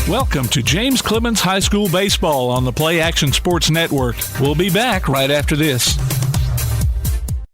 Welcome to James Clemens High School Baseball on the Play Action Sports Network. We'll be back right after this.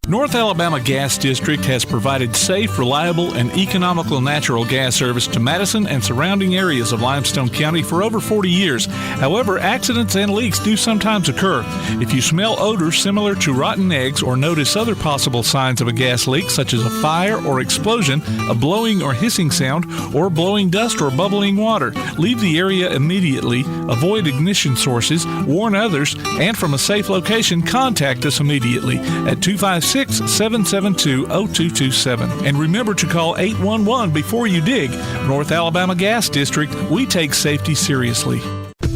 North Alabama Gas District has provided safe, reliable, and economical natural gas service to Madison and surrounding areas of Limestone County for over 40 years. However, accidents and leaks do sometimes occur. If you smell odors similar to rotten eggs or notice other possible signs of a gas leak, such as a fire or explosion, a blowing or hissing sound, or blowing dust or bubbling water, leave the area immediately, avoid ignition sources, warn others, and from a safe location, contact us immediately at 256-772-0227. And remember to call 811 before you dig. North Alabama Gas District, we take safety seriously.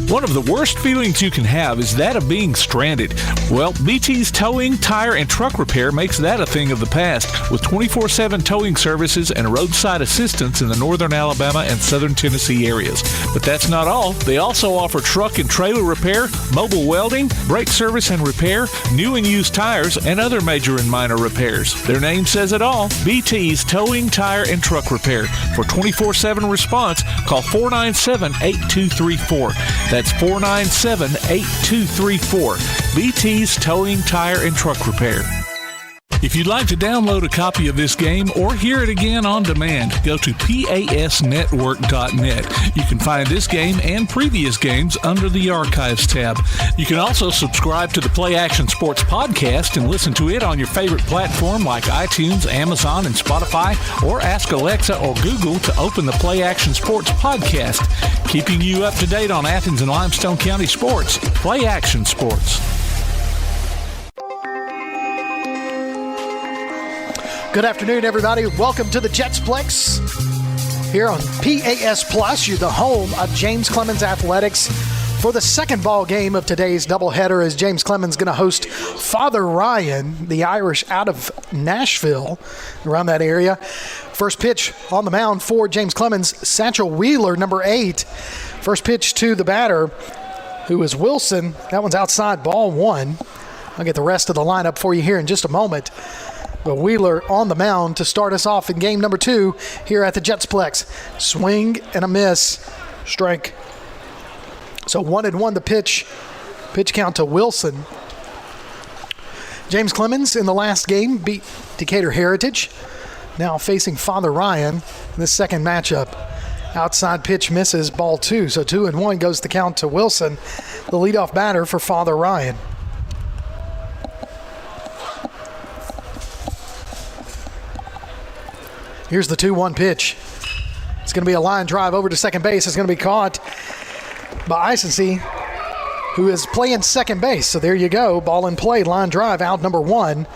One of the worst feelings you can have is that of being stranded. Well, BT's Towing, Tire, and Truck Repair makes that a thing of the past, with 24/7 towing services and roadside assistance in the northern Alabama and southern Tennessee areas. But that's not all. They also offer truck and trailer repair, mobile welding, brake service and repair, new and used tires, and other major and minor repairs. Their name says it all, BT's Towing, Tire, and Truck Repair. For 24/7 response, call 497-8234. That's 497-8234. BT's Towing, Tire, and Truck Repair. If you'd like to download a copy of this game or hear it again on demand, go to pasnetwork.net. You can find this game and previous games under the Archives tab. You can also subscribe to the Play Action Sports podcast and listen to it on your favorite platform like iTunes, Amazon, and Spotify, or ask Alexa or Google to open the Play Action Sports podcast, keeping you up to date on Athens and Limestone County sports. Play Action Sports. Good afternoon, everybody. Welcome to the Jetsplex here on PAS Plus. You're the home of James Clemens Athletics for the second ball game of today's doubleheader, as James Clemens going to host Father Ryan, the Irish out of Nashville, around that area. First pitch on the mound for James Clemens, Satchel Wheeler, number 8. First pitch to the batter, who is Wilson. That one's outside, ball 1. I'll get the rest of the lineup for you here in just a moment. But Wheeler on the mound to start us off in game number 2 here at the Jetsplex. Swing and a miss. Strike. So 1-1 the pitch. Pitch count to Wilson. James Clemens in the last game beat Decatur Heritage. Now facing Father Ryan in this second matchup. Outside pitch misses, ball 2. So 2-1 goes the count to Wilson, the leadoff batter for Father Ryan. Here's the 2-1 pitch. It's going to be a line drive over to second base. It's going to be caught by Isensee, who is playing second base. So there you go. Ball in play, line drive, out number 1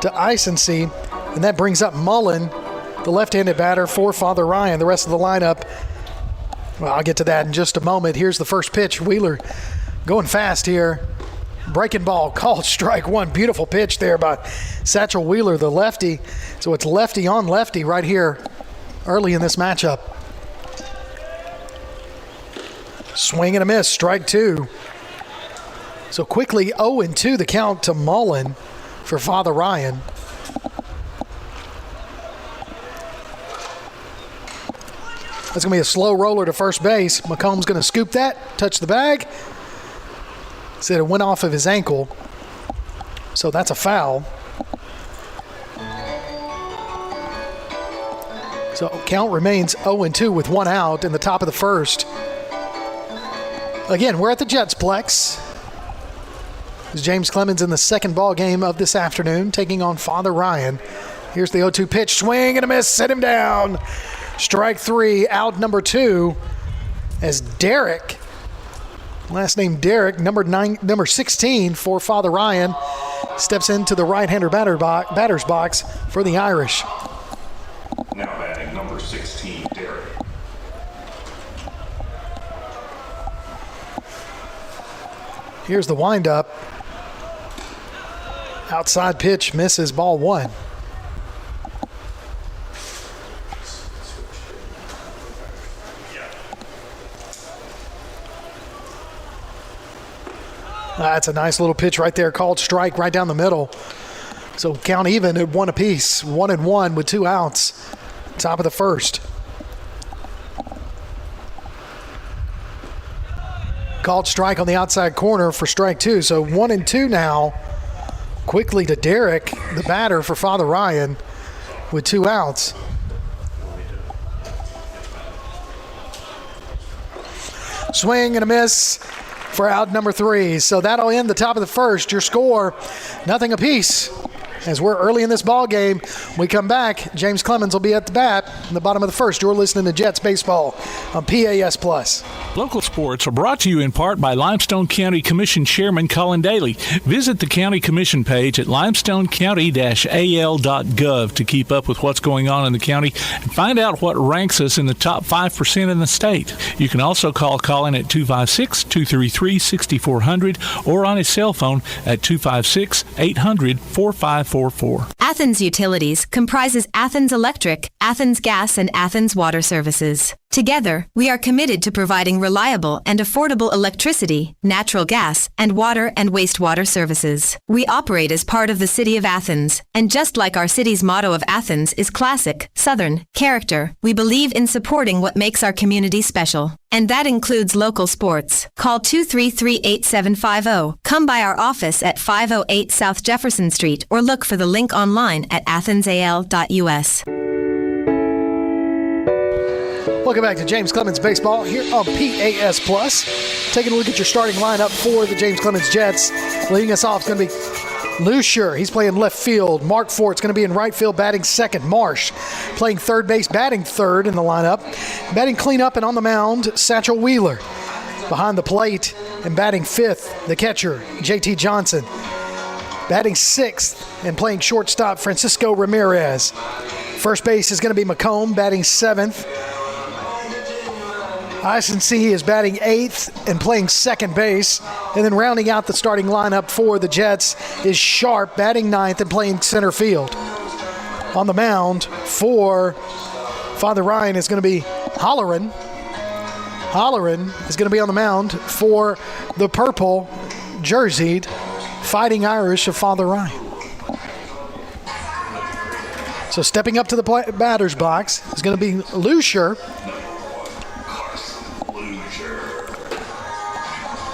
to Isensee. And that brings up Mullen, the left-handed batter for Father Ryan. The rest of the lineup, well, I'll get to that in just a moment. Here's the first pitch. Wheeler going fast here. Breaking ball, called strike 1. Beautiful pitch there by Satchel Wheeler, the lefty. So it's lefty on lefty right here early in this matchup. Swing and a miss, strike 2. So quickly 0-2 the count to Mullen for Father Ryan. That's going to be a slow roller to first base. McComb's going to scoop that, touch the bag. Said it went off of his ankle, so that's a foul. So count remains 0-2 with 1 out in the top of the first. Again, we're at the Jetsplex. This is James Clemens in the second ball game of this afternoon, taking on Father Ryan. Here's the 0-2 pitch, swing and a miss, set him down. Strike 3, out number 2, as Derek, last name Derek, number 16 for Father Ryan, steps into the right-hander batter's box for the Irish. Now batting number 16, Derek. Here's the windup. Outside pitch misses, ball 1. That's a nice little pitch right there, called strike right down the middle. So count even at 1 apiece, 1-1 with 2 outs. Top of the first. Called strike on the outside corner for strike two. So 1-2 now. Quickly to Derek, the batter for Father Ryan, with 2 outs. Swing and a miss for out number 3. So that'll end the top of the first. Your score, nothing apiece. As we're early in this ball game, we come back. James Clemens will be at the bat in the bottom of the first. You're listening to Jets Baseball on PAS Plus. Local sports are brought to you in part by Limestone County Commission Chairman Colin Daly. Visit the County Commission page at limestonecounty-al.gov to keep up with what's going on in the county and find out what ranks us in the top 5% in the state. You can also call Colin at 256-233-6400 or on his cell phone at 256-800-4544. Athens Utilities comprises Athens Electric, Athens Gas, and Athens Water Services. Together, we are committed to providing reliable and affordable electricity, natural gas, and water and wastewater services. We operate as part of the City of Athens, and just like our city's motto of Athens is classic, Southern, character, we believe in supporting what makes our community special. And that includes local sports. Call 233-8750. Come by our office at 508 South Jefferson Street or look for the link online at athensal.us. Welcome back to James Clemens Baseball here on PAS Plus. Taking a look at your starting lineup for the James Clemens Jets. Leading us off is going to be Lucier. He's playing left field. Mark Fort's going to be in right field, batting second. Marsh playing third base, batting third in the lineup. Batting cleanup and on the mound, Satchel Wheeler. Behind the plate and batting fifth, the catcher, JT Johnson. Batting sixth and playing shortstop, Francisco Ramirez. First base is going to be McComb, batting seventh. ISNC is batting eighth and playing second base. And then rounding out the starting lineup for the Jets is Sharp, batting ninth and playing center field. On the mound for Father Ryan is going to be Holleran. Holleran is going to be on the mound for the purple jerseyed Fighting Irish of Father Ryan. So stepping up to the batter's box is going to be Lucier.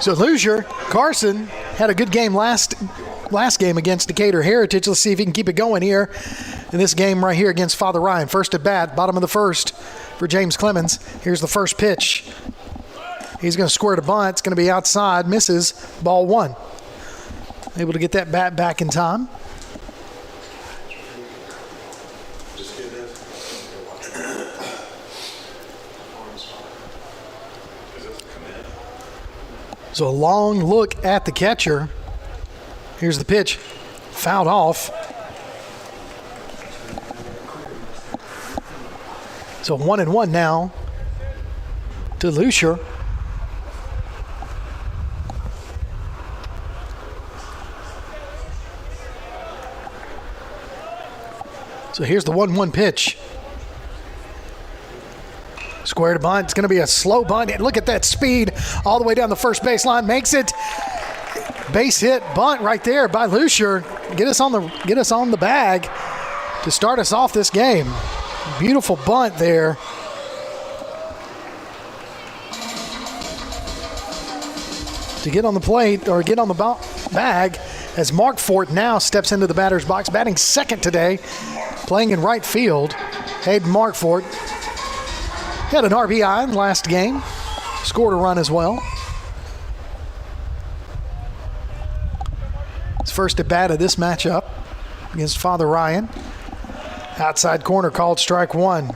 So Lucier, Carson had a good game last game against Decatur Heritage. Let's see if he can keep it going here in this game right here against Father Ryan. First at bat, bottom of the first for James Clemens. Here's the first pitch. He's going to square to bunt. It's going to be outside. Misses. Ball one. Able to get that bat back in time. So a long look at the catcher. Here's the pitch. Fouled off. So 1-1 now to Lucier. So here's the 1-1 pitch. Square to bunt. It's going to be a slow bunt. Look at that speed all the way down the first baseline. Makes it. Base hit bunt right there by Lucier. Get us on the bag to start us off this game. Beautiful bunt there. To get on the plate or get on the bag as Mark Fort now steps into the batter's box, batting second today, playing in right field. Hayden Markfort had an RBI in the last game, scored a run as well. His first at bat of this matchup against Father Ryan. Outside corner called strike one.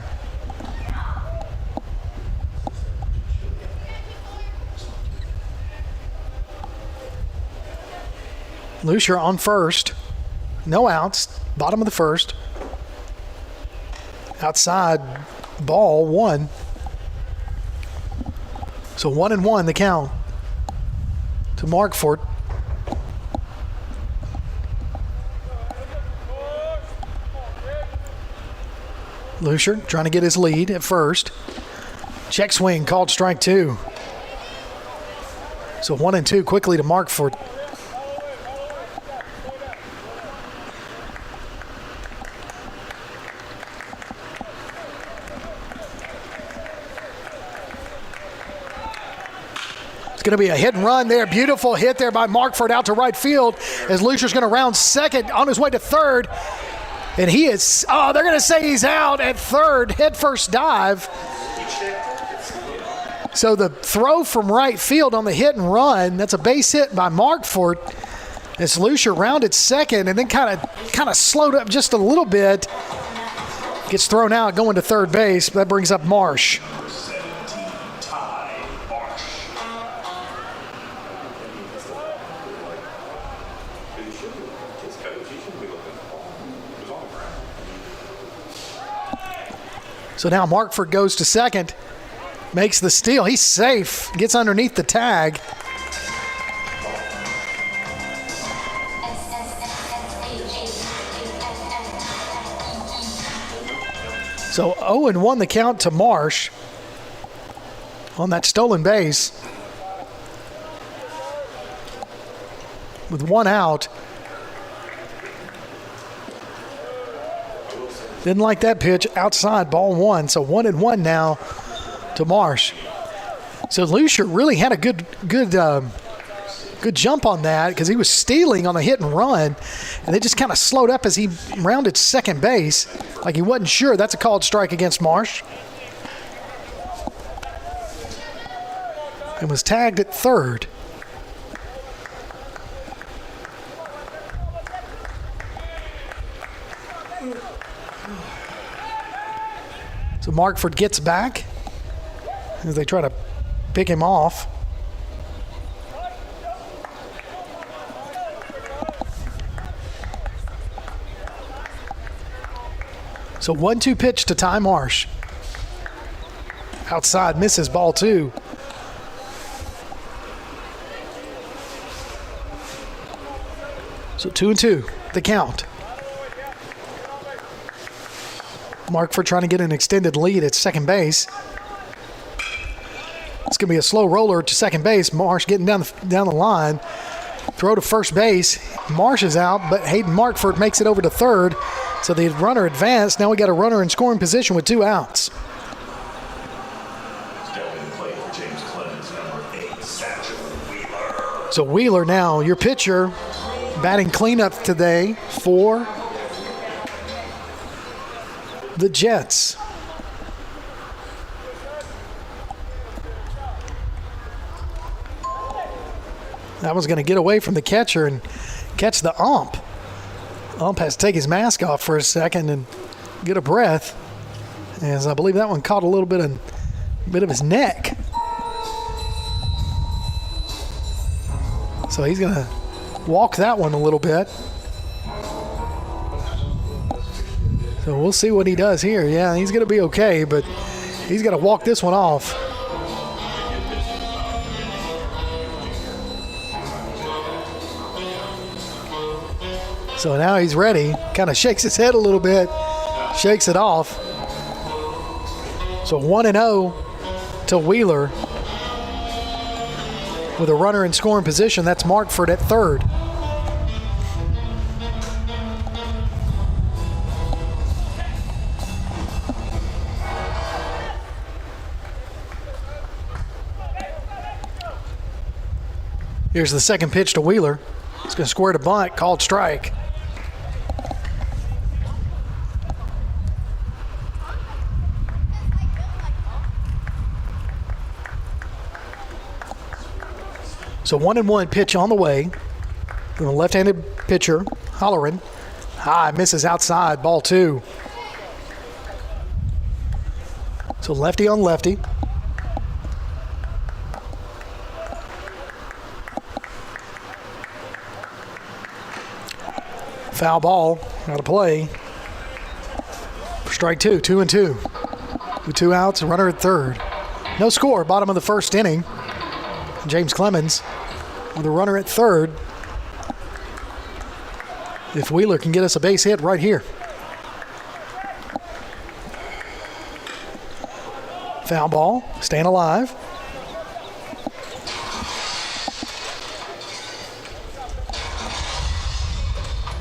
Lucier on first. No outs. Bottom of the first. Outside, ball one. So 1-1 the count to Markfort. Lucier trying to get his lead at first. Check swing called strike two. So 1-2 quickly to Markfort. Going to be a hit and run there. Beautiful hit there by Markford out to right field as Lucer's going to round second on his way to third. And he is, they're going to say he's out at third. Head first dive. So the throw from right field on the hit and run, that's a base hit by Markford as Lucer rounded second and then kind of slowed up just a little bit. Gets thrown out going to third base. That brings up Marsh. So now Markford goes to second, makes the steal. He's safe, gets underneath the tag. So 0-1 the count to Marsh on that stolen base. With one out. Didn't like that pitch outside, ball one. So 1-1 now to Marsh. So Lucier really had a good jump on that because he was stealing on the hit and run, and they just kind of slowed up as he rounded second base like he wasn't sure. That's a called strike against Marsh. And was tagged at third. So Markford gets back as they try to pick him off. So 1-2 pitch to Ty Marsh. Outside, misses ball two. So 2-2, the count. Markford trying to get an extended lead at second base. It's going to be a slow roller to second base. Marsh getting down the line. Throw to first base. Marsh is out, but Hayden Markford makes it over to third. So the runner advanced. Now we got a runner in scoring position with 2 outs. So Wheeler now, your pitcher, batting cleanup today for the Jets. That was going to get away from the catcher and catch the ump. Ump has to take his mask off for a second and get a breath, as I believe that one caught a little bit of his neck. So he's going to walk that one a little bit. So we'll see what he does here. Yeah, he's going to be okay, but he's got to walk this one off. So now he's ready. Kind of shakes his head a little bit, shakes it off. So 1-0 to Wheeler. With a runner in scoring position, that's Markford at third. Here's the second pitch to Wheeler. He's going to square to bunt, called strike. So 1-1 pitch on the way from a left-handed pitcher, Holleran. High, misses outside, ball two. So lefty on lefty. Foul ball, out of play. Strike two, 2-2. With 2 outs, a runner at third. No score, bottom of the first inning. James Clemens with a runner at third. If Wheeler can get us a base hit right here. Foul ball, staying alive.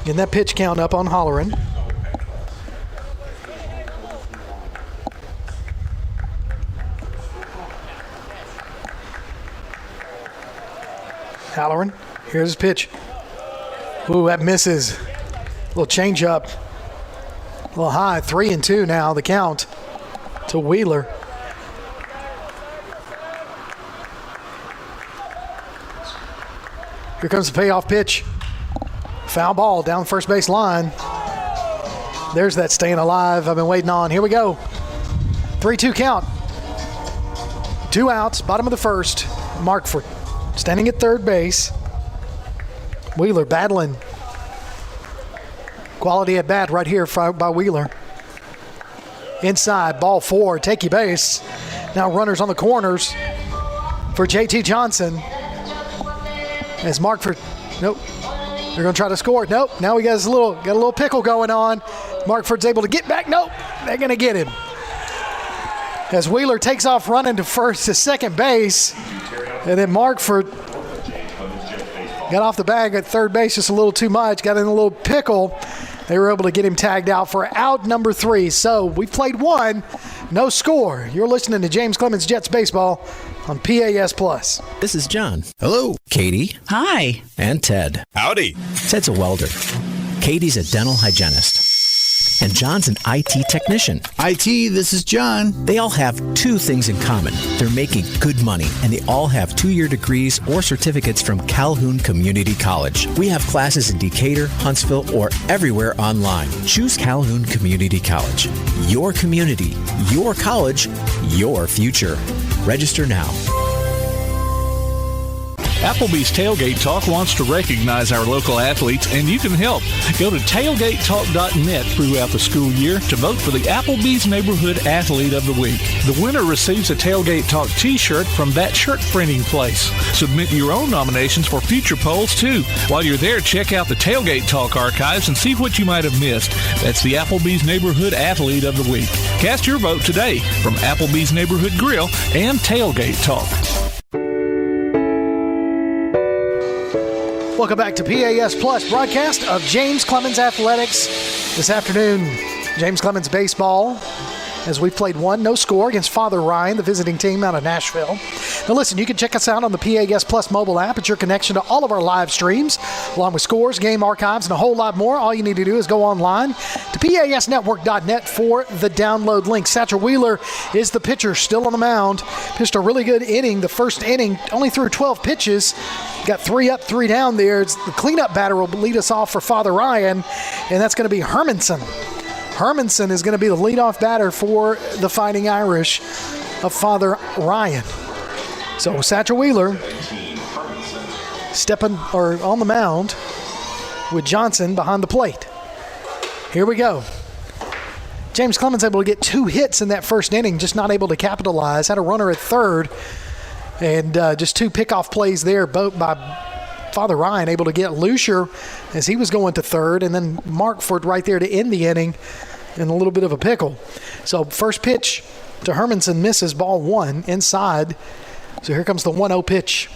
Getting that pitch count up on Holleran. Halloran, here's his pitch. Ooh, that misses. Little change up. A little high. 3-2 now, the count to Wheeler. Here comes the payoff pitch. Foul ball down first base line. There's that staying alive I've been waiting on. Here we go. 3-2 count. 2 outs, bottom of the first. Markford standing at third base. Wheeler battling. Quality at bat right here by Wheeler. Inside, ball 4, take your base. Now runners on the corners for JT Johnson. As Markford, nope. They're going to try to score. Nope. Now we got a little pickle going on. Markford's able to get back. Nope. They're going to get him. As Wheeler takes off running to second base. And then Markford got off the bag at third base just a little too much. Got in a little pickle. They were able to get him tagged out for out number 3. So we played 1, no score. You're listening to James Clemens Jets Baseball on PAS Plus. This is John. Hello. Katie. Hi. And Ted. Howdy. Ted's a welder. Katie's a dental hygienist. And John's an IT technician. IT, this is John. They all have 2 things in common. They're making good money, and they all have 2-year degrees or certificates from Calhoun Community College. We have classes in Decatur, Huntsville, or everywhere online. Choose Calhoun Community College. Your community, your college, your future. Register now. Applebee's Tailgate Talk wants to recognize our local athletes, and you can help. Go to tailgatetalk.net throughout the school year to vote for the Applebee's Neighborhood Athlete of the Week. The winner receives a Tailgate Talk t-shirt from that shirt printing place. Submit your own nominations for future polls, too. While you're there, check out the Tailgate Talk archives and see what you might have missed. That's the Applebee's Neighborhood Athlete of the Week. Cast your vote today from Applebee's Neighborhood Grill and Tailgate Talk. Welcome back to PAS Plus broadcast of James Clemens Athletics. This afternoon, James Clemens Baseball, as we played 1, no score against Father Ryan, the visiting team out of Nashville. Now listen, you can check us out on the PAS Plus mobile app. It's your connection to all of our live streams, along with scores, game archives, and a whole lot more. All you need to do is go online to PASnetwork.net for the download link. Satchel Wheeler is the pitcher, still on the mound. Pitched a really good inning. The first inning, only threw 12 pitches. Got 3 up, 3 down there. It's the cleanup batter will lead us off for Father Ryan, and that's going to be Hermanson. Hermanson is going to be the leadoff batter for the Fighting Irish of Father Ryan. So Satchel Wheeler stepping or on the mound with Johnson behind the plate. Here we go. James Clemens able to get 2 hits in that first inning, just not able to capitalize. Had a runner at third, and just 2 pickoff plays there, both by Father Ryan, able to get Lucier as he was going to third, and then Markford right there to end the inning in a little bit of a pickle. So first pitch to Hermanson misses, ball 1 inside. So here comes the 1-0 pitch.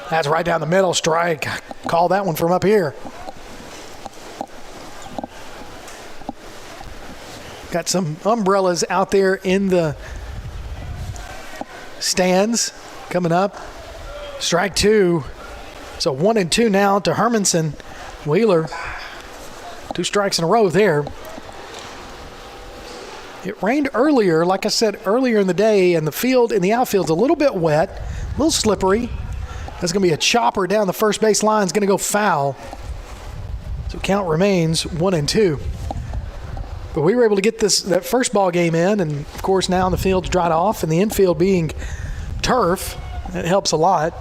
That's right down the middle, strike. Call that one from up here. Got some umbrellas out there in the stands coming up. Strike 2. So 1-2 now to Hermanson. Wheeler, 2 strikes in a row there. It rained earlier, like I said earlier in the day, and the field in the outfield's a little bit wet, a little slippery. There's going to be a chopper down the first base line. It's going to go foul. So count remains 1-2. But we were able to get that first ball game in, and of course now the field's dried off, and the infield being turf, that helps a lot.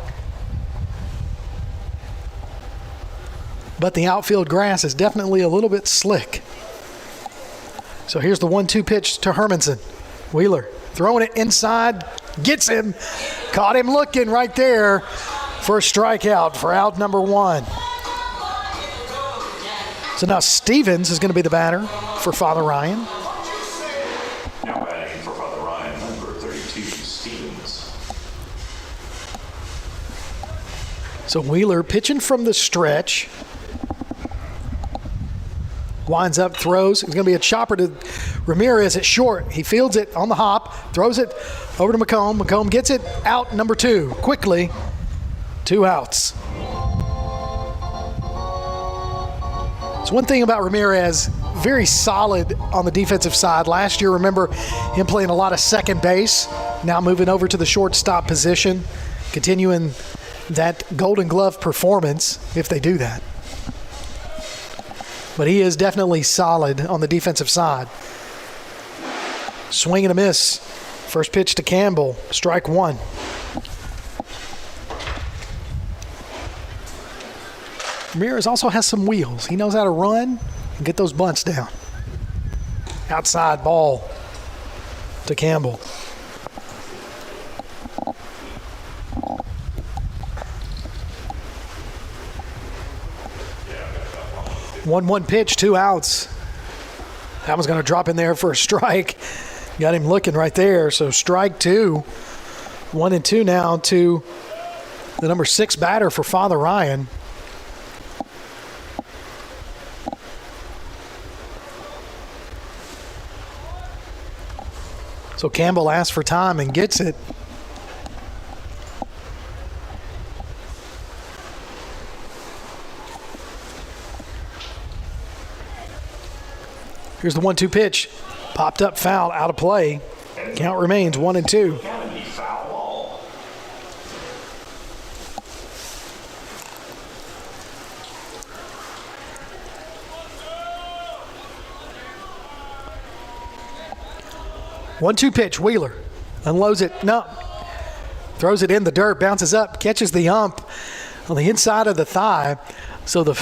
But the outfield grass is definitely a little bit slick. So here's the 1-2 pitch to Hermanson. Wheeler throwing it inside, gets him, caught him looking right there for a strikeout for out number 1. So now Stevens is going to be the batter for Father Ryan. Now batting for Father Ryan, number 32, Stevens. So Wheeler pitching from the stretch. Winds up, throws. It's going to be a chopper to Ramirez at short. He fields it on the hop, throws it over to McComb. McComb gets it out number 2 quickly. 2 outs. So one thing about Ramirez, very solid on the defensive side. Last year, remember him playing a lot of second base, now moving over to the shortstop position, continuing that Golden Glove performance if they do that. But he is definitely solid on the defensive side. Swing and a miss. First pitch to Campbell, strike 1. Ramirez also has some wheels. He knows how to run and get those bunts down. Outside ball to Campbell. One pitch, 2 outs. That one's going to drop in there for a strike. Got him looking right there. So strike 2. 1-2 now to the number 6 batter for Father Ryan. So Campbell asks for time and gets it. Here's the 1-2 pitch. Popped up, foul, out of play. Count remains 1-2. One-two pitch, Wheeler unloads it. No, throws it in the dirt, bounces up, catches the ump on the inside of the thigh. So the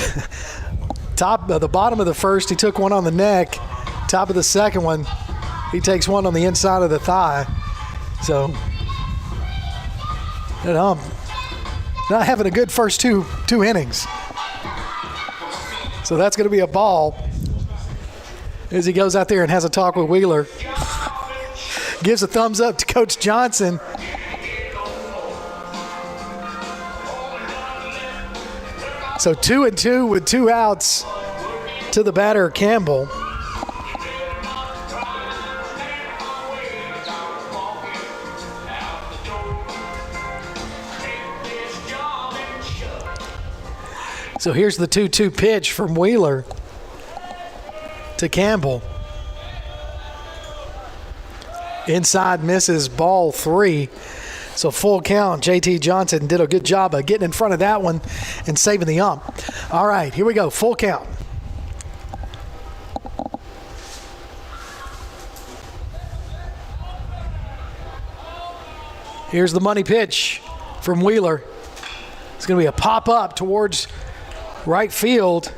the bottom of the first, he took one on the neck. Top of the second one, he takes one on the inside of the thigh. So that ump not having a good first two innings. So that's going to be a ball as he goes out there and has a talk with Wheeler. Gives a thumbs up to Coach Johnson. So 2-2 with 2 outs to the batter, Campbell. So here's the 2-2 pitch from Wheeler to Campbell. Inside misses, ball 3. So full count. JT Johnson did a good job of getting in front of that one and saving the ump. All right, here we go. Full count. Here's the money pitch from Wheeler. It's going to be a pop-up towards right field.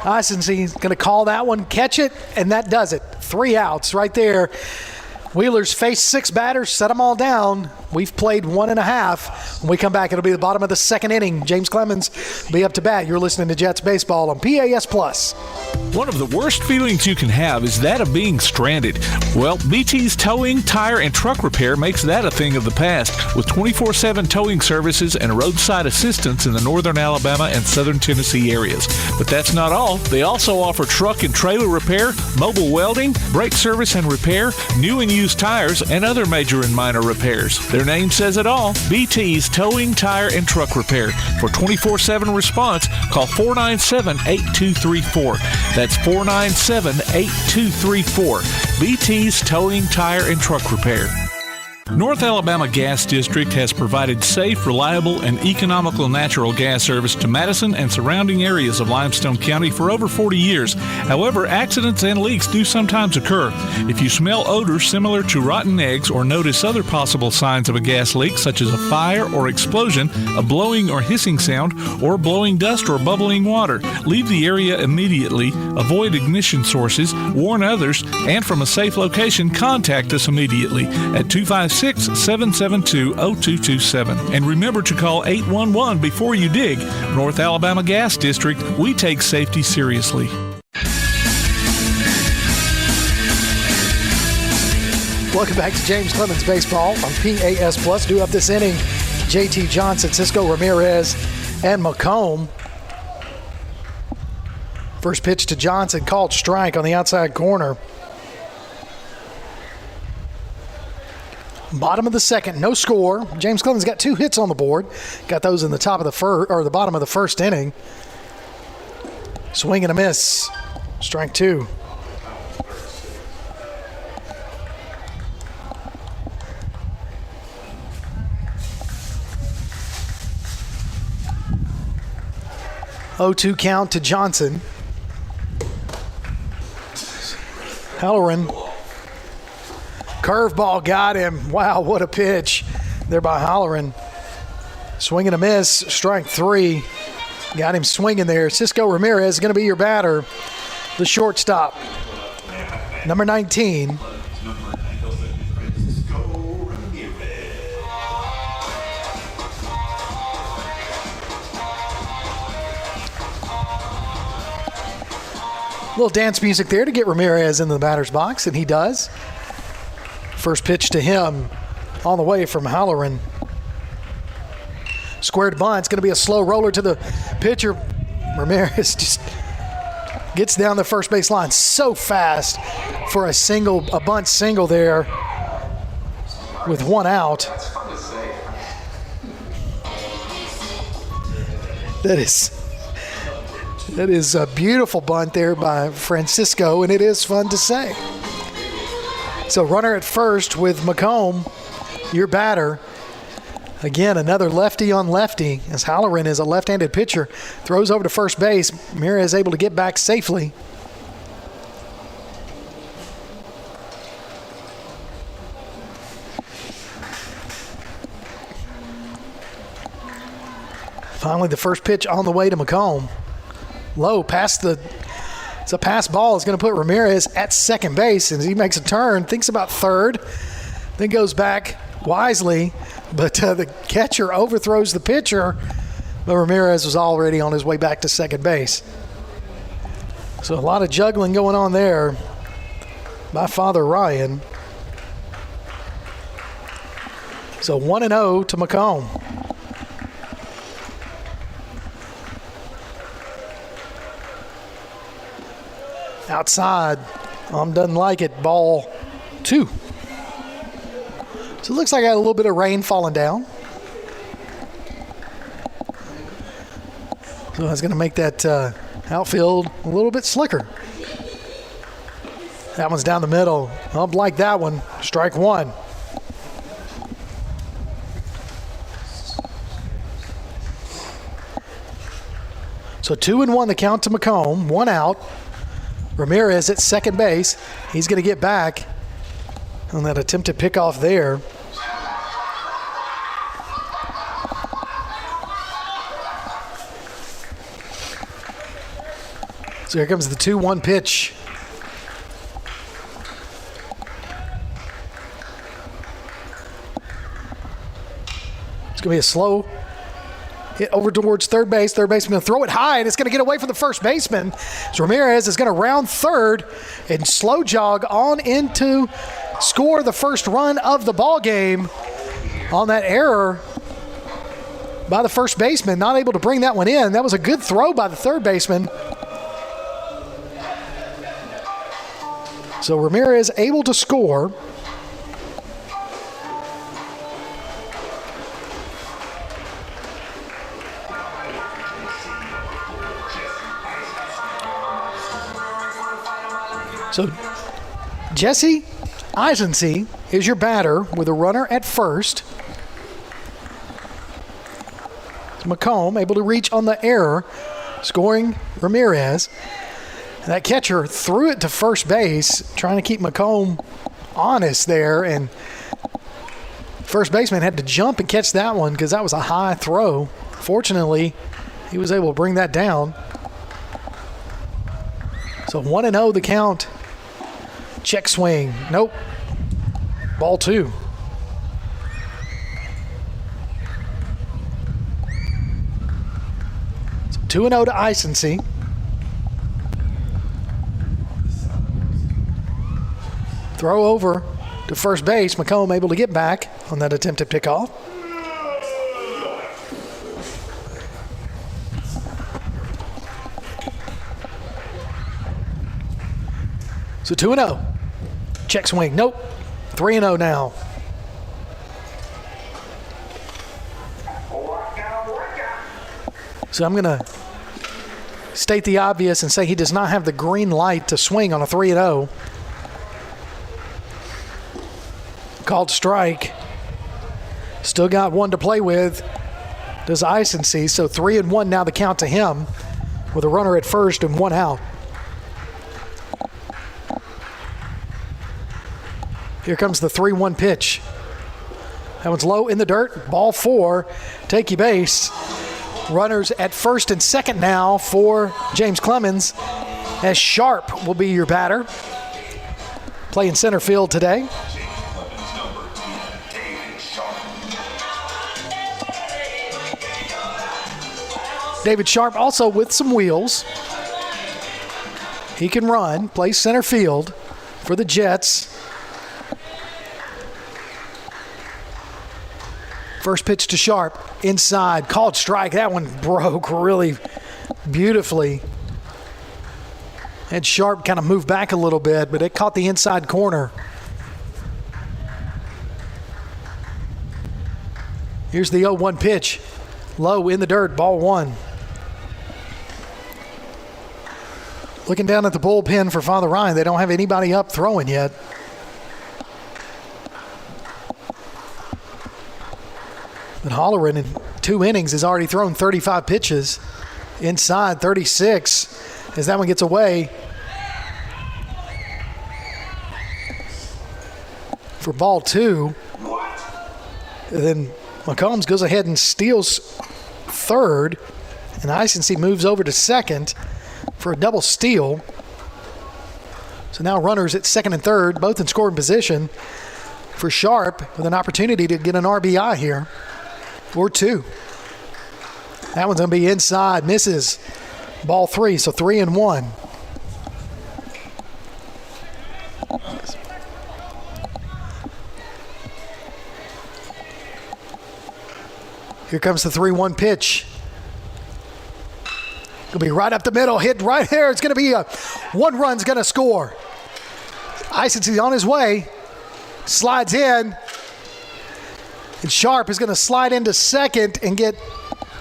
Eisenstein going to call that one, catch it, and that does it. 3 outs right there. Wheeler's faced 6 batters, set them all down. We've played 1.5. When we come back, it'll be the bottom of the 2nd inning. James Clemens will be up to bat. You're listening to Jets Baseball on PAS Plus. One of the worst feelings you can have is that of being stranded. Well, BT's Towing, Tire, and Truck Repair makes that a thing of the past with 24/7 towing services and roadside assistance in the northern Alabama and southern Tennessee areas. But that's not all. They also offer truck and trailer repair, mobile welding, brake service and repair, new and used tires, and other major and minor repairs. Their name says it all. BT's Towing, Tire, and Truck Repair. For 24/7 response, call 497-8234. That's 497-8234. BT's Towing, Tire, and Truck Repair. North Alabama Gas District has provided safe, reliable, and economical natural gas service to Madison and surrounding areas of Limestone County for over 40 years. However, accidents and leaks do sometimes occur. If you smell odors similar to rotten eggs or notice other possible signs of a gas leak, such as a fire or explosion, a blowing or hissing sound, or blowing dust or bubbling water, leave the area immediately, avoid ignition sources, warn others, and from a safe location, contact us immediately at 256-772-0227. And remember to call 811 before you dig. North Alabama Gas District, we take safety seriously. Welcome back to James Clemens Baseball on PAS Plus. Due up this inning, JT Johnson, Cisco Ramirez, and McComb. First pitch to Johnson, called strike on the outside corner. Bottom of the second, no score. James Clemens got 2 hits on the board. Got those in the top of the bottom of the first inning. Swing and a miss. Strike 2. Oh-2 count to Johnson. Halloran. Curveball got him. Wow, what a pitch there by Halloran. Swing and a miss. Strike 3. Got him swinging there. Cisco Ramirez is going to be your batter. The shortstop. Number 19. Little dance music there to get Ramirez into the batter's box, and he does. First pitch to him on the way from Halloran. Squared bunt. It's going to be a slow roller to the pitcher. Ramirez just gets down the first base line so fast for a bunt single there with 1 out. That is a beautiful bunt there by Francisco, and it is fun to say. So runner at first with McComb, your batter. Again, another lefty on lefty, as Halloran is a left-handed pitcher. Throws over to first base. Ramirez is able to get back safely. Finally, the first pitch on the way to McComb. Low, it's a pass ball. It's going to put Ramirez at second base, and he makes a turn, thinks about third, then goes back wisely, but the catcher overthrows the pitcher, but Ramirez was already on his way back to second base. So a lot of juggling going on there by Father Ryan. So 1-0 to McComb. Outside, doesn't like it, ball 2. So it looks like I got a little bit of rain falling down. So that's going to make that outfield a little bit slicker. That one's down the middle. Like that one. Strike 1. So 2-1 the count to McComb. 1 out. Ramirez at second base. He's going to get back on that attempted pickoff there. So here comes the 2-1 pitch. It's going to be a slow hit over towards third base. Third baseman going to throw it high, and it's going to get away from the first baseman. So Ramirez is going to round third and slow jog on into score the first run of the ball game on that error by the first baseman. Not able to bring that one in. That was a good throw by the third baseman. So Ramirez able to score. So Jesse Eisensee is your batter with a runner at first. McComb able to reach on the error, scoring Ramirez. And that catcher threw it to first base, trying to keep McComb honest there, and first baseman had to jump and catch that one because that was a high throw. Fortunately, he was able to bring that down. So 1-0 the count. Check swing. Nope. Ball 2. So 2-0 to Eisensee. Throw over to first base. McComb able to get back on that attempted pickoff. So 2-0. Check swing. Nope. 3-0 now. So I'm going to state the obvious and say he does not have the green light to swing on a 3-0. Called strike. Still got one to play with. Does Icency. So 3-1 now the count to him with a runner at first and one out. Here comes the 3-1 pitch. That one's low in the dirt. Ball 4. Take your base. Runners at first and second now for James Clemens, as Sharp will be your batter. Playing center field today. David Sharp also with some wheels. He can run, plays center field for the Jets. First pitch to Sharp, inside, called strike. That one broke really beautifully. And Sharp kind of moved back a little bit, but it caught the inside corner. Here's the 0-1 pitch. Low in the dirt, ball 1. Looking down at the bullpen for Father Ryan, they don't have anybody up throwing yet. But Holleran in 2 innings has already thrown 35 pitches. Inside 36 as that one gets away for ball 2. And then McCombs goes ahead and steals third. And Icency moves over to second for a double steal. So now runners at second and third, both in scoring position for Sharp with an opportunity to get an RBI here. Or 2. That one's going to be inside. Misses. Ball 3, so 3-1. Here comes the 3-1 pitch. Going to be right up the middle. Hit right there. It's going to be a 1 run's going to score. Icency's on his way. Slides in. And Sharp is going to slide into second and get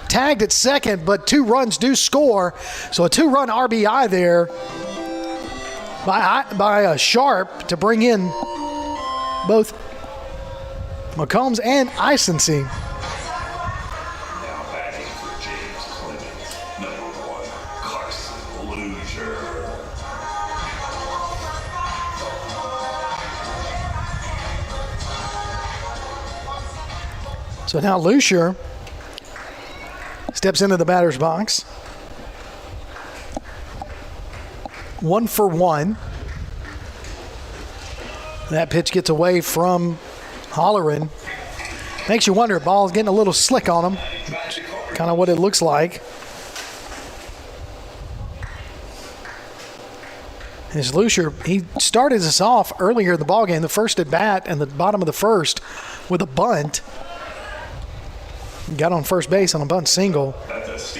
tagged at second, but 2 runs do score. So a 2-run RBI there by Sharp to bring in both McCombs and Icency. Now batting for James Clemens, number 1, Carson Luzier. So now Lucier steps into the batter's box. 1 for 1. That pitch gets away from Holleran. Makes you wonder, ball's getting a little slick on him. Kind of what it looks like. As Lucier, he started us off earlier in the ballgame, the first at bat and the bottom of the first with a bunt. Got on first base on a bunt single,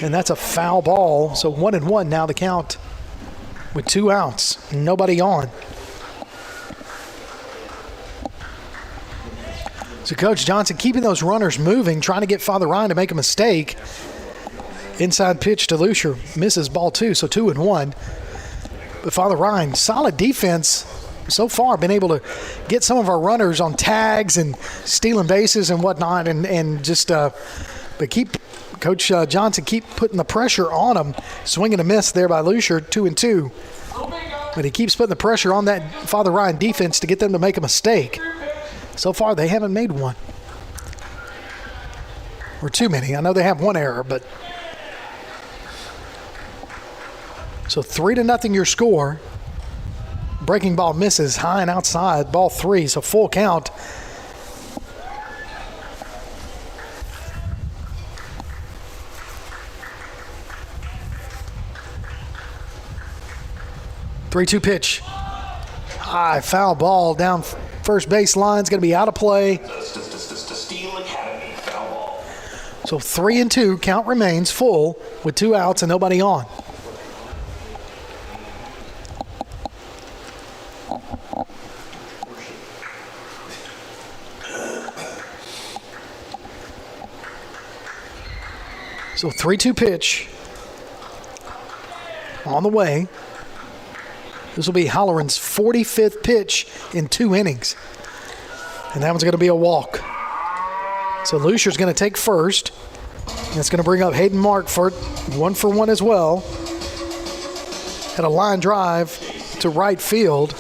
and that's a foul ball. So 1-1 now the count with 2 outs, nobody on. So Coach Johnson keeping those runners moving, trying to get Father Ryan to make a mistake. Inside pitch to Lucier, misses ball 2, so 2-1. But Father Ryan, solid defense so far, been able to get some of our runners on tags and stealing bases and whatnot, and just but keep Coach Johnson keep putting the pressure on them. Swinging a miss there by Lucier, 2-2. But he keeps putting the pressure on that Father Ryan defense to get them to make a mistake. So far, they haven't made one. Or too many. I know they have one error, but so 3-0 your score. Breaking ball misses high and outside, ball 3, so full count. Three-two pitch. High foul ball down first base line. It's going to be out of play. So 3-2, count remains full with 2 outs and nobody on. So 3-2 pitch on the way. This will be Halloran's 45th pitch in 2 innings. And that one's going to be a walk. So Lucer's going to take first. That's going to bring up Hayden Markford, 1-for-1 as well. Had a line drive to right field.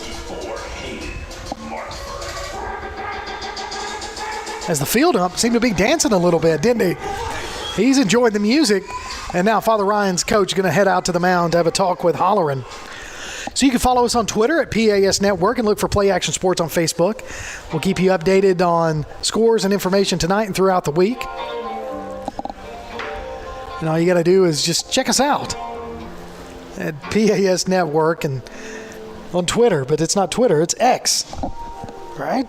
As the field ump seemed to be dancing a little bit, didn't he? He's enjoying the music. And now Father Ryan's coach is going to head out to the mound to have a talk with Halloran. So you can follow us on Twitter at PAS Network and look for Play Action Sports on Facebook. We'll keep you updated on scores and information tonight and throughout the week. And all you got to do is just check us out at PAS Network and on Twitter. But it's not Twitter, it's X, right?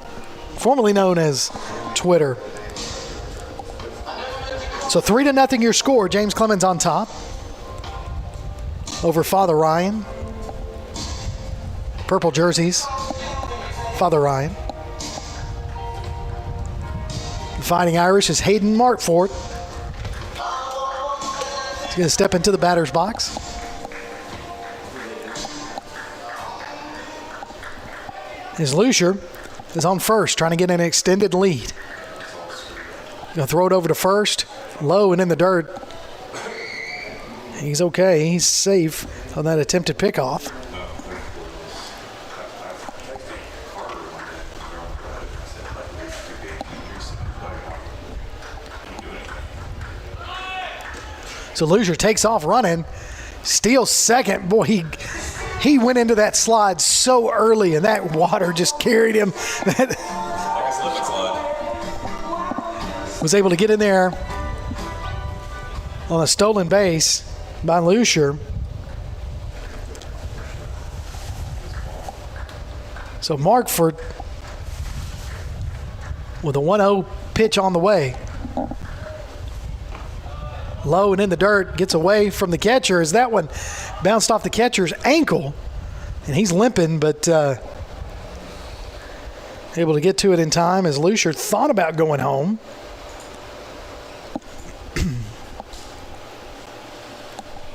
Formerly known as Twitter. So 3-0 your score. James Clemens on top over Father Ryan. Purple jerseys, Father Ryan. The Fighting Irish is Hayden Markford. He's going to step into the batter's box. His Lucier is on first, trying to get an extended lead. Going to throw it over to first, low and in the dirt. He's okay. He's safe on that attempted pickoff. So Lucier takes off running, steals second. Boy, he went into that slide so early, and that water just carried him. Was able to get in there on a stolen base by Lucier. So Markford with a 1-0 pitch on the way. Low and in the dirt, gets away from the catcher as that one bounced off the catcher's ankle. And he's limping, but able to get to it in time as Lucier thought about going home.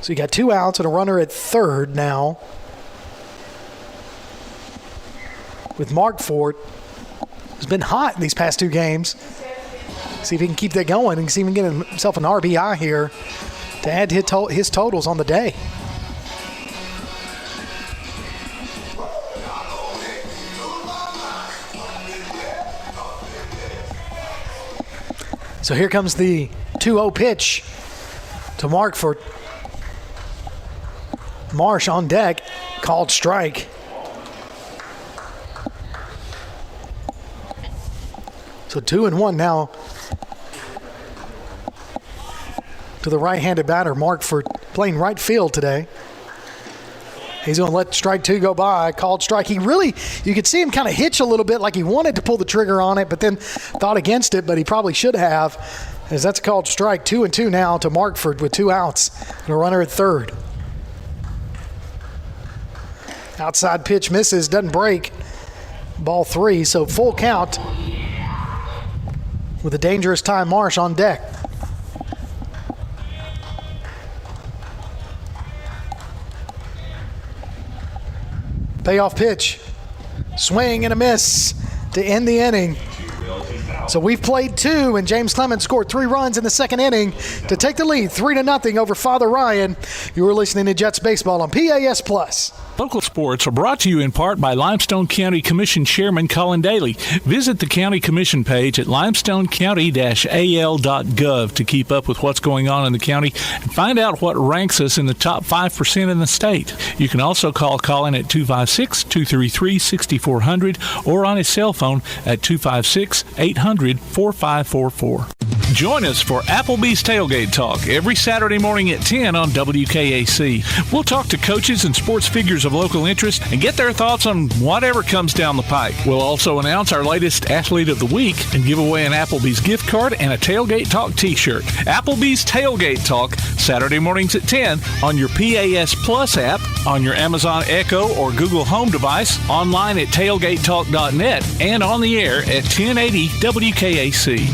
So you got 2 outs and a runner at third now. With Markford, who's been hot in these past 2 games. See if he can keep that going and see if he can get himself an RBI here to add his totals on the day. So here comes the 2-0 pitch to Markford. Marsh on deck, called strike. So 2-1 now to the right-handed batter, Markford, playing right field today. He's going to let strike 2 go by, called strike. You could see him kind of hitch a little bit like he wanted to pull the trigger on it, but then thought against it, but he probably should have, as that's called strike. 2-2 now to Markford with 2 outs and a runner at third. Outside pitch misses, doesn't break. Ball 3, so full count with a dangerous Ty Marsh on deck. Payoff pitch. Swing and a miss to end the inning. So we've played 2, and James Clemens scored 3 runs in the second inning to take the lead 3-0 over Father Ryan. You were listening to Jets Baseball on PAS+. Local sports are brought to you in part by Limestone County Commission Chairman Colin Daly. Visit the County Commission page at limestonecounty-al.gov to keep up with what's going on in the county and find out what ranks us in the top 5% in the state. You can also call Colin at 256-233-6400 or on his cell phone at 256-800-4544. Join us for Applebee's Tailgate Talk every Saturday morning at 10 on WKAC. We'll talk to coaches and sports figures of local interest and get their thoughts on whatever comes down the pike. We'll also announce our latest Athlete of the Week and give away an Applebee's gift card and a Tailgate Talk t-shirt. Applebee's Tailgate Talk, Saturday mornings at 10 on your PAS Plus app, on your Amazon Echo or Google Home device, online at tailgatetalk.net, and on the air at 1080 WKAC.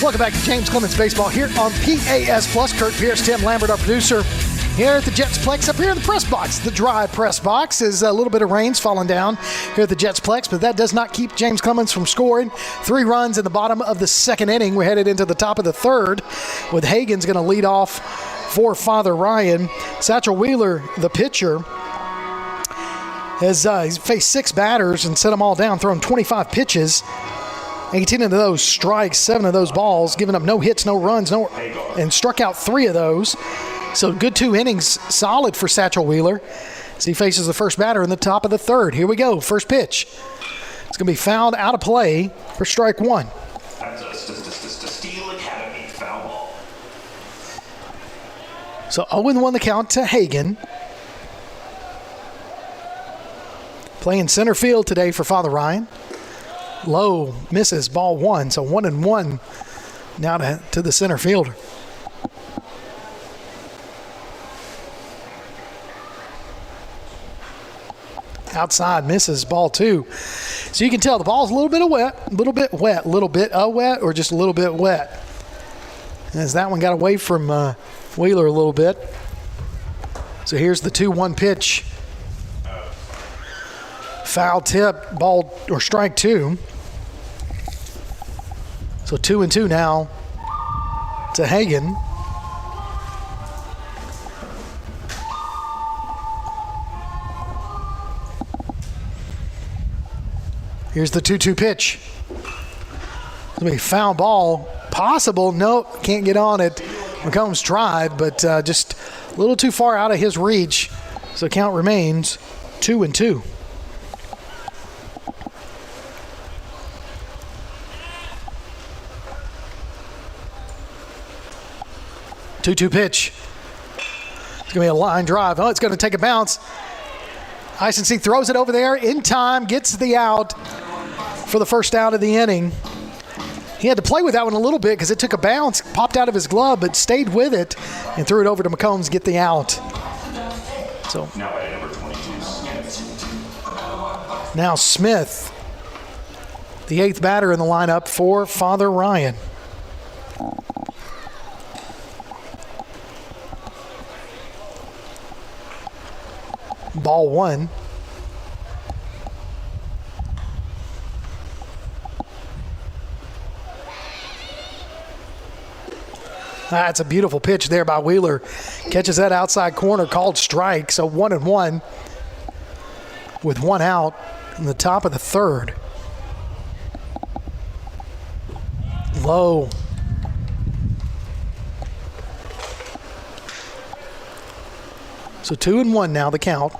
Welcome back to James Clemens Baseball here on PAS Plus. Kurt Pierce, Tim Lambert, our producer, here at the Jetsplex. Up here in the press box, the dry press box, is a little bit of rain's falling down here at the Jetsplex, but that does not keep James Clemens from scoring. 3 runs in the bottom of the second inning. We're headed into the top of the third, with Hagen's going to lead off for Father Ryan. Satchel Wheeler, the pitcher, has he's faced 6 batters and set them all down, thrown 25 pitches. 18 of those strikes, 7 of those balls, giving up no hits, no runs, and struck out 3 of those. So good 2 innings, solid for Satchel Wheeler as he faces the first batter in the top of the third. Here we go, first pitch. It's going to be fouled out of play for strike 1. That's a Steel Academy foul ball. So 0-1 the count to Hagen. Playing center field today for Father Ryan. Low misses, ball 1, so 1-1 now to the center fielder. Outside misses, ball 2. So you can tell the ball's a little bit wet, or just a little bit wet. As that one got away from Wheeler a little bit. So here's the 2-1 pitch. Foul tip, ball or strike 2. So 2-2 now to Hagen. Here's the 2-2 pitch. It's going to be foul ball. Possible. Nope, can't get on it. McCombs tried, but just a little too far out of his reach. So count remains 2-2. Two-two pitch. It's going to be a line drive. Oh, it's going to take a bounce. Isenseek throws it over there in time, gets the out for the first out of the inning. He had to play with that one a little bit because it took a bounce, popped out of his glove, but stayed with it and threw it over to McCombs to get the out. So now Smith, the 8th batter in the lineup for Father Ryan. Ball 1. That's a beautiful pitch there by Wheeler. Catches that outside corner, called strike. So 1-1 with 1 out in the top of the third. Low. So 2-1 now, the count.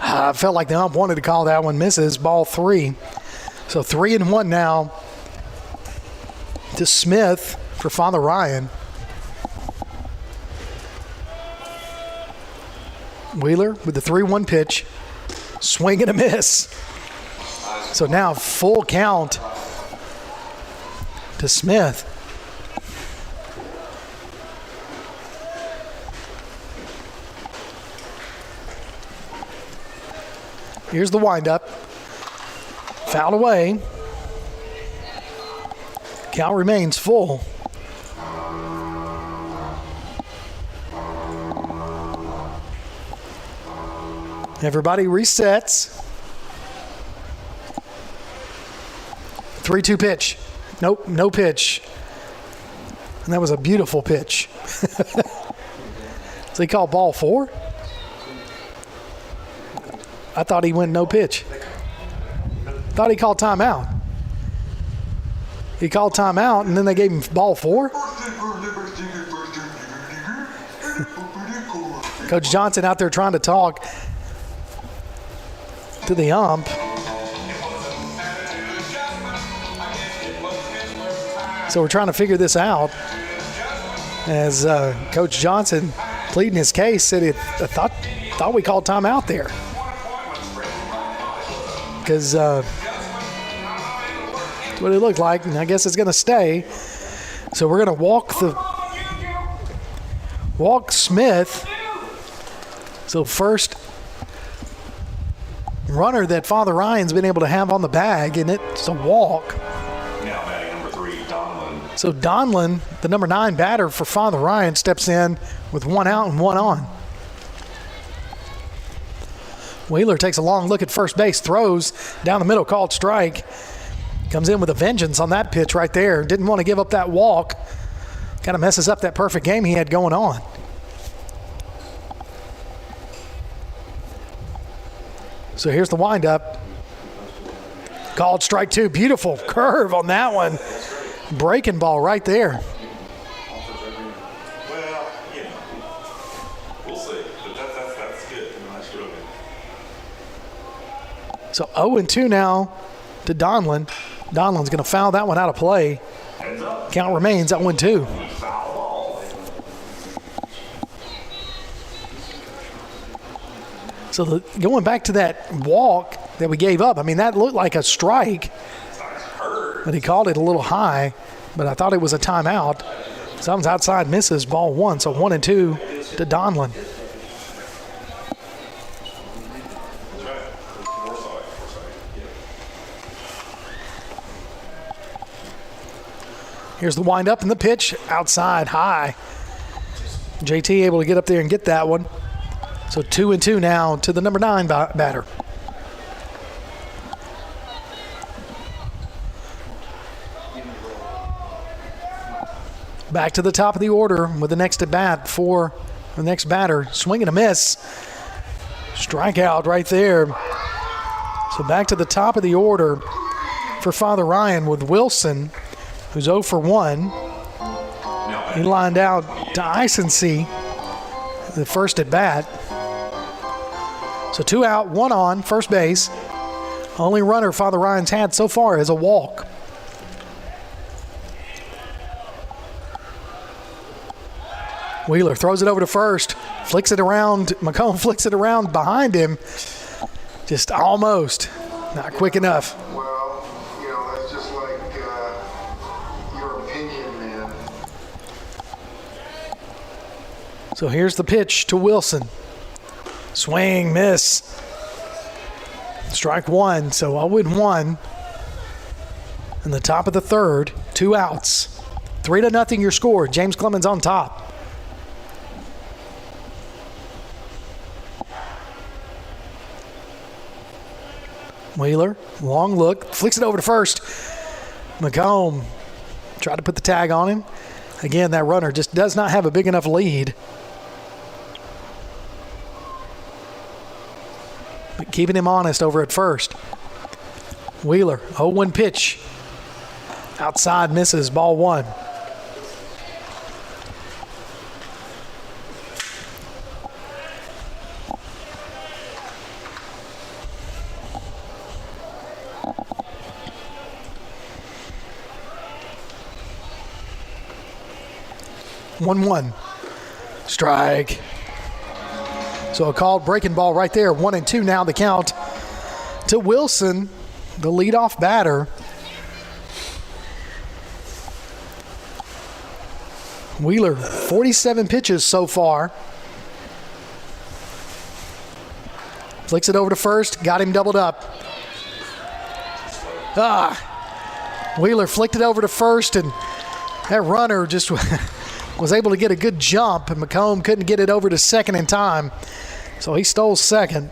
I felt like the ump wanted to call that one. Misses, ball 3. So 3-1 now to Smith for Father Ryan. Wheeler with the 3-1 pitch. Swing and a miss. So now full count to Smith. Here's the windup. Fouled away. Count remains full. Everybody resets. 3-2 pitch. Nope, no pitch. And that was a beautiful pitch. So he called ball 4? I thought he went no pitch. Thought he called timeout. He called timeout, and then they gave him ball 4? Coach Johnson out there trying to talk to the ump. So we're trying to figure this out. As Coach Johnson, pleading his case, said I thought we called timeout there. Because that's what it looked like, and I guess it's going to stay. So we're going to walk Smith. So first runner that Father Ryan's been able to have on the bag, and it's a walk. Now batting number 3, Donlin. So Donlin, the number 9 batter for Father Ryan, steps in with 1 out and 1 on. Wheeler takes a long look at first base, throws down the middle, called strike. Comes in with a vengeance on that pitch right there. Didn't want to give up that walk. Kind of messes up that perfect game he had going on. So here's the windup. Called strike 2. Beautiful curve on that one. Breaking ball right there. Well, we'll see. But that's good. Nice good. So 0-2 now to Donlin. Donlin's going to foul that one out of play. Count remains at 1-2. So going back to that walk that we gave up, I mean, that looked like a strike, but he called it a little high, but I thought it was a timeout. Something's outside, misses, ball 1, so 1-2 to Donlin. Here's the windup and the pitch outside high. JT able to get up there and get that one. So 2-2 now to the number 9 batter. Back to the top of the order with the next at bat for the next batter. Swing and a miss. Strikeout right there. So back to the top of the order for Father Ryan with Wilson, who's 0 for 1. He lined out to Isensee, the first at bat. So 2 out, 1 on, first base. Only runner Father Ryan's had so far is a walk. Wheeler throws it over to first, flicks it around. McComb flicks it around behind him. Just almost, not quick enough. Well, that's just like your opinion, man. So here's the pitch to Wilson. Swing, miss. Strike 1, so 0-1. In the top of the third, 2 outs. 3-0 your score. James Clemens on top. Wheeler, long look, flicks it over to first. McComb tried to put the tag on him. Again, that runner just does not have a big enough lead. But keeping him honest over at first. Wheeler, 0-1 pitch. Outside, misses, ball 1. One. Strike. So a called breaking ball right there. 1-2 now the count to Wilson, the leadoff batter. Wheeler, 47 pitches so far. Flicks it over to first, got him doubled up. Wheeler flicked it over to first, and that runner just was able to get a good jump, and McComb couldn't get it over to second in time. So he stole second.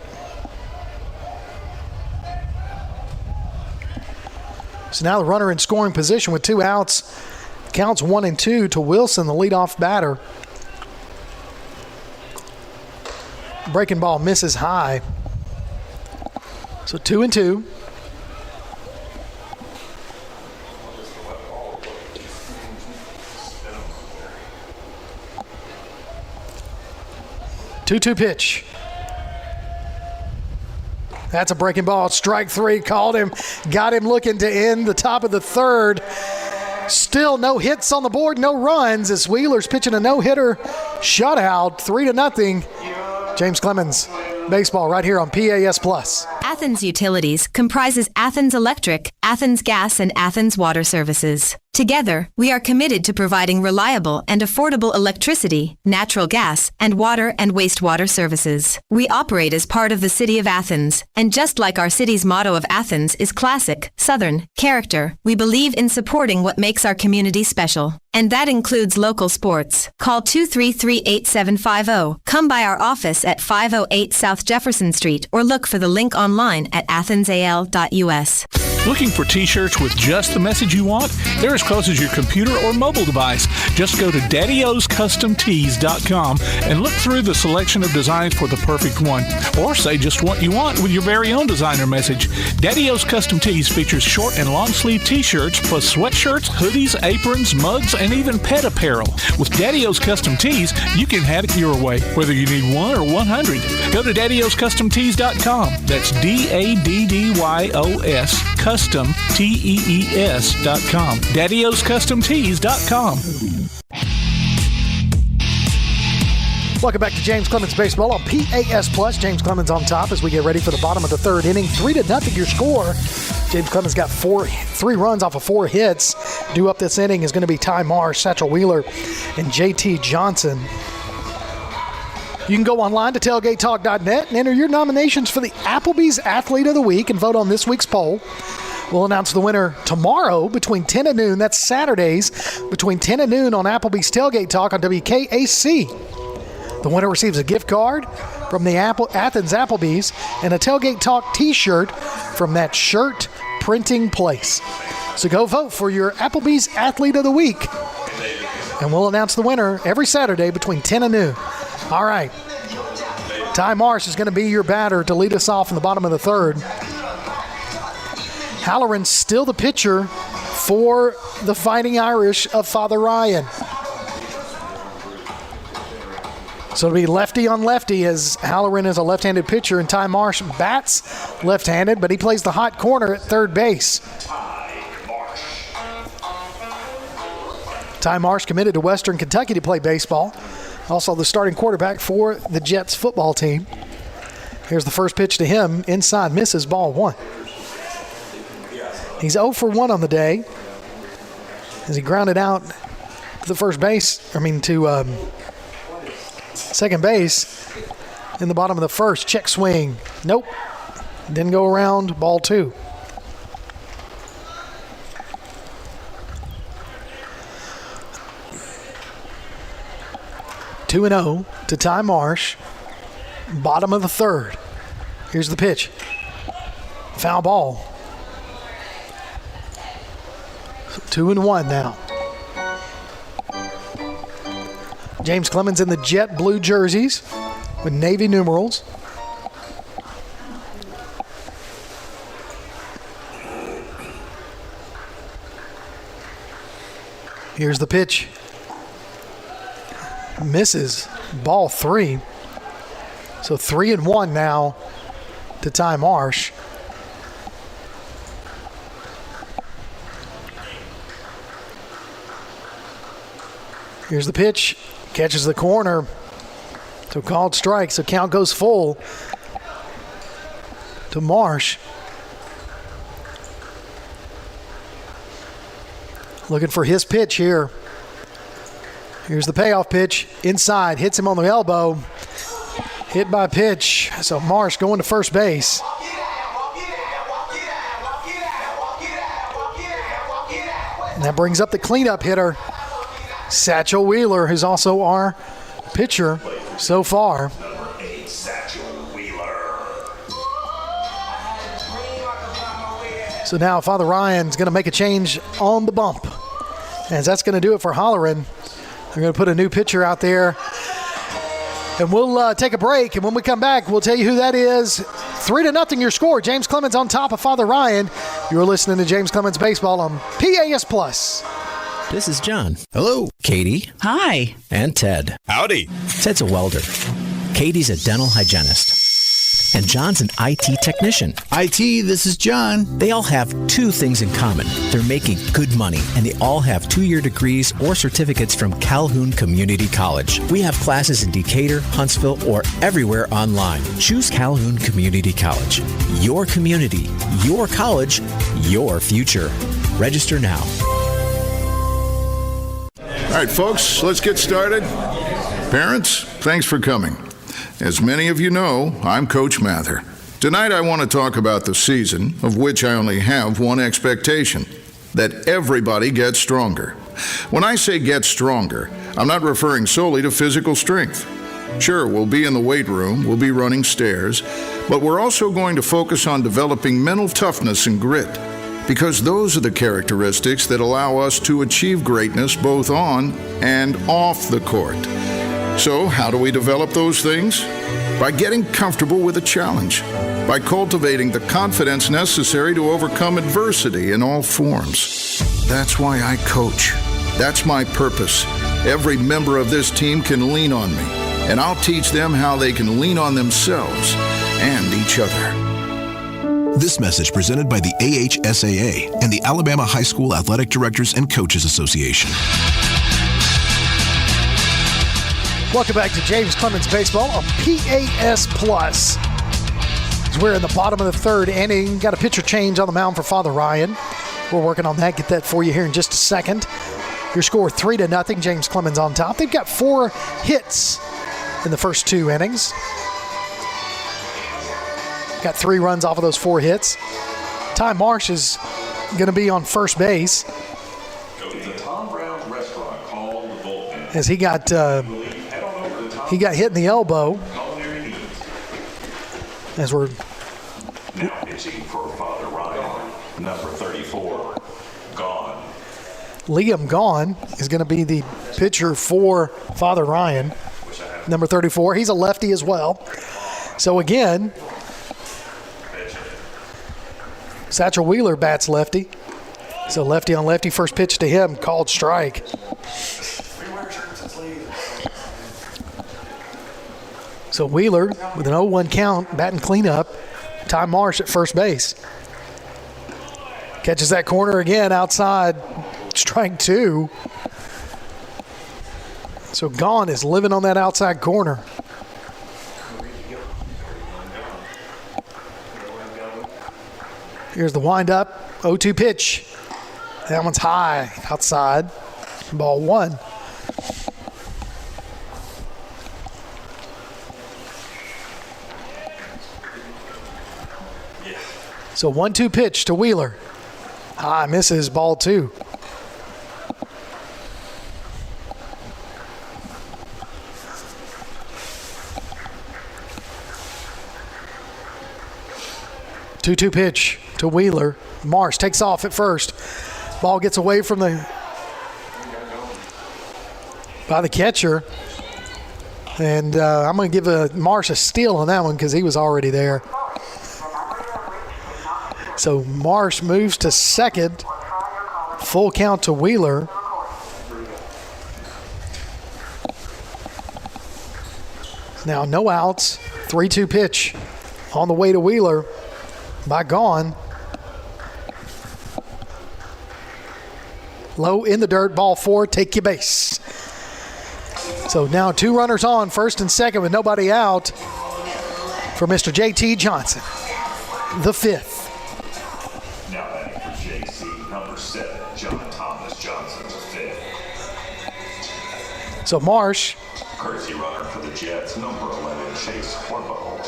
So now the runner in scoring position with 2 outs. Counts 1-2 to Wilson, the leadoff batter. Breaking ball misses high. So 2-2. Two-two pitch. That's a breaking ball. Strike 3, called him, got him looking to end the top of the third. Still no hits on the board, no runs as Wheeler's pitching a no-hitter shutout, 3-0. James Clemens, baseball right here on PAS Plus. Athens Utilities comprises Athens Electric, Athens Gas, and Athens Water Services. Together, we are committed to providing reliable and affordable electricity, natural gas, and water and wastewater services. We operate as part of the City of Athens, and just like our city's motto of Athens is classic, Southern, character, we believe in supporting what makes our community special. And that includes local sports. Call 233-8750. Come by our office at 508 South Jefferson Street or look for the link online at athensal.us. Looking for t-shirts with just the message you want? They're as close as your computer or mobile device. Just go to daddyoscustomtees.com and look through the selection of designs for the perfect one. Or say just what you want with your very own designer message. Daddy O's Custom Tees features short and long sleeve t-shirts plus sweatshirts, hoodies, aprons, mugs, and even pet apparel. With Daddy O's Custom Tees, you can have it your way, whether you need 1 or 100. Go to daddyoscustomtees.com. That's DADDYOS Custom TEES.com. daddyoscustomtees.com. Welcome back to James Clemens Baseball on PAS Plus. James Clemens on top as we get ready for the bottom of the third inning. 3-0 your score. James Clemens got 3 runs off of 4 hits. Due up this inning is going to be Ty Marsh, Satchel Wheeler, and JT Johnson. You can go online to tailgatetalk.net and enter your nominations for the Applebee's Athlete of the Week and vote on this week's poll. We'll announce the winner tomorrow between 10 and noon. That's Saturdays between 10 and noon on Applebee's Tailgate Talk on WKAC. The winner receives a gift card from the Athens Applebee's and a Tailgate Talk t-shirt from that shirt printing place. So go vote for your Applebee's Athlete of the Week. And we'll announce the winner every Saturday between 10 and noon. All right. Ty Marsh is going to be your batter to lead us off in the bottom of the third. Halloran's still the pitcher for the Fighting Irish of Father Ryan. So it'll be lefty on lefty as Halloran is a left-handed pitcher and Ty Marsh bats left-handed, but he plays the hot corner at third base. Ty Marsh committed to Western Kentucky to play baseball. Also the starting quarterback for the Jets football team. Here's the first pitch to him. Inside, misses, ball 1. He's 0 for 1 on the day as he grounded out to the second base in the bottom of the first. Check swing. Nope. Didn't go around. Ball 2. Two and 0 to Ty Marsh. Bottom of the third. Here's the pitch. Foul ball. 2 and 1 now. James Clemens in the jet blue jerseys with navy numerals. Here's the pitch. Misses, ball 3. So 3 and 1 now to Ty Marsh. Here's the pitch. Catches the corner. So called strike. So count goes full to Marsh. Looking for his pitch here. Here's the payoff pitch. Inside. Hits him on the elbow. Hit by pitch. So Marsh going to first base. And that brings up the cleanup hitter, Satchel Wheeler, who's also our pitcher so far. Number 8, Satchel Wheeler. So now Father Ryan's going to make a change on the bump, as that's going to do it for Halloran. They're going to put a new pitcher out there. And we'll take a break, and when we come back, we'll tell you who that is. 3-0 your score. James Clemens on top of Father Ryan. You're listening to James Clemens Baseball on PAS Plus. This is John. Hello. Katie. Hi. And Ted. Howdy. Ted's a welder. Katie's a dental hygienist. And John's an IT technician. IT, this is John. They all have 2 things in common. They're making good money, and they all have 2-year degrees or certificates from Calhoun Community College. We have classes in Decatur, Huntsville, or everywhere online. Choose Calhoun Community College. Your community, your college, your future. Register now. right, folks, let's get started. Parents, thanks for coming. As many of you know, I'm Coach Mather. Tonight I want to talk about the season, of which I only have one expectation, that everybody gets stronger. When I say get stronger, I'm not referring solely to physical strength. Sure, we'll be in the weight room, we'll be running stairs, but we're also going to focus on developing mental toughness and grit, because those are the characteristics that allow us to achieve greatness both on and off the court. So, how do we develop those things? By getting comfortable with a challenge, by cultivating the confidence necessary to overcome adversity in all forms. That's why I coach. That's my purpose. Every member of this team can lean on me, and I'll teach them how they can lean on themselves and each other. This message presented by the AHSAA and the Alabama High School Athletic Directors and Coaches Association. Welcome back to James Clemens Baseball on PAS Plus. As we're in the bottom of the third inning, got a pitcher change on the mound for Father Ryan. We're working on that. Get that for you here in just a second. Your score 3-0. James Clemens on top. They've got 4 hits in the first 2 innings. Got 3 runs off of those 4 hits. Ty Marsh is going to be on first base. As he got hit in the elbow. As we're now pitching for Father Ryan, number 34, Gone. Liam Gone is going to be the pitcher for Father Ryan, number 34. He's a lefty as well. So again, Satchel Wheeler bats lefty. So lefty on lefty, first pitch to him, called strike. So Wheeler with an 0-1 count, batting cleanup. Ty Marsh at first base. Catches that corner again outside, strike 2. So Gone is living on that outside corner. Here's the windup, 0-2 pitch. That one's high outside, ball 1. So 1-2 pitch to Wheeler. High, misses, ball 2. Two-two pitch to Wheeler. Marsh takes off at first. Ball gets away from by the catcher. And I'm going to give Marsh a steal on that one because he was already there. So Marsh moves to second. Full count to Wheeler. Now no outs. 3-2 pitch on the way to Wheeler by Gone. Low in the dirt, ball 4, take your base. So now 2 runners on, first and second with nobody out for Mr. J.T. Johnson, the 5th. Now batting for JC, number 7, John Thomas Johnson, the 5th. So Marsh. Courtesy runner for the Jets, number 11, Chase Hornbuckle.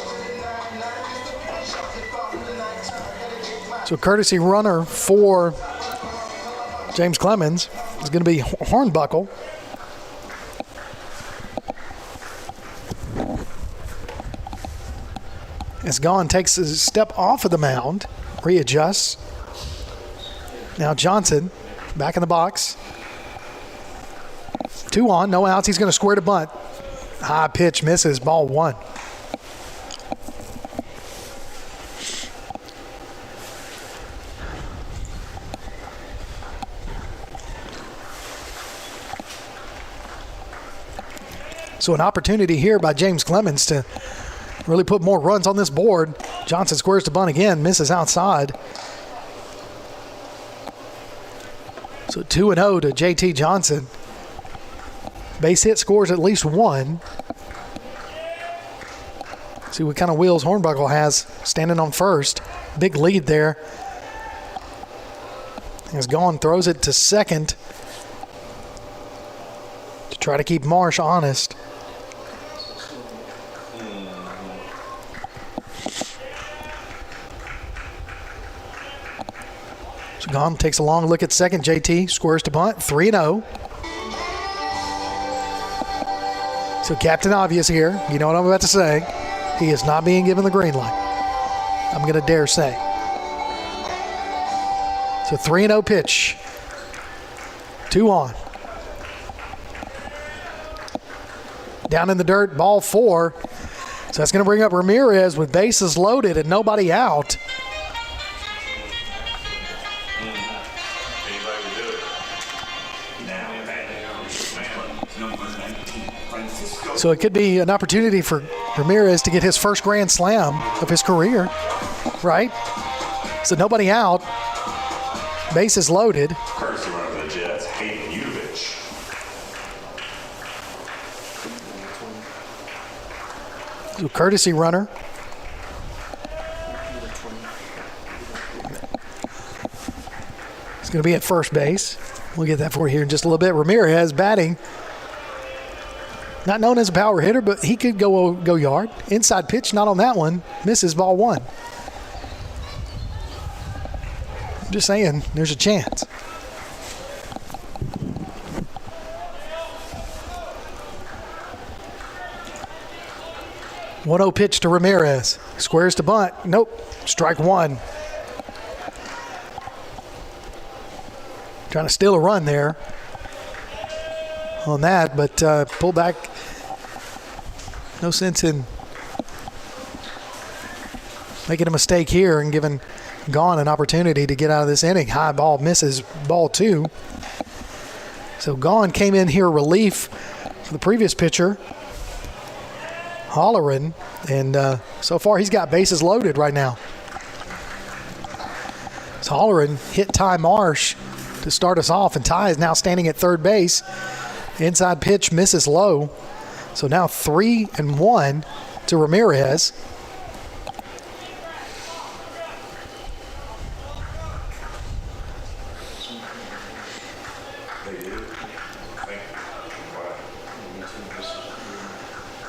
So courtesy runner for James Clemens is going to be Hornbuckle. As Gone takes a step off of the mound, readjusts. Now Johnson back in the box. 2 on, no outs. He's going to square to bunt. High pitch misses, ball 1. So an opportunity here by James Clemens to really put more runs on this board. Johnson squares to bunt again, misses outside. So 2-0 to J.T. Johnson. Base hit, scores at least 1. See what kind of wheels Hornbuckle has standing on first. Big lead there. As Gone throws it to second. Try to keep Marsh honest. So Gone takes a long look at second. JT squares to bunt. 3-0. So Captain Obvious here. You know what I'm about to say. He is not being given the green light. I'm going to dare say. So 3-0 pitch. 2 on. Down in the dirt, ball 4. So that's going to bring up Ramirez with bases loaded and nobody out. So it could be an opportunity for Ramirez to get his first grand slam of his career, right? So nobody out, bases loaded. Courtesy runner for the Jets, Hayden Udovich. So courtesy runner. It's going to be at first base. We'll get that for you here in just a little bit. Ramirez batting. Not known as a power hitter, but he could go yard. Inside pitch, not on that one. Misses ball 1. I'm just saying, there's a chance. One-0 pitch to Ramirez. Squares to bunt. Nope. Strike 1. Trying to steal a run there on that, but pull back. No sense in making a mistake here and giving Gone an opportunity to get out of this inning. High ball misses ball 2. So Gone came in here relief for the previous pitcher, Holleran, and so far he's got bases loaded right now. So Holleran hit Ty Marsh to start us off, and Ty is now standing at third base. Inside pitch misses low. So now 3-1 to Ramirez.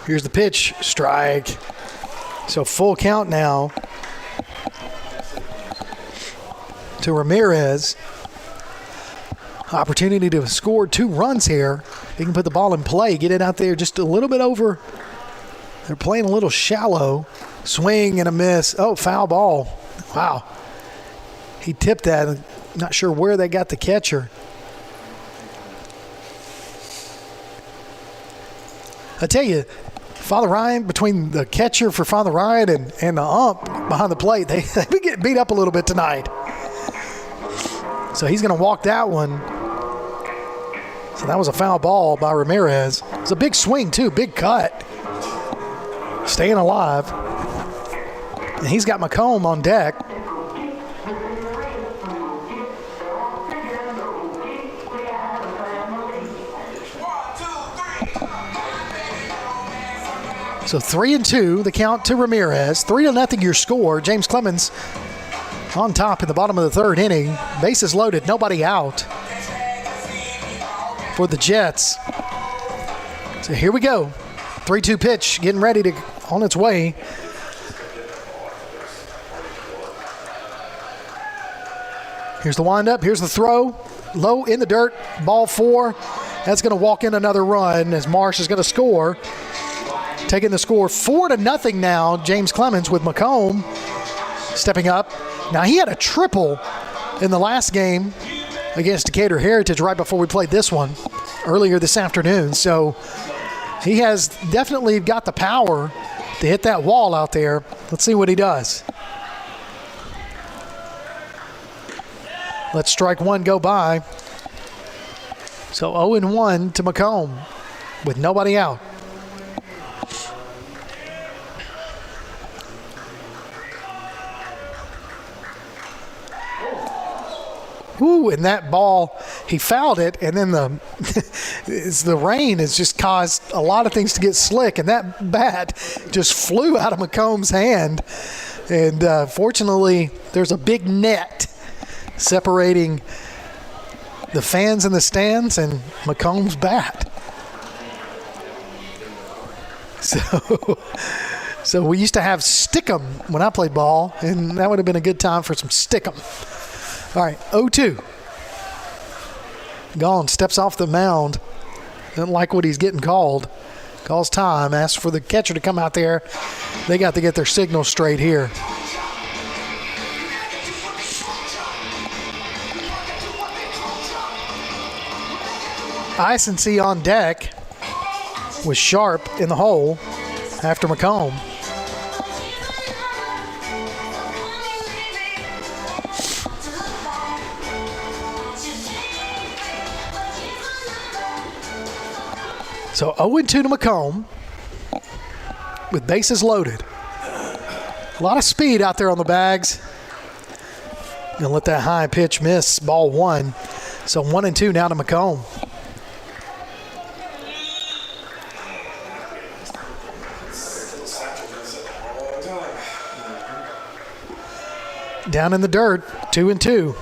Here's the pitch, strike. So full count now to Ramirez. Opportunity to score 2 runs here. He can put the ball in play, get it out there just a little bit over. They're playing a little shallow. Swing and a miss. Oh, foul ball. Wow. He tipped that. Not sure where they got the catcher. I tell you, Father Ryan, between the catcher for Father Ryan and the ump behind the plate, they've been getting beat up a little bit tonight. So he's going to walk that one. So that was a foul ball by Ramirez. It's a big swing, too. Big cut. Staying alive. And he's got McComb on deck. So 3-2, the count to Ramirez. 3-0 your score. James Clemens on top in the bottom of the third inning. Bases loaded, nobody out for the Jets. So here we go. 3-2 pitch, getting ready to on its way. Here's the windup. Here's the throw. Low in the dirt. Ball 4. That's going to walk in another run as Marsh is going to score. Taking the score 4-0 now. James Clemens with McComb stepping up. Now he had a triple in the last game against Decatur Heritage right before we played this one earlier this afternoon. So he has definitely got the power to hit that wall out there. Let's see what he does. Let's strike 1 go by. So 0-1 to McComb with nobody out. Ooh, and that ball, he fouled it, and then the rain has just caused a lot of things to get slick, and that bat just flew out of McComb's hand. And fortunately, there's a big net separating the fans in the stands and McComb's bat. So we used to have stick-em when I played ball, and that would have been a good time for some stick-em. All right, 0-2. Gone, steps off the mound. Doesn't like what he's getting called. Calls time, asks for the catcher to come out there. They got to get their signal straight here. Icency on deck with Sharp in the hole after McComb. So 0-2 to McComb with bases loaded. A lot of speed out there on the bags. Gonna let that high pitch miss, ball one. So 1-2 now to McComb. Down in the dirt, 2-2.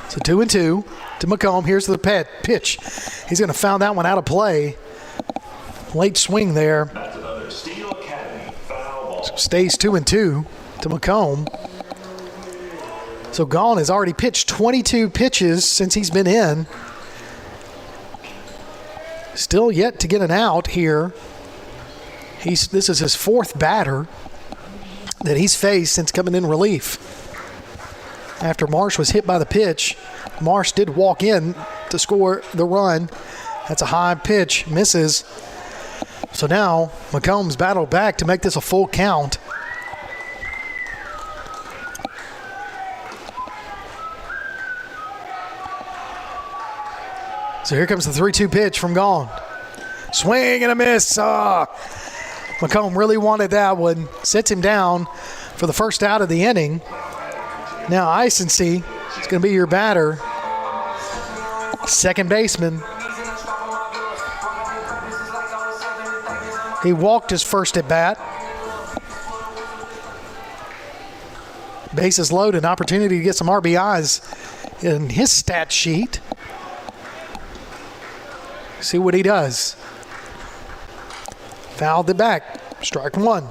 So 2-2 to McComb. Here's the pitch. He's going to foul that one out of play. Late swing there. So stays 2-2 to McComb. So Gone has already pitched 22 pitches since he's been in. Still yet to get an out here. This is his fourth batter that he's faced since coming in relief. After Marsh was hit by the pitch, Marsh did walk in to score the run. That's a high pitch, misses. So now McComb's battled back to make this a full count. So here comes the 3-2 pitch from Gone. Swing and a miss. McComb really wanted that one. Sits him down for the first out of the inning. Now Icency is going to be your batter. Second baseman. He walked his first at bat. Bases loaded. Opportunity to get some RBIs in his stat sheet. See what he does. Fouled it back. Strike one.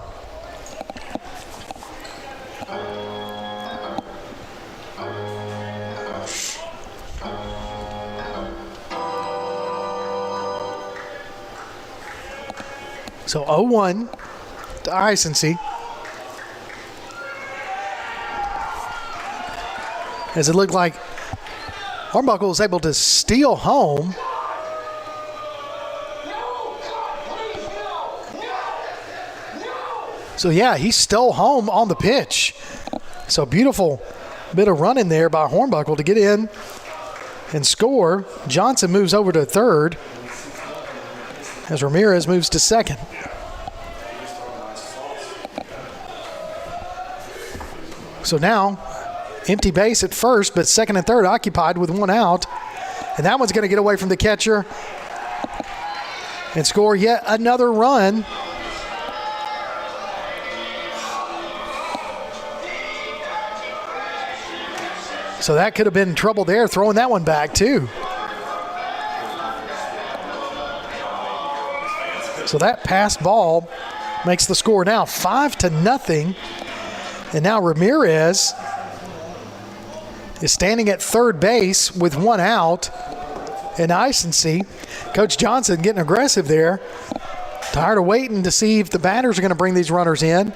So 0-1 to Icency. As it looked like Hornbuckle was able to steal home. So yeah, he stole home on the pitch. So beautiful bit of running there by Hornbuckle to get in and score. Johnson moves over to third as Ramirez moves to second. So now, empty base at first, but second and third occupied with one out. And that one's going to get away from the catcher and score yet another run. So that could have been trouble there, throwing that one back too. So that passed ball makes the score now 5-0. And now Ramirez is standing at third base with one out. And Icency, Coach Johnson getting aggressive there. Tired of waiting to see if the batters are going to bring these runners in.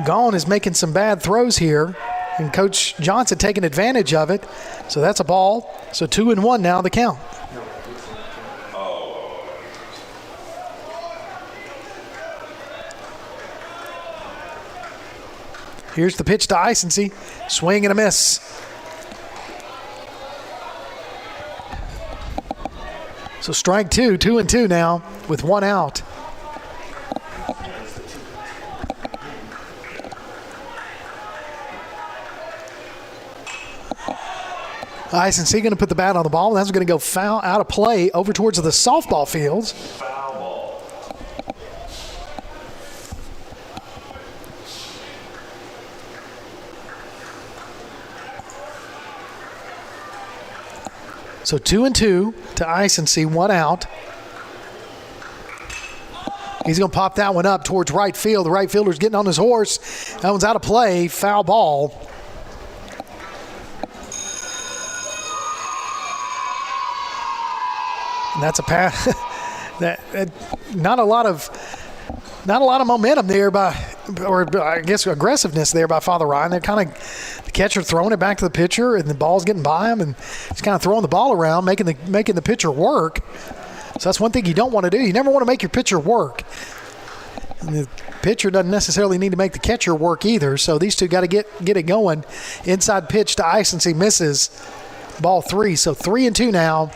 Gone is making some bad throws here. And Coach Johnson taking advantage of it. So that's a ball. So 2-1 now the count. Here's the pitch to Icency. Swing and a miss. So strike two, 2-2 now with one out. Icency going to put the bat on the ball. That's going to go foul out of play over towards the softball fields. Foul ball. So 2-2 to Icency, 1 out. He's going to pop that one up towards right field. The right fielder's getting on his horse. That one's out of play. Foul ball. And that's a pass. Not a lot of momentum there or I guess aggressiveness there by Father Ryan. They're kind of the catcher throwing it back to the pitcher, and the ball's getting by him, and he's kind of throwing the ball around, making the pitcher work. So that's one thing you don't want to do. You never want to make your pitcher work. And the pitcher doesn't necessarily need to make the catcher work either. So these two got to get it going. Inside pitch to Icency, misses. Ball 3. So 3-2 now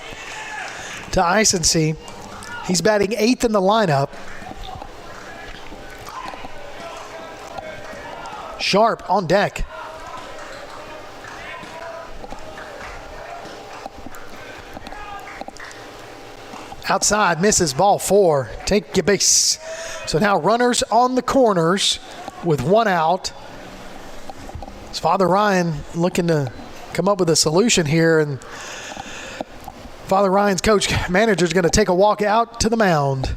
to Icency. He's batting 8th in the lineup. Sharp on deck. Outside, misses, ball 4. Take your base. So now runners on the corners with 1 out. It's Father Ryan looking to come up with a solution here, and Father Ryan's manager is going to take a walk out to the mound.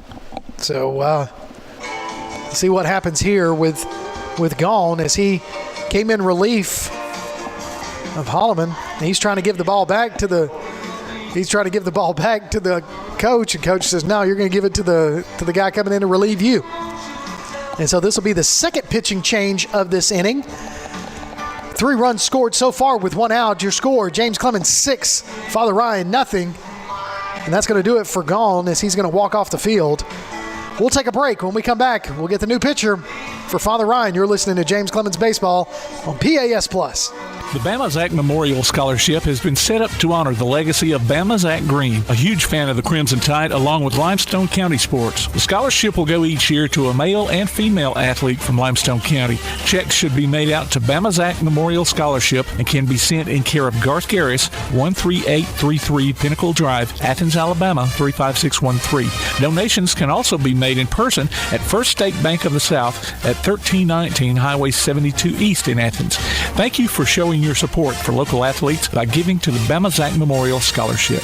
So see what happens here with Gone as he came in relief of Holloman. He's trying to give the ball back to the coach, and coach says, no, you're going to give it to the guy coming in to relieve you. And so this will be the second pitching change of this inning. 3 runs scored so far with 1 out. Your score, James Clemens 6, Father Ryan nothing. And that's going to do it for Gone as he's going to walk off the field. We'll take a break. When we come back, we'll get the new pitcher for Father Ryan. You're listening to James Clemens Baseball on PAS Plus. The Bama Zach Memorial Scholarship has been set up to honor the legacy of Bama Zach Green, a huge fan of the Crimson Tide, along with Limestone County sports. The scholarship will go each year to a male and female athlete from Limestone County. Checks should be made out to Bama Zach Memorial Scholarship and can be sent in care of Garth Garris, 13833 Pinnacle Drive, Athens, Alabama, 35613. Donations can also be made in person at First State Bank of the South at 1319 Highway 72 East in Athens. Thank you for showing your support for local athletes by giving to the Bama Zach Memorial Scholarship.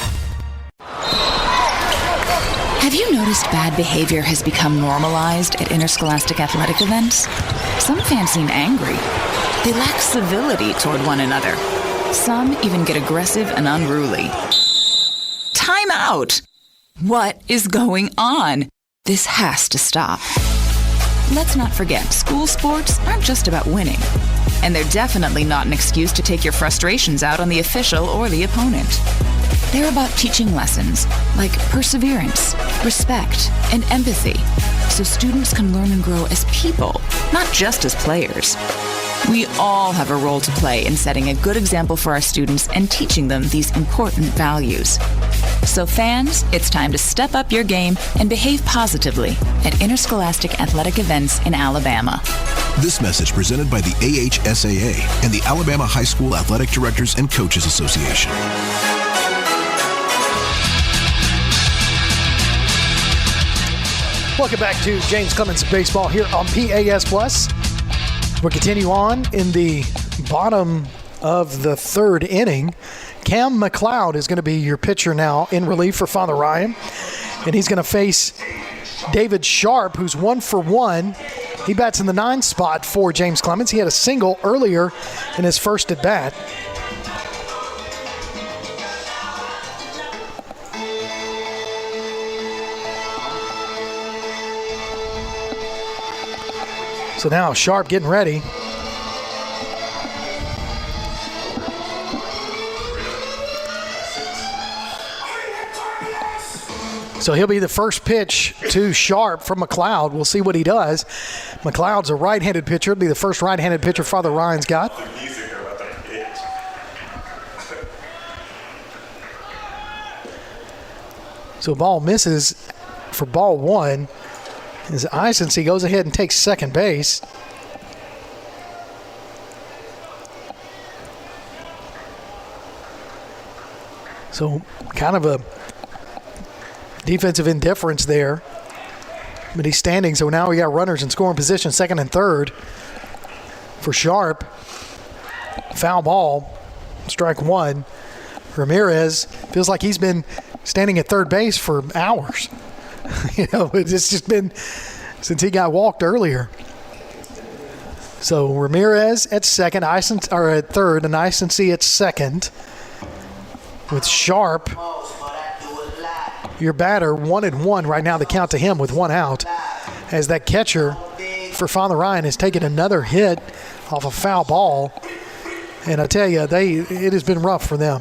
Have you noticed bad behavior has become normalized at interscholastic athletic events? Some fans seem angry. They lack civility toward one another. Some even get aggressive and unruly. Time out! What is going on? This has to stop. Let's not forget, school sports aren't just about winning. And they're definitely not an excuse to take your frustrations out on the official or the opponent. They're about teaching lessons like perseverance, respect, and empathy, so students can learn and grow as people, not just as players. We all have a role to play in setting a good example for our students and teaching them these important values. So fans, it's time to step up your game and behave positively at interscholastic athletic events in Alabama. This message presented by the AHSAA and the Alabama High School Athletic Directors and Coaches Association. Welcome back to James Clemens Baseball here on PAS Plus. We'll continue on in the bottom of the 3rd inning. Cam McLeod is going to be your pitcher now in relief for Father Ryan. And he's going to face David Sharp, who's 1 for 1. He bats in the 9 spot for James Clemens. He had a single earlier in his first at bat. So now Sharp getting ready. So he'll be the first pitch to Sharp from McLeod. We'll see what he does. McLeod's a right-handed pitcher. It'll be the first right-handed pitcher Father Ryan's got. So ball misses for ball 1. As Icency goes ahead and takes second base. So kind of a defensive indifference there. But he's standing, so now we got runners in scoring position, 2nd and 3rd for Sharp. Foul ball, strike 1. Ramirez feels like he's been standing at third base for hours. It's just been since he got walked earlier. So Ramirez at second, at third, and Isency at second. With Sharp, your batter, 1-1 right now. The count to him with one out, as that catcher for Father Ryan has taken another hit off a foul ball. And I tell you, it has been rough for them.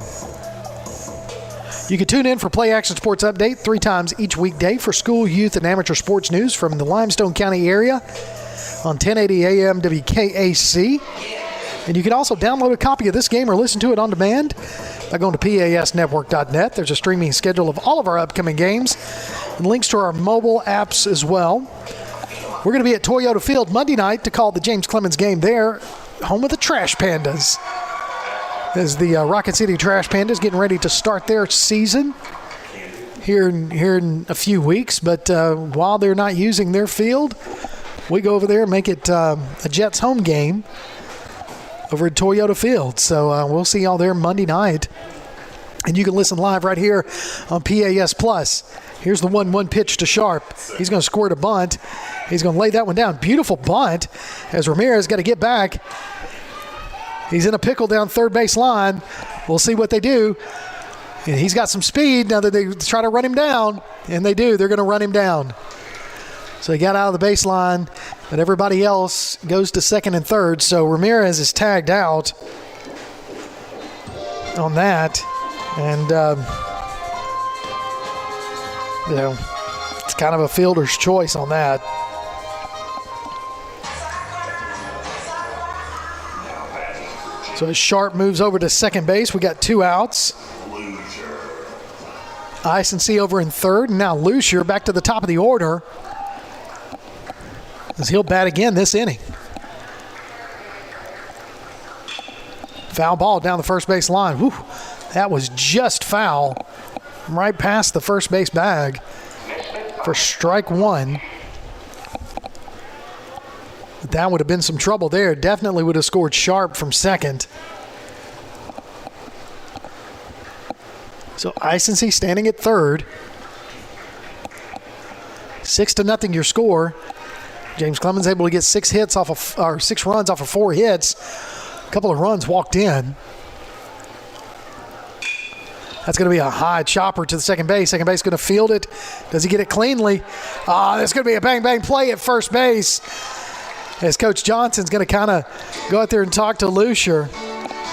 You can tune in for Play Action Sports Update 3 times each weekday for school, youth, and amateur sports news from the Limestone County area on 1080 AM WKAC. And you can also download a copy of this game or listen to it on demand by going to PASnetwork.net. There's a streaming schedule of all of our upcoming games and links to our mobile apps as well. We're going to be at Toyota Field Monday night to call the James Clemens game there, home of the Trash Pandas, as the Rocket City Trash Pandas getting ready to start their season here in a few weeks. But while they're not using their field, we go over there and make it a Jets home game over at Toyota Field. So we'll see y'all there Monday night. And you can listen live right here on PAS Plus. Here's the 1-1 pitch to Sharp. He's going to squirt a bunt. He's going to lay that one down. Beautiful bunt as Ramirez got to get back. He's in a pickle down third base line. We'll see what they do. And he's got some speed now that they try to run him down. And they do. They're going to run him down. So he got out of the baseline, but everybody else goes to second and third. So Ramirez is tagged out on that. And, it's kind of a fielder's choice on that. So as Sharp moves over to second base, we got 2 outs. Isency over in third, and now Lucier back to the top of the order, as he'll bat again this inning. Foul ball down the first base line. Whew, that was just foul. Right past the first base bag for strike one. That would have been some trouble there. Definitely would have scored Sharp from second. So Isency standing at third. 6-0 your score. James Clemens able to get 6 runs off of 4 hits. A couple of runs walked in. That's going to be a high chopper to the second base. Second base going to field it. Does he get it cleanly? There's going to be a bang-bang play at first base, as Coach Johnson's going to kind of go out there and talk to Lucier,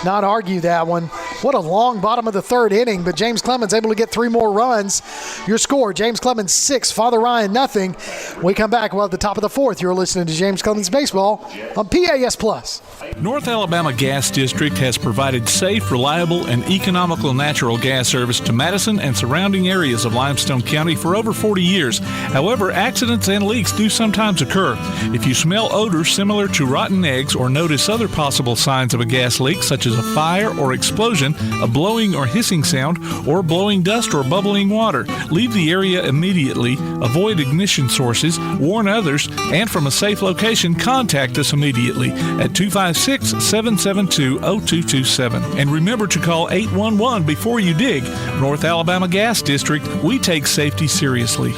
not argue that one. What a long bottom of the third inning, but James Clemens able to get 3 more runs. Your score, James Clemens 6, Father Ryan nothing. We come back, well, at the top of the fourth. You're listening to James Clemens Baseball on PAS Plus. North Alabama Gas District has provided safe, reliable, and economical natural gas service to Madison and surrounding areas of Limestone County for over 40 years. However, accidents and leaks do sometimes occur. If you smell odors similar to rotten eggs or notice other possible signs of a gas leak, such as a fire or explosion, a blowing or hissing sound, or blowing dust or bubbling water, leave the area immediately, avoid ignition sources, warn others, and from a safe location, contact us immediately at 256-772-0227. And remember to call 811 before you dig. North Alabama Gas District, we take safety seriously.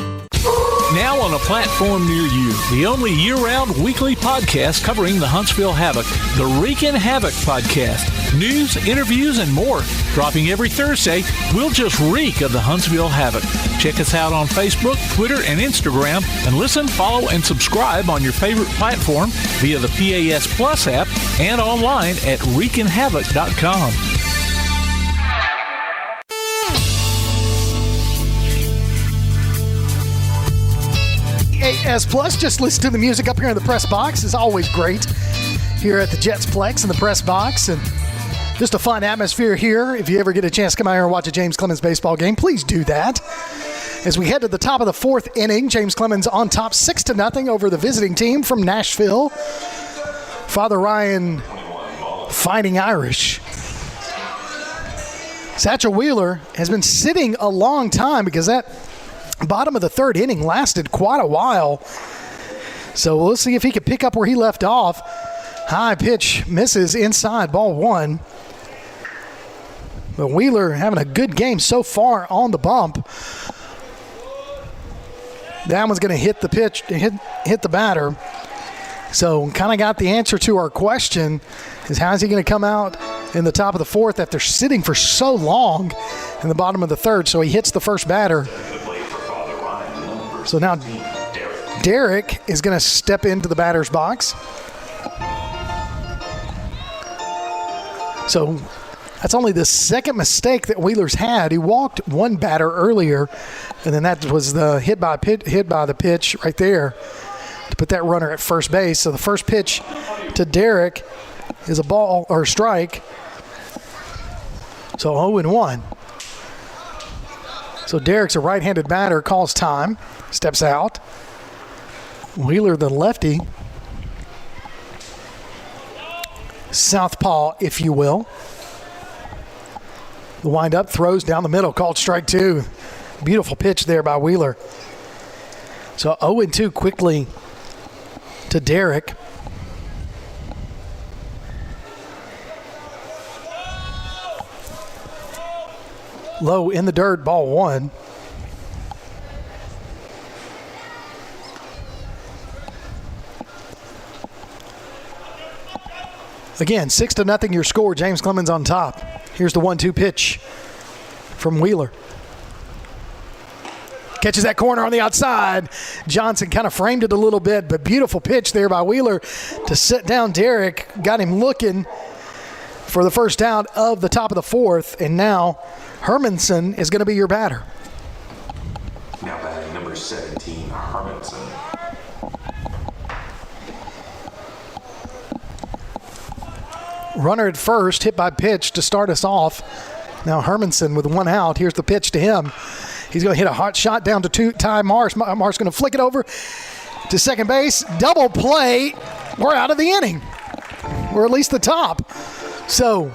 Now on a platform near you, the only year-round weekly podcast covering the Huntsville Havoc, the Wreakin' Havoc Podcast. News, interviews, and more. Dropping every Thursday, we'll just reek of the Huntsville Havoc. Check us out on Facebook, Twitter, and Instagram, and listen, follow, and subscribe on your favorite platform via the PAS Plus app and online at wreakinhavoc.com. PAS Plus, just listen to the music up here in the press box. It's always great here at the Jetsplex in the press box, and just a fun atmosphere here. If you ever get a chance to come out here and watch a James Clemens baseball game, please do that. As we head to the top of the fourth inning, James Clemens on top 6-0 over the visiting team from Nashville. Father Ryan Fighting Irish. Satchel Wheeler has been sitting a long time because that bottom of the third inning lasted quite a while. So we'll see if he can pick up where he left off. High pitch misses inside, ball one. But Wheeler having a good game so far on the bump. That one's going to hit the pitch, hit the batter. So kind of got the answer to our question is how is he going to come out in the top of the fourth after sitting for so long in the bottom of the third. So he hits the first batter. So now Derek is going to step into the batter's box. So that's only the second mistake that Wheeler's had. He walked one batter earlier, and then that was the hit by the pitch right there to put that runner at first base. So the first pitch to Derek is a ball or a strike. So 0-1. So Derek's a right-handed batter, calls time, steps out. Wheeler, the lefty, southpaw, if you will. The windup, throws down the middle, called strike two. Beautiful pitch there by Wheeler. So 0-2 quickly to Derek. Low in the dirt, ball one. Again, 6-0 your score. James Clemens on top. Here's the 1-2 pitch from Wheeler. Catches that corner on the outside. Johnson kind of framed it a little bit, but beautiful pitch there by Wheeler to sit down Derek. Got him looking for the first out of the top of the fourth, and now Hermanson is going to be your batter. Now batting number 17, Hermanson. Runner at first, hit by pitch to start us off. Now Hermanson with one out. Here's the pitch to him. He's going to hit a hot shot down to Ty Marsh. Marsh going to flick it over to second base. Double play. We're out of the inning. Or at least the top. So,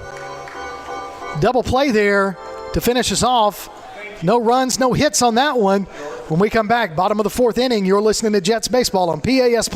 double play there to finish us off. No runs, no hits on that one. When we come back, bottom of the fourth inning, you're listening to Jets Baseball on PAS+.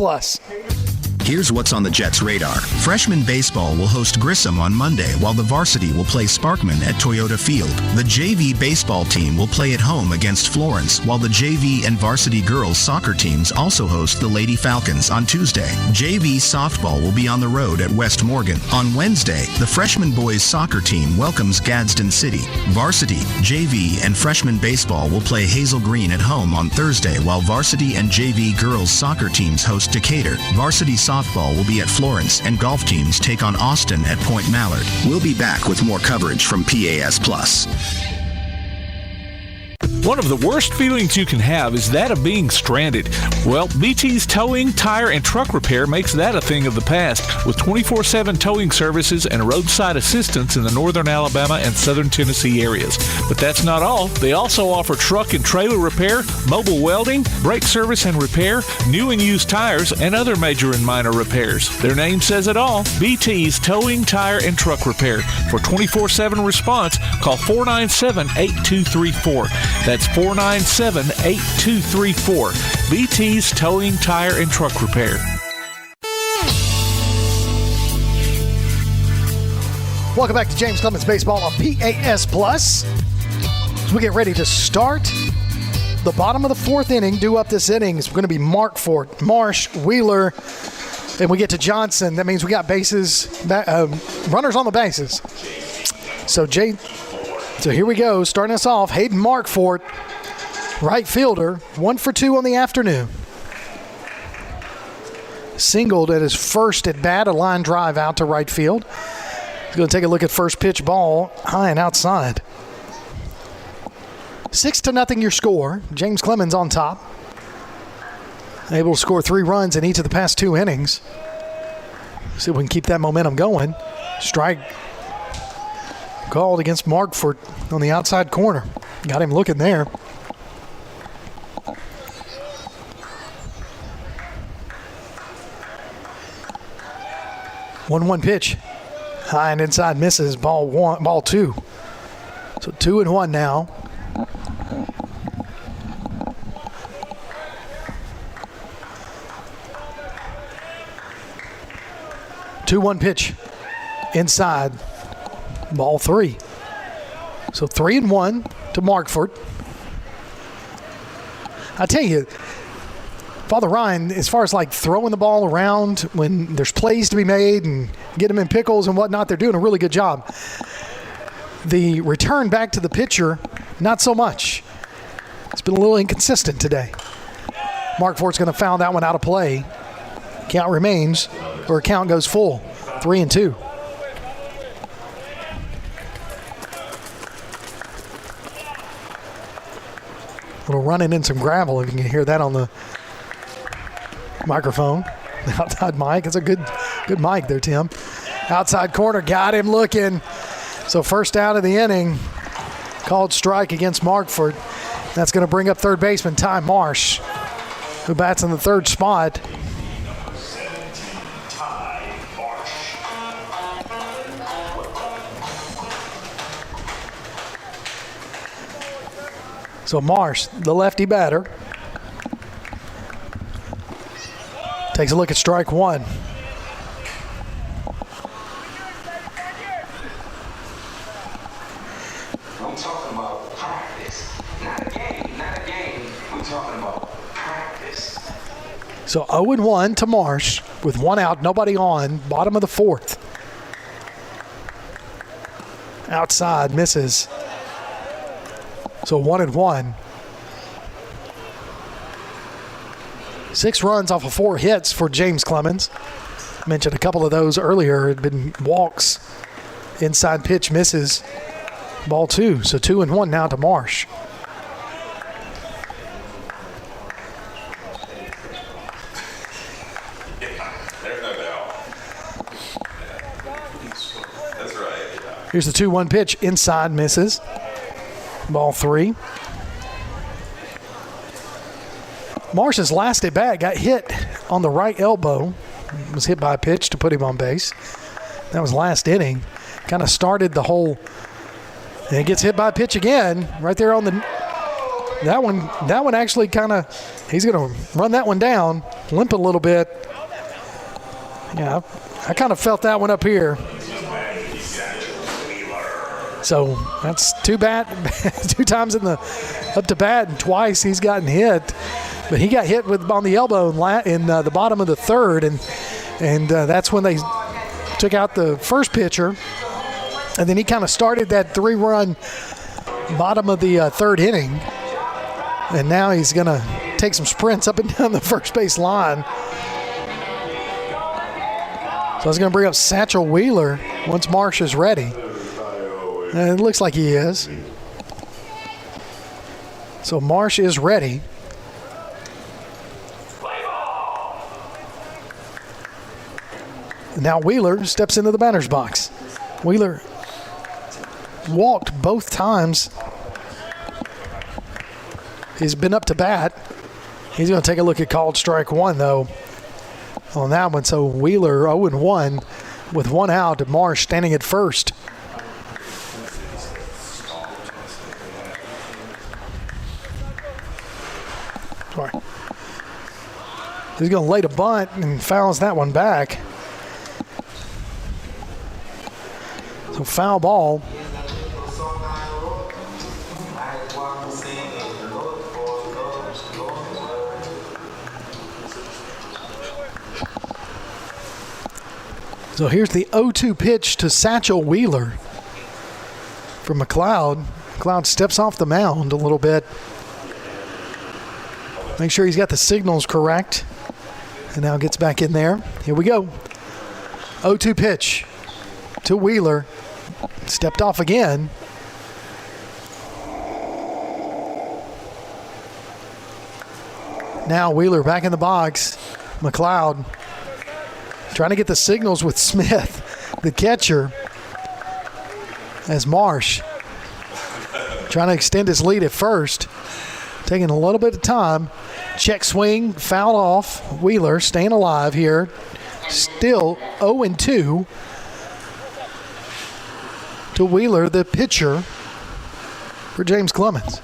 Here's what's on the Jets' radar. Freshman baseball will host Grissom on Monday, while the varsity will play Sparkman at Toyota Field. The JV baseball team will play at home against Florence, while the JV and varsity girls soccer teams also host the Lady Falcons on Tuesday. JV softball will be on the road at West Morgan. On Wednesday, the freshman boys soccer team welcomes Gadsden City. Varsity, JV, and freshman baseball will play Hazel Green at home on Thursday, while varsity and JV girls soccer teams host Decatur. Varsity softball will be at Florence, and golf teams take on Austin at Point Mallard. We'll be back with more coverage from PAS+. One of the worst feelings you can have is that of being stranded. Well, BT's Towing, Tire, and Truck Repair makes that a thing of the past, with 24/7 towing services and roadside assistance in the northern Alabama and southern Tennessee areas. But that's not all. They also offer truck and trailer repair, mobile welding, brake service and repair, new and used tires, and other major and minor repairs. Their name says it all. BT's Towing, Tire, and Truck Repair. For 24/7 response, call 497-8234. That's 497-8234. BT's Towing, Tire, and Truck Repair. Welcome back to James Clemens Baseball on PAS+. As we get ready to start the bottom of the fourth inning, due up this inning is going to be Marsh, Wheeler, and we get to Johnson. That means we got bases, runners on the bases. So here we go, starting us off, Hayden Markfort, right fielder, 1 for 2 on the afternoon. Singled at his first at bat, a line drive out to right field. He's going to take a look at first pitch ball, high and outside. 6-0 your score. James Clemens on top. Able to score 3 runs in each of the past 2 innings. See if we can keep that momentum going. Strike called against Markford on the outside corner. Got him looking there. One pitch. High and inside misses. Ball 2. So 2-1 now. Two-one pitch inside. Ball 3. So 3-1 to Markford. I tell you, Father Ryan, as far as like throwing the ball around when there's plays to be made and get them in pickles and whatnot, they're doing a really good job. The return back to the pitcher, not so much. It's been a little inconsistent today. Markford's going to foul that one out of play. Count remains, or count goes full, 3-2. A little running in some gravel, if you can hear that on the microphone. The outside mic. It's a good mic there, Tim. Outside corner, got him looking. So first out of the inning, called strike against Markford. That's going to bring up third baseman Ty Marsh, who bats in the third spot. So Marsh, the lefty batter, takes a look at strike one. I'm talking about practice. Not a game. We're talking about practice. So 0-1 to Marsh with one out, nobody on, bottom of the fourth. Outside, misses. So 1-1. 6 runs off of 4 hits for James Clemens. Mentioned a couple of those earlier. Had been walks. Inside pitch misses. Ball 2. So 2-1 now to Marsh. There's no doubt. That's right. Here's the 2-1 pitch. Inside misses. Ball 3. Marsh's last at bat got hit on the right elbow. Was hit by a pitch to put him on base. That was last inning. Kind of started the whole. And it gets hit by a pitch again right there on the. That one actually kind of. He's going to run that one down, limp a little bit. Yeah, I kind of felt that one up here. So that's two times in the up to bat, and twice he's gotten hit. But he got hit on the elbow in the bottom of the third, and that's when they took out the first pitcher. And then he kind of started that 3-run bottom of the third inning. And now he's going to take some sprints up and down the first base line. So I was going to bring up Satchel Wheeler once Marsh is ready. And it looks like he is. So Marsh is ready. Now Wheeler steps into the batter's box. Wheeler walked both times. He's been up to bat. He's going to take a look at called strike one, though, on that one. So Wheeler 0-1 with one out. Marsh standing at first. Sorry. He's going to lay the bunt and fouls that one back. So foul ball. So here's the 0-2 pitch to Satchel Wheeler from McLeod. McLeod steps off the mound a little bit. Make sure he's got the signals correct. And now gets back in there. Here we go. 0-2 pitch to Wheeler. Stepped off again. Now Wheeler back in the box. McLeod trying to get the signals with Smith, the catcher, as Marsh trying to extend his lead at first. Taking a little bit of time. Check swing, foul off. Wheeler staying alive here. Still 0-2 to Wheeler, the pitcher for James Clemens.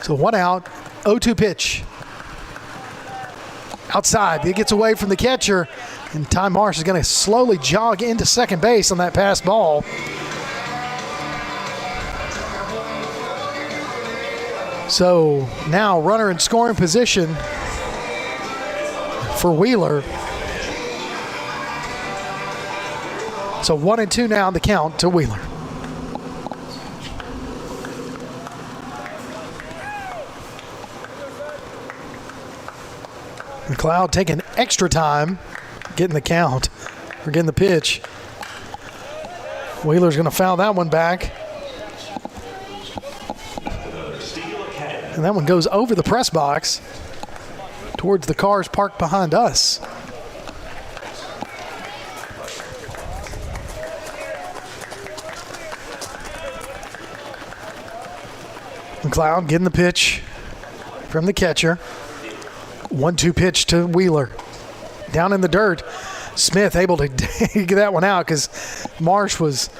So one out, 0-2 pitch. Outside, it gets away from the catcher. And Ty Marsh is going to slowly jog into second base on that pass ball. So now runner in scoring position for Wheeler. So 1-2 now the count to Wheeler. McLeod taking extra time getting the count or getting the pitch. Wheeler's going to foul that one back. And that one goes over the press box towards the cars parked behind us. McLeod getting the pitch from the catcher. 1-2 pitch to Wheeler. Down in the dirt. Smith able to get that one out because Marsh was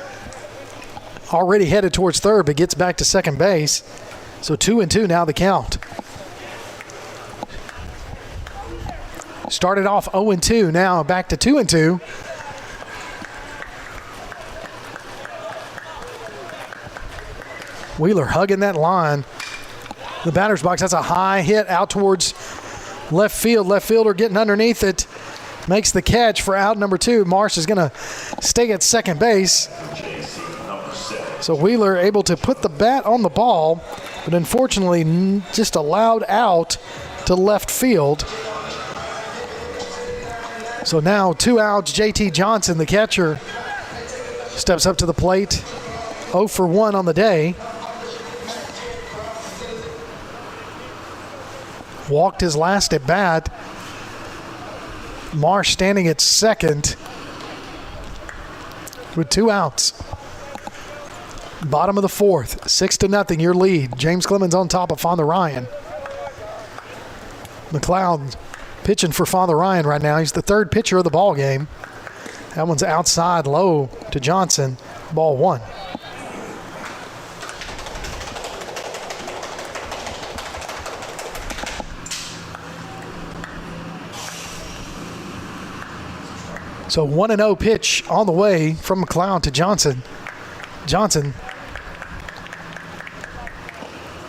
already headed towards third, but gets back to second base. So 2-2 now the count. Started off 0-2, now back to 2-2. Wheeler hugging that line. The batter's box, that's a high hit out towards left field. Left fielder getting underneath it. Makes the catch for out number 2. Marsh is going to stay at second base. So Wheeler able to put the bat on the ball, but unfortunately just allowed out to left field. So now 2 outs. JT Johnson, the catcher, steps up to the plate. 0 for 1 on the day. Walked his last at bat. Marsh standing at second with 2 outs. Bottom of the 4th, 6-0 your lead. James Clemens on top of Father Ryan. McLeod pitching for Father Ryan right now. He's the 3rd pitcher of the ball game. That one's outside low to Johnson. Ball 1. So 1-0 pitch on the way from McLeod to Johnson. Johnson.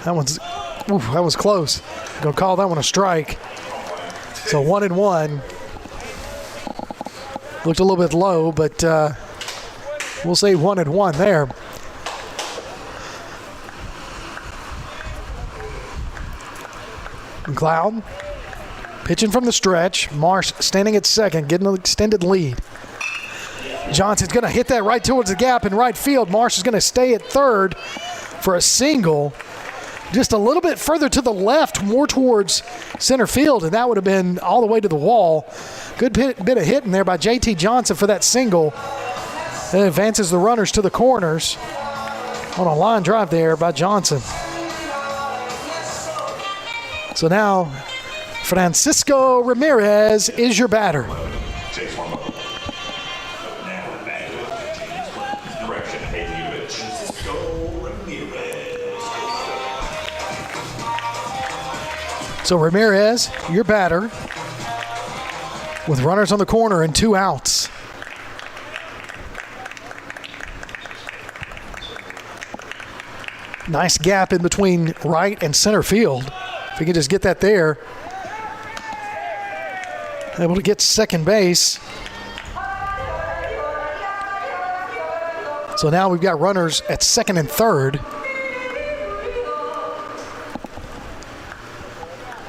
That was close. Gonna call that one a strike. So 1-1. Looked a little bit low, but we'll say 1-1 there. McLeod pitching from the stretch. Marsh standing at second, getting an extended lead. Johnson's going to hit that right towards the gap in right field. Marsh is going to stay at third for a single. Just a little bit further to the left, more towards center field, and that would have been all the way to the wall. Good bit of hitting there by JT Johnson for that single. And advances the runners to the corners on a line drive there by Johnson. So now Francisco Ramirez is your batter. So Ramirez, your batter, with runners on the corner and 2 outs. Nice gap in between right and center field. If we can just get that there. Able to get second base. So now we've got runners at second and third.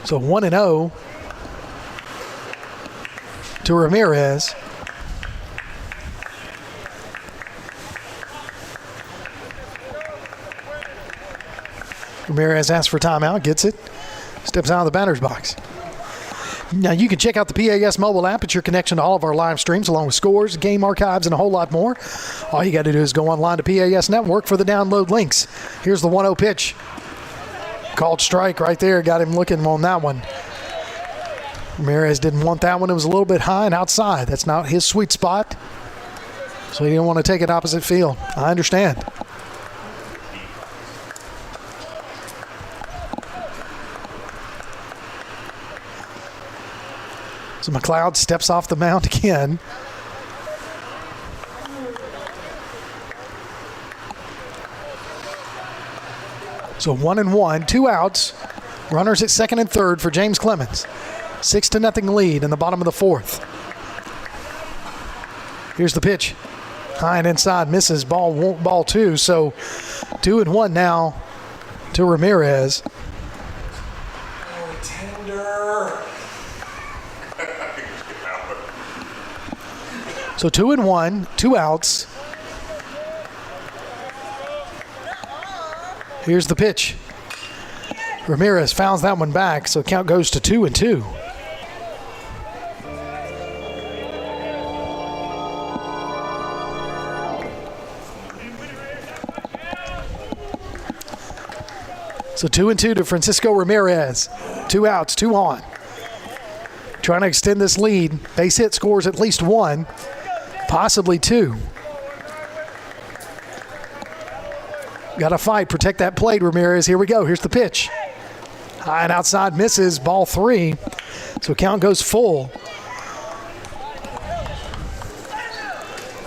So 1-0 to Ramirez. Ramirez asks for timeout, gets it, steps out of the batter's box. Now you can check out the PAS mobile app. It's your connection to all of our live streams, along with scores, game archives, and a whole lot more. All you got to do is go online to PAS Network for the download links. Here's the 1-0 pitch. Called strike right there. Got him looking on that one. Ramirez didn't want that one. It was a little bit high and outside. That's not his sweet spot. So he didn't want to take it opposite field. I understand. So So McLeod steps off the mound again. So 1-1, 2 outs. Runners at second and third for James Clemens. 6-0 lead in the bottom of the fourth. Here's the pitch. High and inside, misses, ball two. So 2-1 now to Ramirez. So 2-1, 2 outs. Here's the pitch. Ramirez fouls that one back, so count goes to 2-2. So 2-2 to Francisco Ramirez. 2 outs, 2 on. Trying to extend this lead. Base hit scores at least 1, possibly 2. Got to fight, protect that plate, Ramirez. Here we go. Here's the pitch. High and outside, misses, ball 3. So count goes full.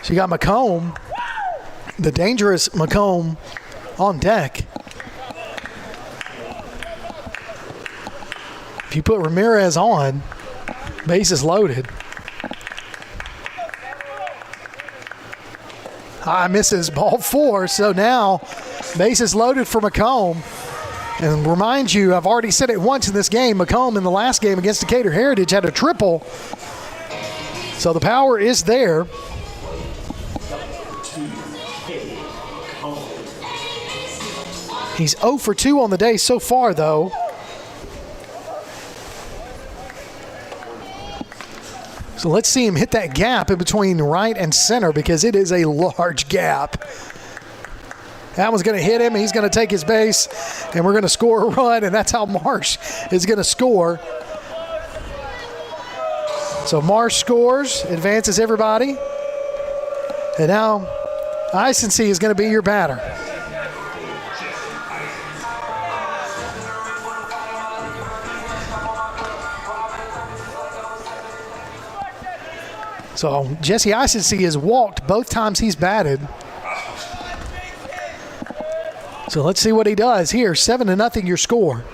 So you got McComb, the dangerous McComb, on deck. If you put Ramirez on, bases loaded. High misses, ball 4. So now bases loaded for McComb. And remind you, I've already said it once in this game, McComb in the last game against Decatur Heritage had a triple. So the power is there. He's 0 for 2 on the day so far, though. So let's see him hit that gap in between right and center, because it is a large gap. That one's going to hit him. He's going to take his base, and we're going to score a run, and that's how Marsh is going to score. So Marsh scores, advances everybody. And now Isency is going to be your batter. So Jesse Isency has walked both times he's batted. So let's see what he does here. 7-0 your score.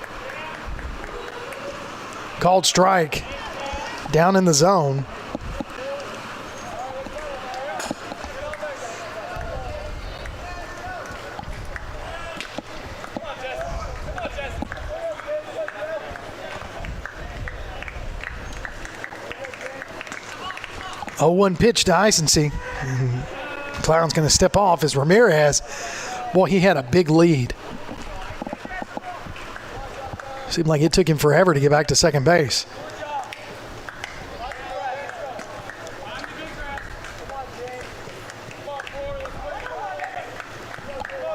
Called strike. Down in the zone. Oh, 1 pitch to Isency. Clown's going to step off as Ramirez. Boy, he had a big lead. Seemed like it took him forever to get back to second base.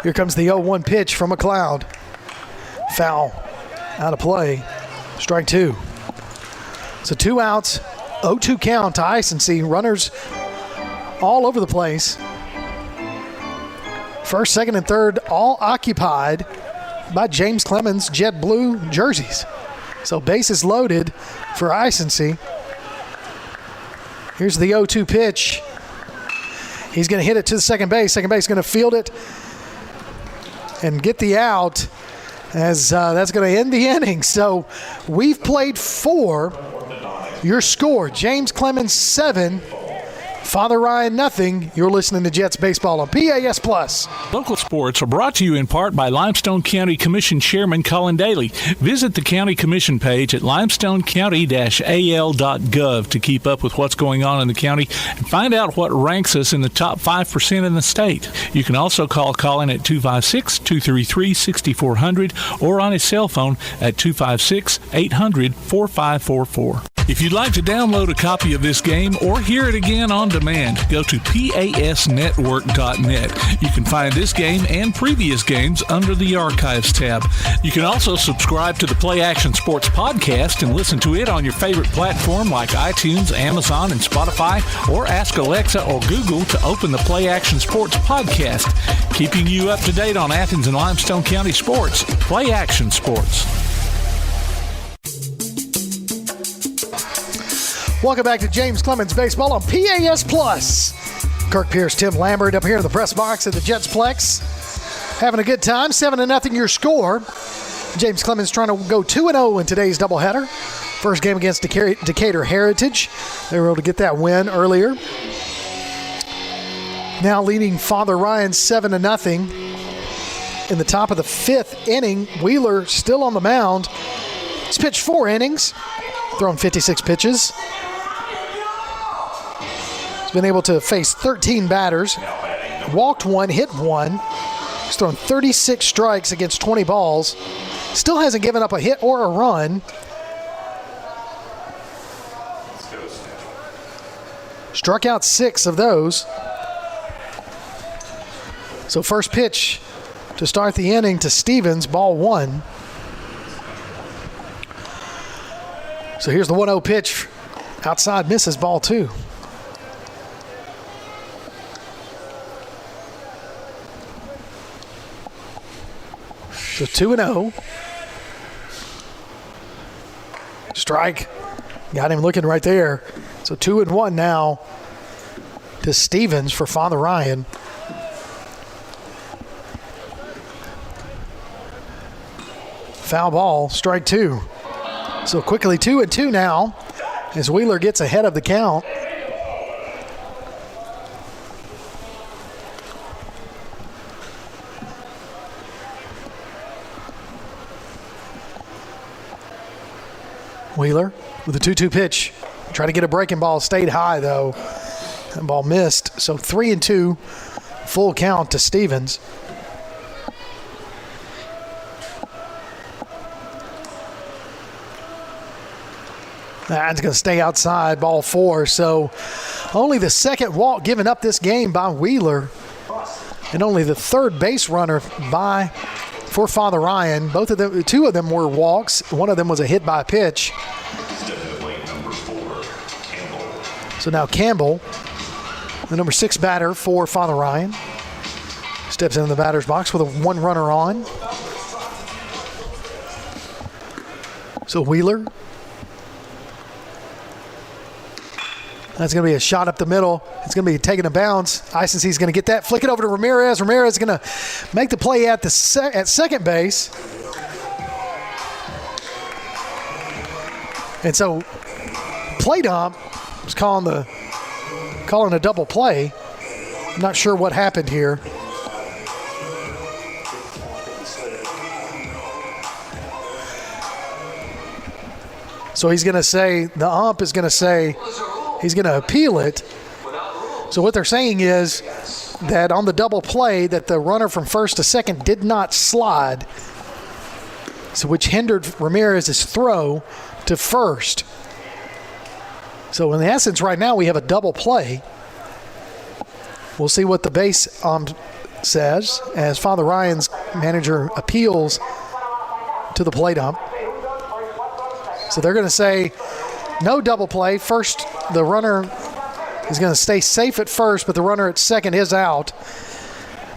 Here comes the 0-1 pitch from McLeod. Foul. Out of play. Strike 2. So 2 outs. 0-2 count to Isency. Runners all over the place. First, second, and third all occupied by James Clemens jet blue jerseys. So bases loaded for Isency. Here's the 0-2 pitch. He's going to hit it to the second base. Second base going to field it and get the out, as that's going to end the inning. So we've played 4. Your score, James Clemens 7, Father Ryan nothing. You're listening to Jets Baseball on PAS Plus. Local sports are brought to you in part by Limestone County Commission Chairman Colin Daly. Visit the County Commission page at limestonecounty-al.gov to keep up with what's going on in the county and find out what ranks us in the top 5% in the state. You can also call Colin at 256-233-6400 or on his cell phone at 256-800-4544. If you'd like to download a copy of this game or hear it again on demand, go to pasnetwork.net. You can find this game and previous games under the Archives tab. You can also subscribe to the Play Action Sports podcast and listen to it on your favorite platform like iTunes, Amazon, and Spotify, or ask Alexa or Google to open the Play Action Sports podcast, keeping you up to date on Athens and Limestone County sports. Play Action Sports. Welcome back to James Clemens Baseball on PAS Plus. Kirk Pierce, Tim Lambert up here in the press box at the Jetsplex. Having a good time. 7-0 your score. James Clemens trying to go 2-0 in today's doubleheader. First game against Decatur Heritage. They were able to get that win earlier. Now leading Father Ryan 7-0. In the top of the 5th inning, Wheeler still on the mound. He's pitched 4 innings, thrown 56 pitches. He's been able to face 13 batters, walked 1, hit 1. He's thrown 36 strikes against 20 balls. Still hasn't given up a hit or a run. Struck out 6 of those. So first pitch to start the inning to Stevens, ball 1. So here's the 1-0 pitch. Outside misses, ball 2. So 2-0. Strike. Got him looking right there. So 2-1 now to Stevens for Father Ryan. Foul ball, strike 2. So quickly 2-2 now as Wheeler gets ahead of the count. Wheeler with a 2-2 pitch. Try to get a breaking ball, stayed high though. That ball missed. So 3-2, full count to Stevens. That's going to stay outside, ball 4. So only the second walk given up this game by Wheeler, and only the third base runner for Father Ryan. 2 of them were walks. One of them was a hit by pitch. So now Campbell, the number 6 batter for Father Ryan, steps into the batter's box with a 1 runner on. So Wheeler. That's going to be a shot up the middle. It's going to be taking a bounce. Icense's going to get that. Flick it over to Ramirez. Ramirez is going to make the play at second base. And so play dump was calling a double play. I'm not sure what happened here. So he's going to say, the ump is going to say, he's going to appeal it. So what they're saying is that on the double play that the runner from first to second did not slide, so which hindered Ramirez's throw to first. So in essence right now we have a double play. We'll see what the base says as Father Ryan's manager appeals to the plate ump. So they're going to say no double play. First, the runner is going to stay safe at first, but the runner at second is out.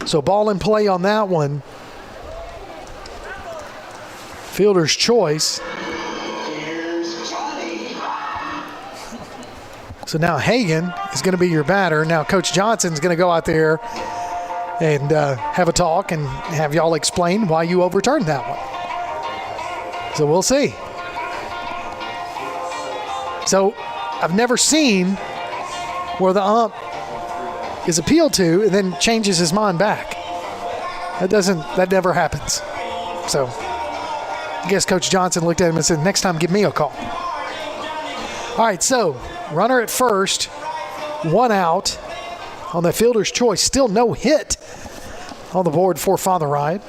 So ball in play on that one. Fielder's choice. So now Hagan is going to be your batter. Now Coach Johnson's going to go out there and have a talk and have y'all explain why you overturned that one. So we'll see. So I've never seen where the ump is appealed to and then changes his mind back. That never happens. So I guess Coach Johnson looked at him and said, next time give me a call. All right, so runner at first, 1 out on the fielder's choice. Still no hit on the board for Father Ryan.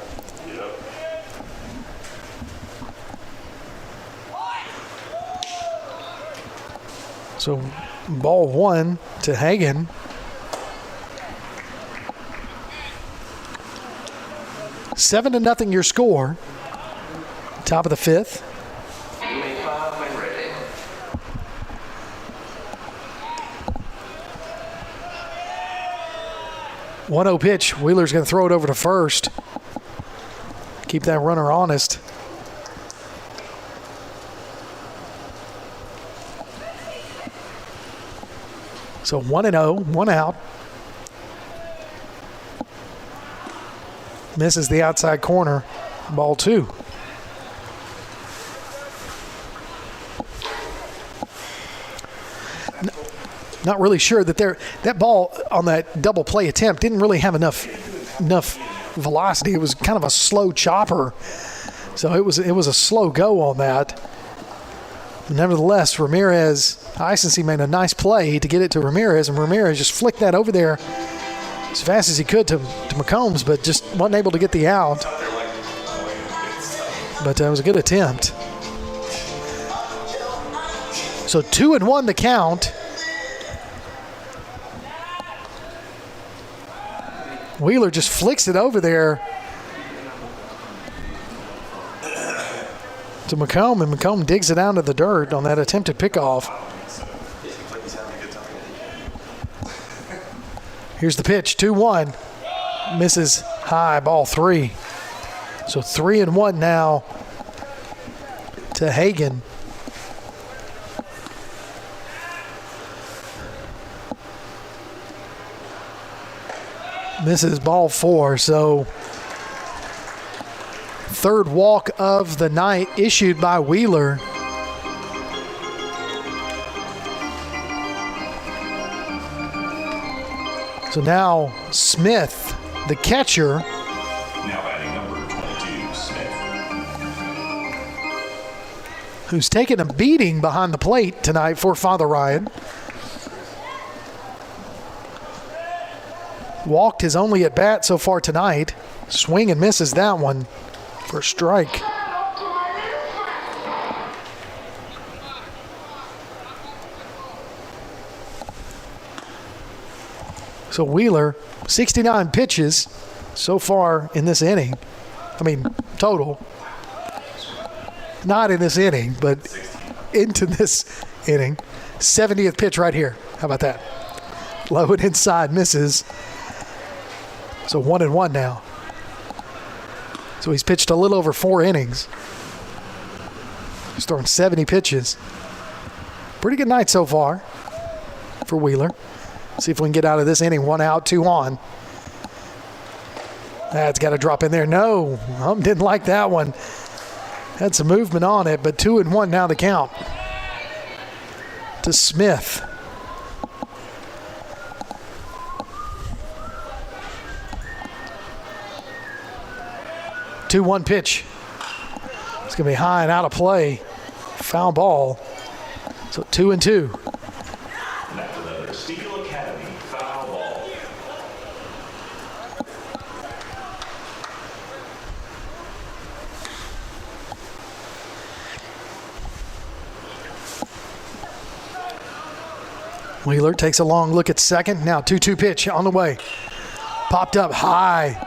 So ball 1 to Hagan. Seven to nothing your score. Top of the 5th. 1-0 pitch. Wheeler's going to throw it over to first. Keep that runner honest. So 1-0, one out. Misses the outside corner. Ball 2. Not really sure that that ball on that double play attempt didn't really have enough velocity. It was kind of a slow chopper. So it was a slow go on that. Nevertheless, Isense made a nice play to get it to Ramirez, and Ramirez just flicked that over there as fast as he could to McCombs, but just wasn't able to get the out. But it was a good attempt. So 2-1 the count. Wheeler just flicks it over there to McComb, and McComb digs it down to the dirt on that attempted pickoff. Here's the pitch, 2-1. Misses high, ball 3. So 3-1 now to Hagan. Misses ball 4, so third walk of the night issued by Wheeler. So now Smith, the catcher. Now batting number 22, Smith. Who's taken a beating behind the plate tonight for Father Ryan. Walked his only at bat so far tonight. Swing and misses that one for a strike. So Wheeler, 69 pitches so far in this inning. I mean, total. Not in this inning, but into this inning. 70th pitch right here. How about that? Low and inside, misses. So 1-1 now. So he's pitched a little over 4 innings. He's throwing 70 pitches. Pretty good night so far for Wheeler. See if we can get out of this inning. 1 out, 2 on. That's got to drop in there. No, didn't like that one. Had some movement on it, but 2-1 now the count to Smith. Two-one pitch. It's going to be high and out of play. Foul ball. So 2-2. That's another Steel Academy foul ball. Wheeler takes a long look at second. Now 2-2 pitch on the way. Popped up high.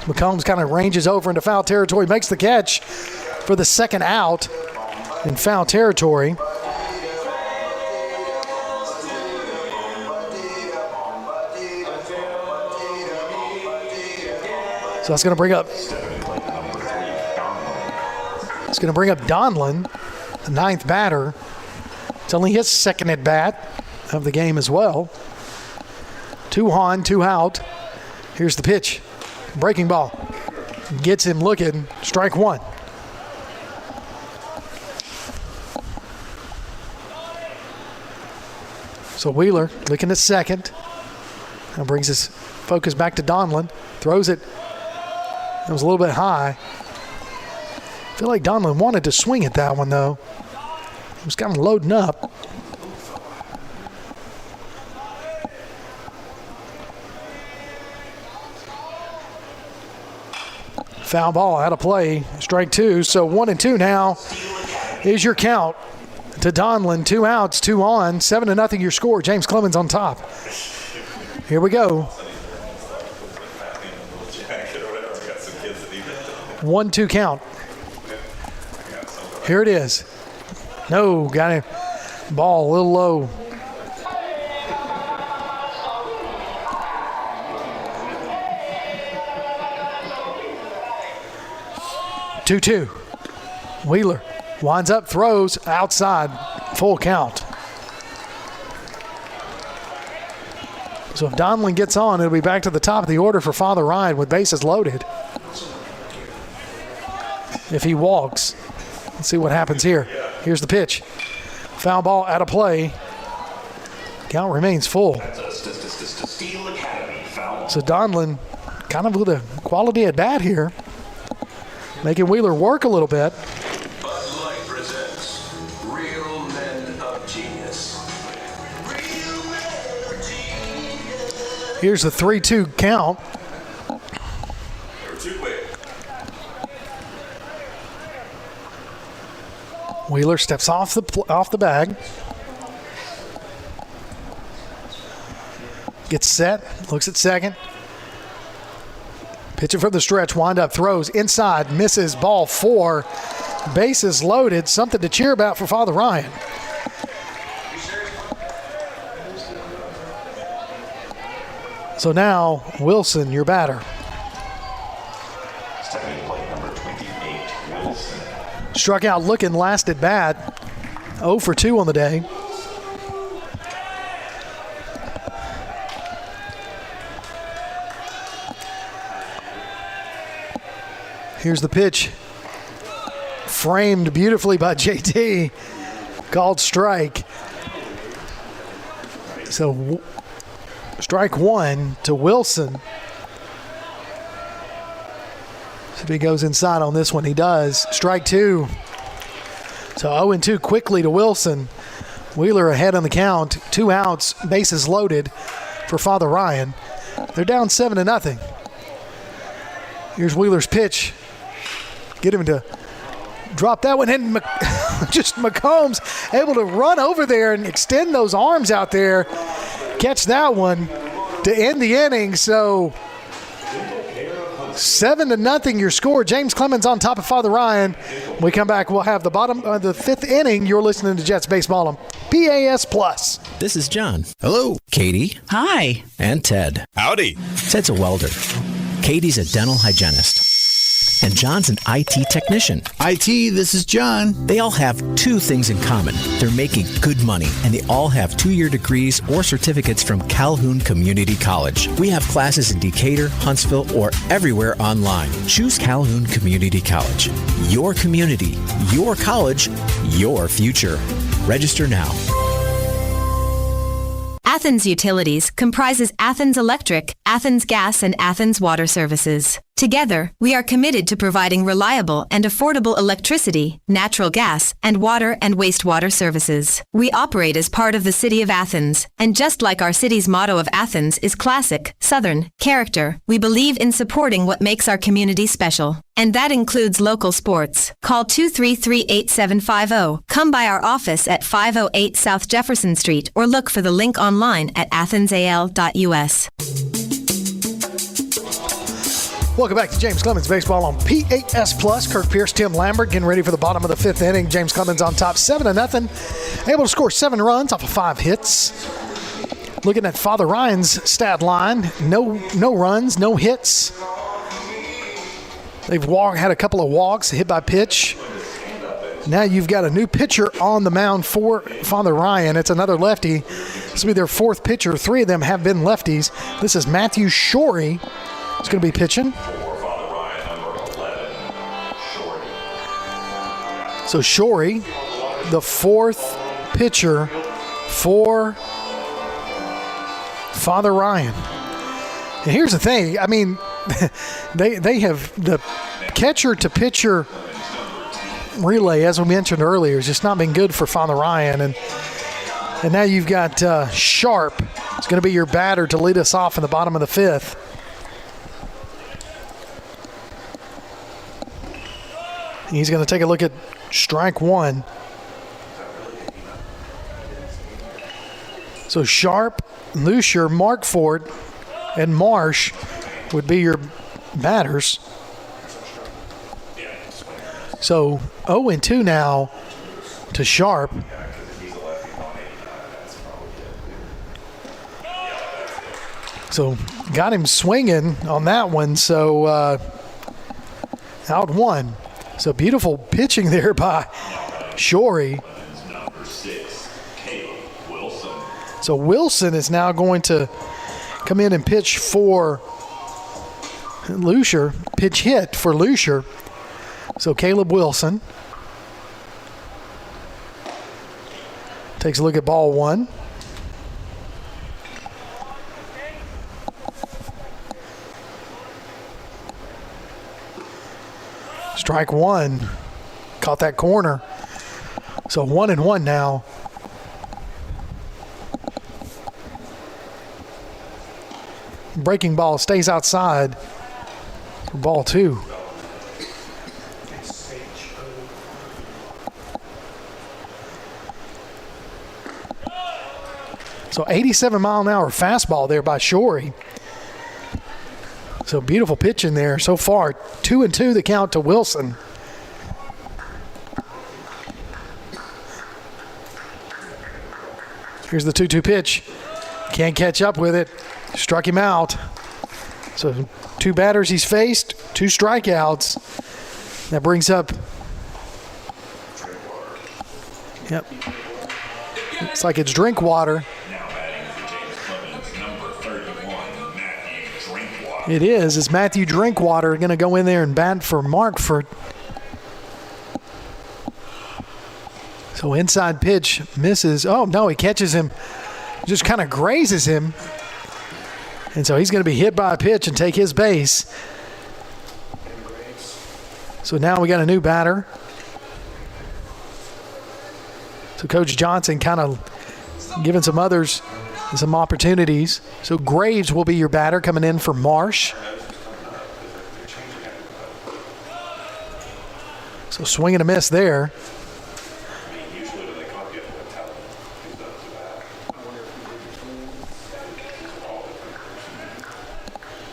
McCombs kind of ranges over into foul territory, makes the catch for the second out in foul territory. So that's going to bring up Donlin, the 9th batter. It's only his second at bat of the game as well. 2 on, 2 out. Here's the pitch. Breaking ball. Gets him looking. Strike 1. So Wheeler looking at second. Now brings his focus back to Donlin. Throws it. It was a little bit high. I feel like Donlin wanted to swing at that one, though. He was kind of loading up. Foul ball out of play. Strike 2. So 1-2 now is your count to Donlin. 2 outs, 2 on. 7-0 your score. James Clemens on top. Here we go. 1-2 count. Here it is. No, got him. Ball a little low. Two. Wheeler winds up, throws outside, full count. So if Donlin gets on, it'll be back to the top of the order for Father Ryan with bases loaded. If he walks, let's see what happens here. Here's the pitch. Foul ball out of play. Count remains full. So Donlin kind of with a quality at bat here, making Wheeler work a little bit. Bud Light presents Real Men of Genius. Here's the 3-2 count. Wheeler steps off the bag. Gets set, looks at second. Pitching from the stretch, wind up, throws inside, misses, ball 4. Bases loaded, something to cheer about for Father Ryan. So now, Wilson, your batter. Stepping in plate number 28, Wilson. Struck out looking last at bat. 0 for 2 on the day. Here's the pitch. Framed beautifully by JT. Called strike. So strike 1 to Wilson. So if he goes inside on this one, he does. Strike 2. So 0-2 quickly to Wilson. Wheeler ahead on the count. 2 outs, bases loaded for Father Ryan. They're down 7-0. Here's Wheeler's pitch. Get him to drop that one in. Just McCombs able to run over there and extend those arms out there. Catch that one to end the inning. So 7-0 your score. James Clemens on top of Father Ryan. When we come back, we'll have the bottom of the 5th inning. You're listening to Jets Baseball on PAS Plus. This is John. Hello. Katie. Hi. And Ted. Howdy. Ted's a welder. Katie's a dental hygienist. And John's an IT technician. IT, this is John. They all have 2 things in common. They're making good money, and they all have 2-year degrees or certificates from Calhoun Community College. We have classes in Decatur, Huntsville, or everywhere online. Choose Calhoun Community College. Your community, your college, your future. Register now. Athens Utilities comprises Athens Electric, Athens Gas, and Athens Water Services. Together, we are committed to providing reliable and affordable electricity, natural gas, and water and wastewater services. We operate as part of the City of Athens, and just like our city's motto of Athens is classic, Southern, character, we believe in supporting what makes our community special. And that includes local sports. Call 233-8750. Come by our office at 508 South Jefferson Street or look for the link online at athensal.us. Welcome back to James Clemens Baseball on PAS Plus. Kirk Pierce, Tim Lambert getting ready for the bottom of the 5th inning. James Clemens on top 7-0. Able to score 7 runs off of 5 hits. Looking at Father Ryan's stat line, no runs, no hits. They've had a couple of walks, hit by pitch. Now you've got a new pitcher on the mound for Father Ryan. It's another lefty. This will be their 4th pitcher. 3 of them have been lefties. This is Matthew Shorey. It's going to be pitching. So Shorey, the 4th pitcher for Father Ryan. And here's the thing. I mean, they have the catcher to pitcher relay, as we mentioned earlier, has just not been good for Father Ryan. And now you've got Sharp. It's going to be your batter to lead us off in the bottom of the 5th. He's going to take a look at strike 1. So Sharp, Lucier, Markford, and Marsh would be your batters. So 0-2 now to Sharp. So got him swinging on that one. So out 1. So beautiful pitching there by Shorey. So Wilson is now going to come in and pitch for Lucier. Pitch hit for Lucier. So Caleb Wilson takes a look at ball one. Strike one. Caught that corner. So 1-1 now. Breaking ball stays outside for ball two. So 87-mile-an-hour fastball there by Shorey. So beautiful pitch in there so far. 2-2 the count to Wilson. Here's the 2-2 pitch. Can't catch up with it. Struck him out. So 2 batters he's faced, 2 strikeouts. That brings up. Yep. Looks like it's Drinkwater. It is. It's Matthew Drinkwater going to go in there and bat for Markford. So inside pitch misses. Oh, no, he catches him. Just kind of grazes him. And so he's going to be hit by a pitch and take his base. So now we got a new batter. So Coach Johnson kind of giving some others some opportunities. So Graves will be your batter coming in for Marsh. So swing and a miss there.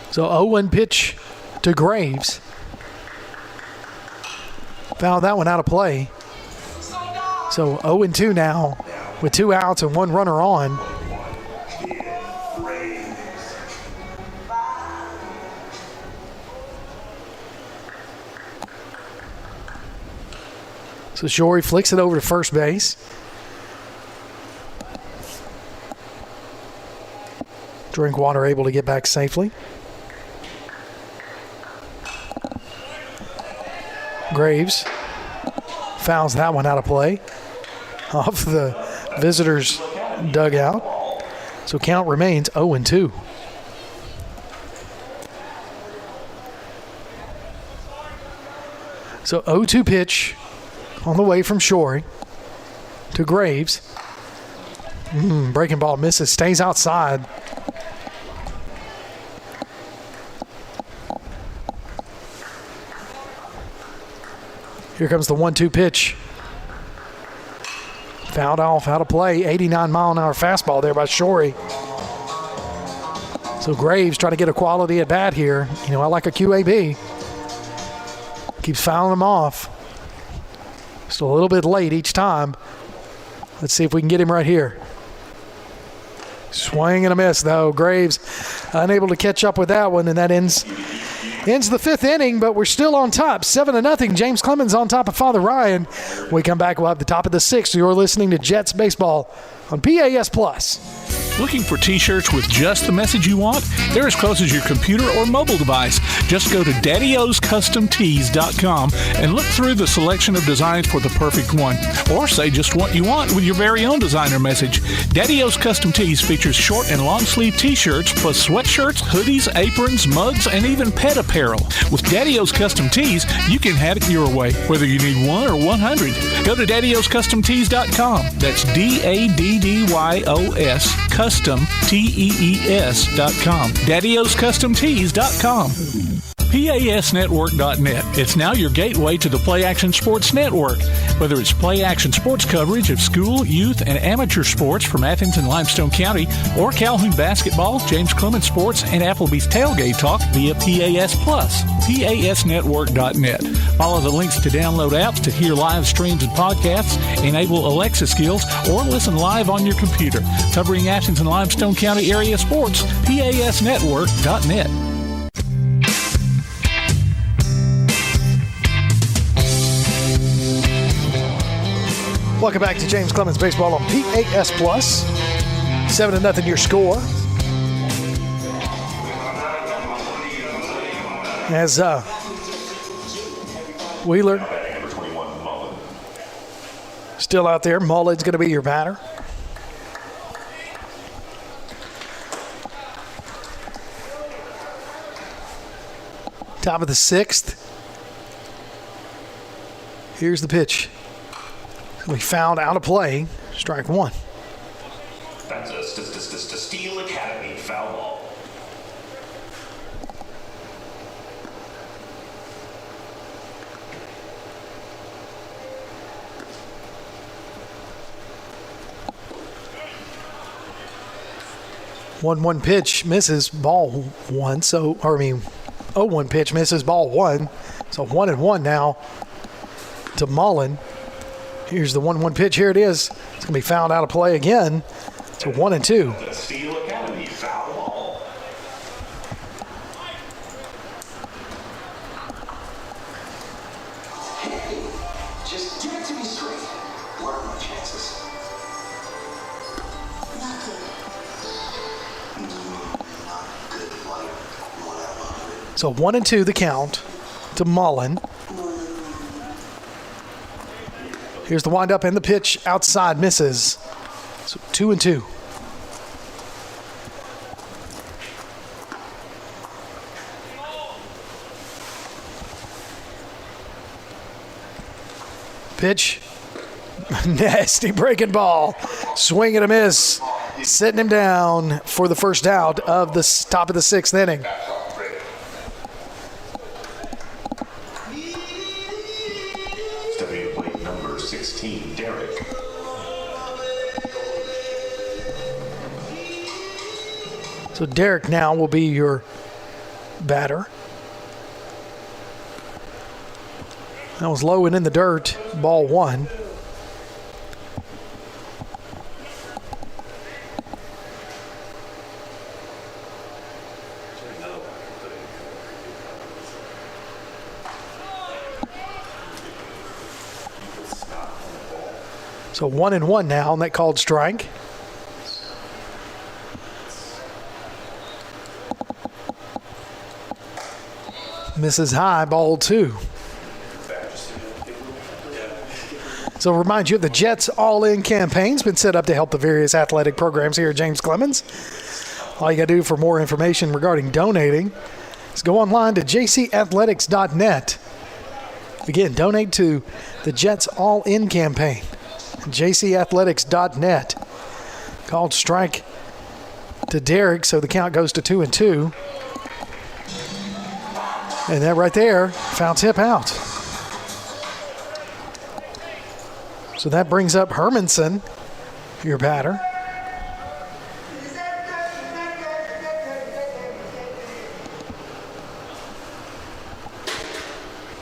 So 0-1 pitch to Graves. Fouled that one out of play. So 0-2 now with 2 outs and 1 runner on. So Shorey flicks it over to first base. Drinkwater able to get back safely. Graves fouls that one out of play off the visitors' dugout. So count remains 0-2. So 0-2 pitch on the way from Shorey to Graves. Breaking ball misses, stays outside. Here comes the 1-2 pitch. Fouled off, out of play. 89-mile-an-hour fastball there by Shorey. So Graves trying to get a quality at bat here. You know, I like a QAB. Keeps fouling them off. Just a little bit late each time. Let's see if we can get him right here. Swing and a miss, though. Graves unable to catch up with that one, and that ends the 5th inning, but we're still on top. 7-0. James Clemens on top of Father Ryan. When we come back, we'll have the top of the 6th. You're listening to Jets Baseball on PAS Plus. Looking for T-shirts with just the message you want? They're as close as your computer or mobile device. Just go to daddyoscustomtees.com and look through the selection of designs for the perfect one. Or say just what you want with your very own designer message. Daddy O's Custom Tees features short and long sleeve T-shirts plus sweatshirts, hoodies, aprons, mugs, and even pet apparel. With Daddy O's Custom Tees, you can have it your way, whether you need 1 or 100. Go to daddyoscustomtees.com. That's DADDYOS CustomTees.com. DaddyOsCustomTees.com. PASNetwork.net. It's now your gateway to the Play Action Sports Network. Whether it's Play Action Sports coverage of school, youth, and amateur sports from Athens and Limestone County, or Calhoun basketball, James Clemens Sports, and Applebee's Tailgate Talk via PAS Plus. PASNetwork.net. Follow the links to download apps to hear live streams and podcasts, enable Alexa skills, or listen live on your computer. Covering Athens and Limestone County area sports, PASNetwork.net. Welcome back to James Clemens Baseball on PAS Plus. 7-0 your score. As Wheeler Number 21, Mullen. still out there. Mullen's going to be your batter. Top of the 6th. Here's the pitch. We found out of play. Strike 1. That's a Steel Academy foul ball. One pitch misses, ball 1. 0-1 pitch misses, ball 1. So 1-1 now to Mullen. Here's the 1-1 pitch. Here it is. It's going to be fouled out of play again. So 1-2. The Steel Academy foul ball. Hey, just give it to me straight. What are my chances? Not good. Not good, like 1 out of 100. So 1-2 the count to Mullen. Here's the windup and the pitch outside misses. So 2-2. Pitch. Nasty breaking ball. Swing and a miss. Sitting him down for the first out of the top of the 6th inning. Stepping to plate number 16, Derek. So Derek now will be your batter. That was low and in the dirt. Ball 1. So 1-1 now, and that called strike. Misses high, ball 2. So remind you of the Jets All-In campaign's been set up to help the various athletic programs here at James Clemens. All you got to do for more information regarding donating is go online to jcathletics.net. Again, donate to the Jets All-In campaign. jcathletics.net. Called strike to Derek, so the count goes to 2-2. And that right there, foul tip out. So that brings up Hermanson, your batter.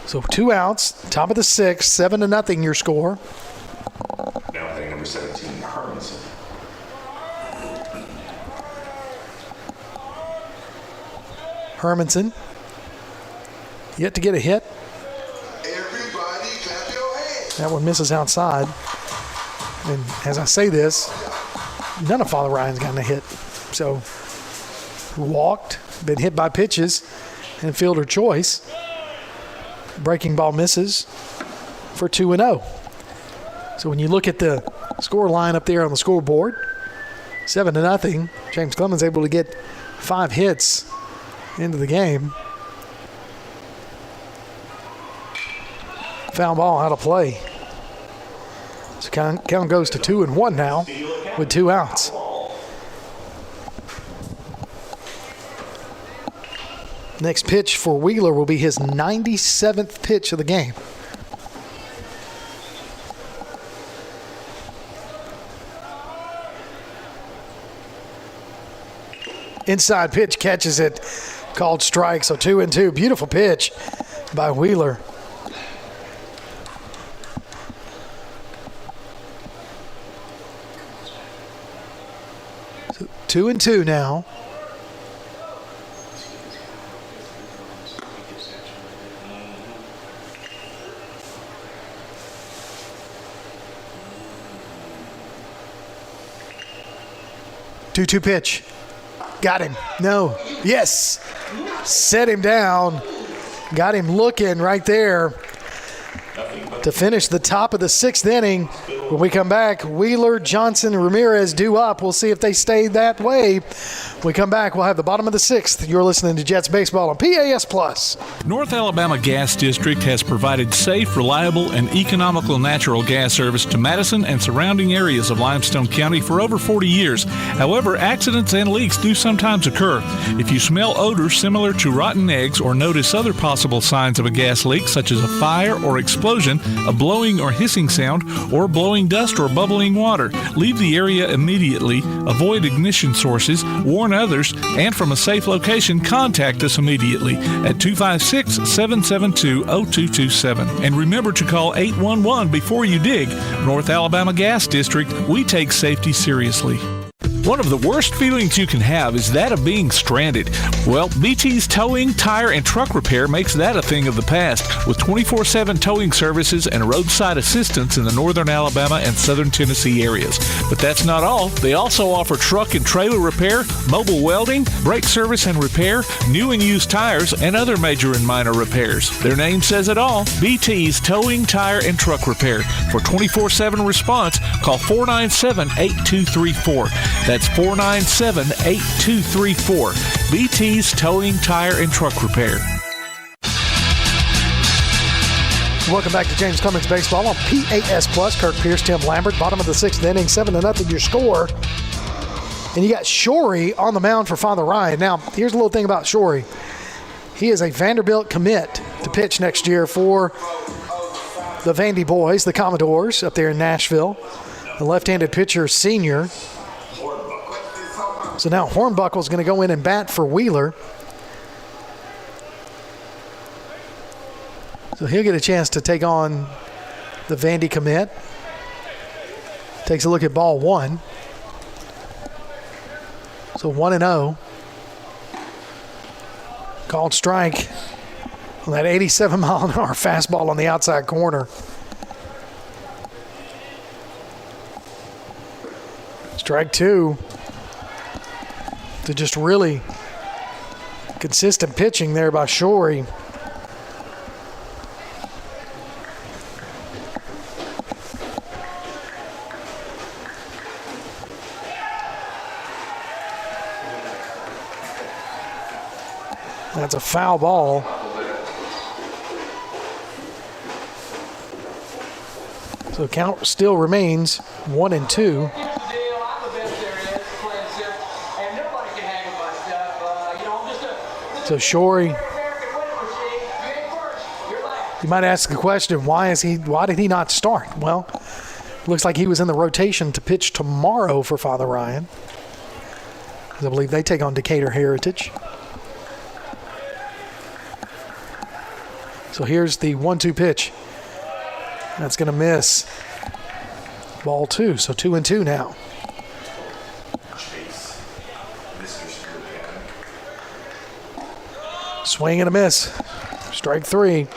So 2 outs, top of the 6th, 7-0 your score. Now I think number 17, Hermanson. Hermanson, yet to get a hit. Everybody clap your hands. That one misses outside. And as I say this, none of Father Ryan's gotten a hit. So walked, been hit by pitches, and fielder choice. Breaking ball misses for 2-0. So when you look at the score line up there on the scoreboard, 7-0, James Clemens able to get 5 hits into the game. Foul ball out of play. So count goes to 2-1 now with 2 outs. Next pitch for Wheeler will be his 97th pitch of the game. Inside pitch, catches it, called strike. So 2-2. Beautiful pitch by Wheeler. So 2-2 now. Two pitch. Got him. No. Yes. Set him down got him looking right there to finish the top of the 6th inning. When we come back, Wheeler, Johnson, and Ramirez due up. We'll see if they stay that way. When we come back, we'll have the bottom of the 6th. You're listening to Jets Baseball on PAS Plus. North Alabama Gas District has provided safe, reliable, and economical natural gas service to Madison and surrounding areas of Limestone County for over 40 years. However, accidents and leaks do sometimes occur. If you smell odors similar to rotten eggs or notice other possible signs of a gas leak, such as a fire or explosion, a blowing or hissing sound, or blowing dust or bubbling water, leave the area immediately, avoid ignition sources, warn others, and from a safe location, contact us immediately at 256-772-0227. And remember to call 811 before you dig. North Alabama Gas District, we take safety seriously. One of the worst feelings you can have is that of being stranded. Well, BT's Towing, Tire, and Truck Repair makes that a thing of the past, with 24/7 towing services and roadside assistance in the northern Alabama and southern Tennessee areas. But that's not all. They also offer truck and trailer repair, mobile welding, brake service and repair, new and used tires, and other major and minor repairs. Their name says it all. BT's Towing, Tire, and Truck Repair. For 24/7 response, call 497-8234. That's 497-8234. BT's Towing, Tire, and Truck Repair. Welcome back to James Clemens Baseball on PAS Plus. Kirk Pierce, Tim Lambert, bottom of the 6th inning, 7-0 your score. And you got Shorey on the mound for Father Ryan. Now, here's a little thing about Shorey. He is a Vanderbilt commit to pitch next year for the Vandy boys, the Commodores, up there in Nashville. The left-handed pitcher, senior. So now Hornbuckle's going to go in and bat for Wheeler. So he'll get a chance to take on the Vandy commit. Takes a look at ball 1. So 1-0. Called strike on that 87-mile-an-hour fastball on the outside corner. Strike 2. To just really consistent pitching there by Shorey. That's a foul ball. So count still remains 1-2. So Shorey, you might ask the question, why did he not start? Well, looks like he was in the rotation to pitch tomorrow for Father Ryan. I believe they take on Decatur Heritage. So here's the 1-2 pitch. That's going to miss. Ball 2, so 2-2 now. Swing and a miss. Strike 3.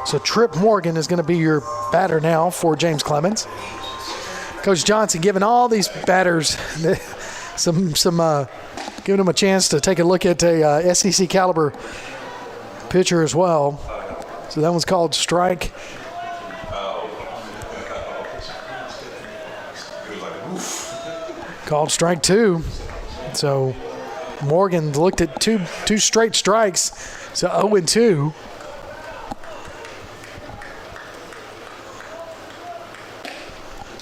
So Trip Morgan is going to be your batter now for James Clemens. Coach Johnson giving all these batters giving them a chance to take a look at a SEC caliber pitcher as well. So that one's called strike. Called strike 2. So Morgan looked at two straight strikes. So 0-2.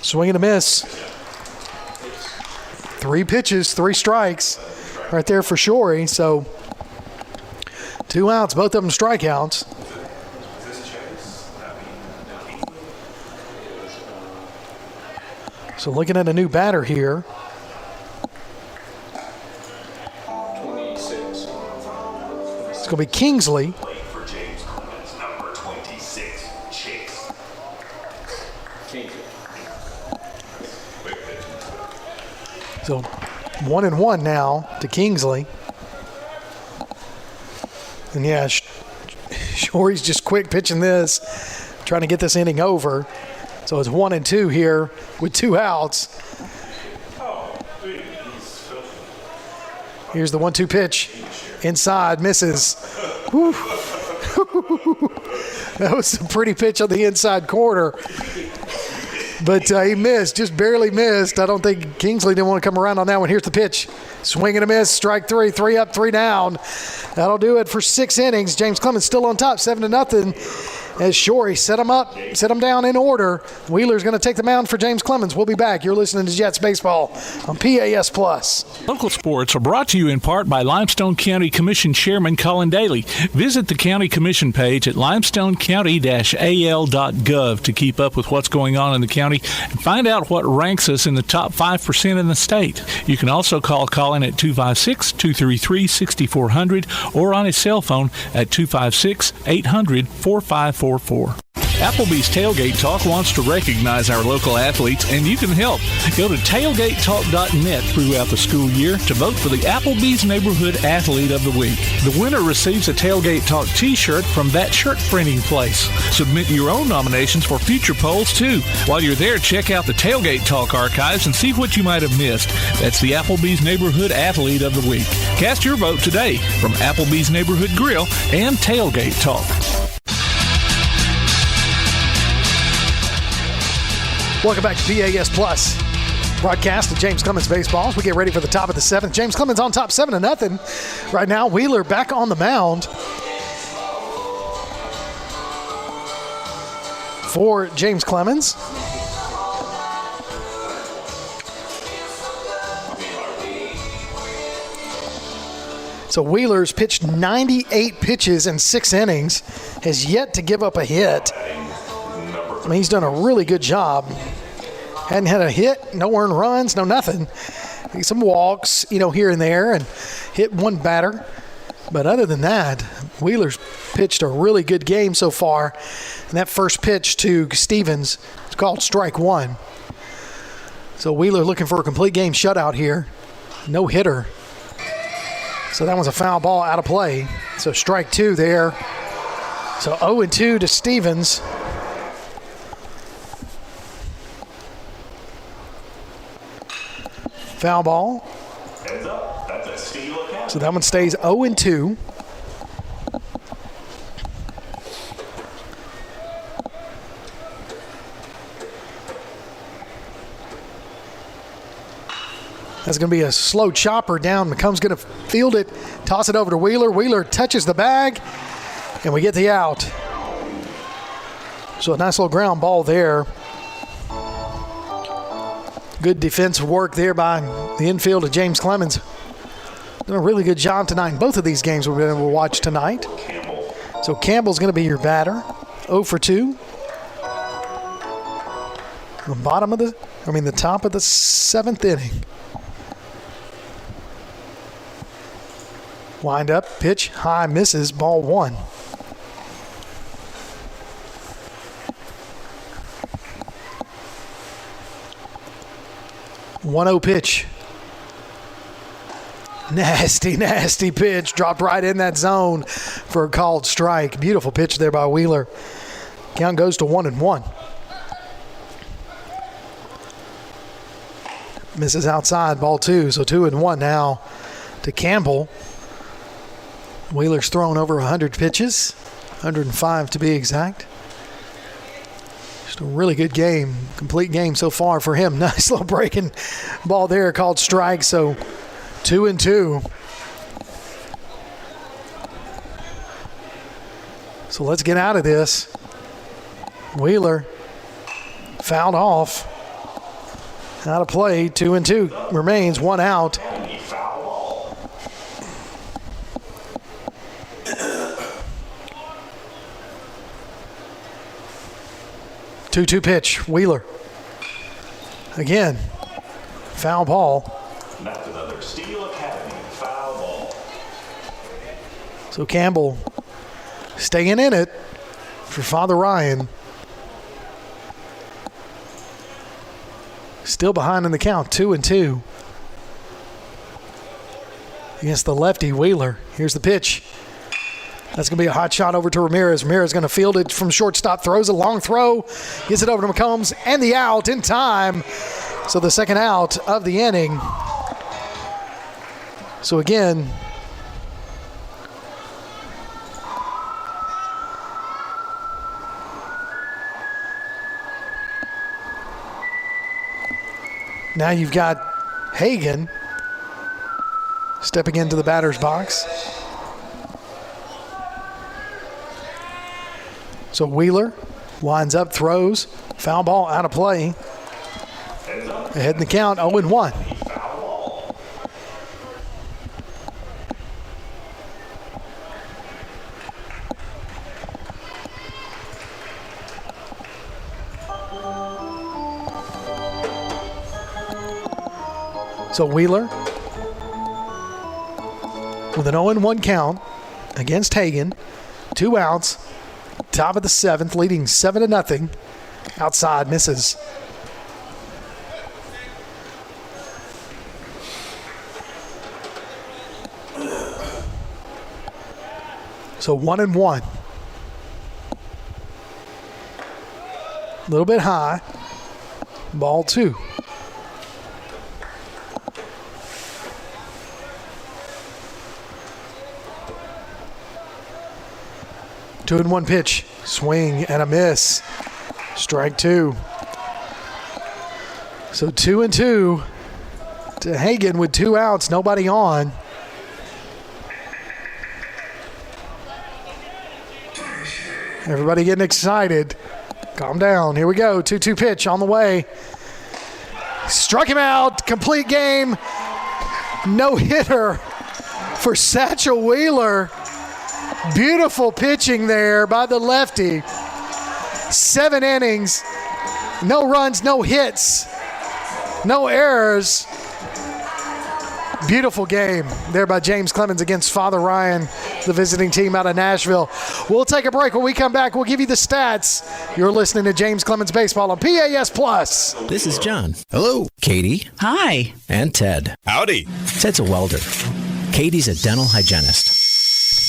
Swing and a miss. 3 pitches, 3 strikes right there for Shorey. So 2 outs, both of them strikeouts. So looking at a new batter here. It's going to be Kingsley. For James Clemens, number 26, Chase. So 1-1 now to Kingsley. And yeah, Shorey's just quick pitching this, trying to get this inning over. So it's 1-2 here with 2 outs. Here's the 1-2 pitch. Inside, misses. Whew. That was a pretty pitch on the inside corner. But he missed, just barely missed. I don't think Kingsley didn't want to come around on that one. Here's the pitch. Swing and a miss, strike 3, 3 up, 3 down. That'll do it for 6 innings. James Clemens still on top, 7-0. As Shorey set him up, set him down in order. Wheeler's going to take the mound for James Clemens. We'll be back. You're listening to Jets Baseball on PAS Plus. Local sports are brought to you in part by Limestone County Commission Chairman Colin Daly. Visit the County Commission page at limestonecounty-al.gov to keep up with what's going on in the county and find out what ranks us in the top 5% in the state. You can also call Colin at 256-233-6400 or on his cell phone at 256-800-4544. Applebee's Tailgate Talk wants to recognize our local athletes, and you can help. Go to tailgatetalk.net throughout the school year to vote for the Applebee's Neighborhood Athlete of the Week. The winner receives a Tailgate Talk t-shirt from that shirt printing place. Submit your own nominations for future polls, too. While you're there, check out the Tailgate Talk archives and see what you might have missed. That's the Applebee's Neighborhood Athlete of the Week. Cast your vote today from Applebee's Neighborhood Grill and Tailgate Talk. Welcome back to PAS Plus. Broadcast of James Clemens Baseball as we get ready for the top of the 7th. James Clemens on top 7-0. Right now, Wheeler back on the mound for James Clemens. So Wheeler's pitched 98 pitches in 6 innings, has yet to give up a hit. I mean, he's done a really good job. Hadn't had a hit, no earned runs, no nothing. Some walks, here and there, and hit one batter. But other than that, Wheeler's pitched a really good game so far. And that first pitch to Stevens is called strike 1. So Wheeler looking for a complete game shutout here. No hitter. So that one's a foul ball out of play. So strike 2 there. So 0-2 to Stevens. Foul ball. Heads up. That's a steal account. So that one stays 0-2. That's going to be a slow chopper down. McComb's going to field it, toss it over to Wheeler. Wheeler touches the bag, and we get the out. So a nice little ground ball there. Good defensive work there by the infield of James Clemens. Done a really good job tonight in both of these games we've been able to watch tonight. So Campbell's going to be your batter. 0-2. The top of the 7th inning. Wind up, pitch, high, misses, ball 1. One-0 pitch. Nasty pitch. Dropped right in that zone for a called strike. Beautiful pitch there by Wheeler. Count goes to 1-1. Misses outside, ball 2. So 2-1 now to Campbell. Wheeler's thrown over 100 pitches. 105 to be exact. Just a really good game, complete game so far for him. Nice little breaking ball there called strike, so 2-2. So let's get out of this. Wheeler fouled off. Out of play, 2-2. Remains 1 out. 2-2 pitch, Wheeler. Again, foul ball. That's another Steel Academy foul ball. So Campbell staying in it for Father Ryan. Still behind in the count, 2-2. Against the lefty, Wheeler. Here's the pitch. That's going to be a hot shot over to Ramirez. Ramirez going to field it from shortstop, throws a long throw, gets it over to McCombs, and the out in time. So the second out of the inning. So again, now you've got Hagan stepping into the batter's box. So Wheeler lines up, throws, foul ball out of play. Ahead in the count, 0-1. So Wheeler with an 0-1 count against Hagan. 2 outs. Top of the 7th, leading 7-0. Outside, misses. So 1-1. A little bit high. Ball 2. Two and 1 pitch. Swing and a miss. Strike 2. So 2-2 to Hagan with 2 outs, nobody on. Everybody getting excited. Calm down. Here we go. 2-2 pitch on the way. Struck him out. Complete game. No hitter for Satchel Wheeler. Beautiful pitching there by the lefty. 7 innings, no runs, no hits, no errors. Beautiful game there by James Clemens against Father Ryan, the visiting team out of Nashville. We'll take a break. When we come back, we'll give you the stats. You're listening to James Clemens Baseball on PAS Plus. This is John. Hello. Katie. Hi. And Ted. Howdy. Ted's a welder. Katie's a dental hygienist.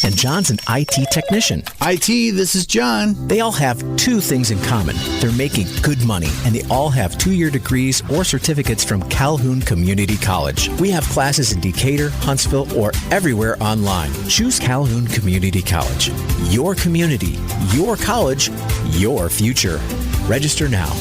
And John's an IT technician. IT, this is John. They all have 2 things in common. They're making good money, and they all have 2-year degrees or certificates from Calhoun Community College. We have classes in Decatur, Huntsville, or everywhere online. Choose Calhoun Community College. Your community, your college, your future. Register now.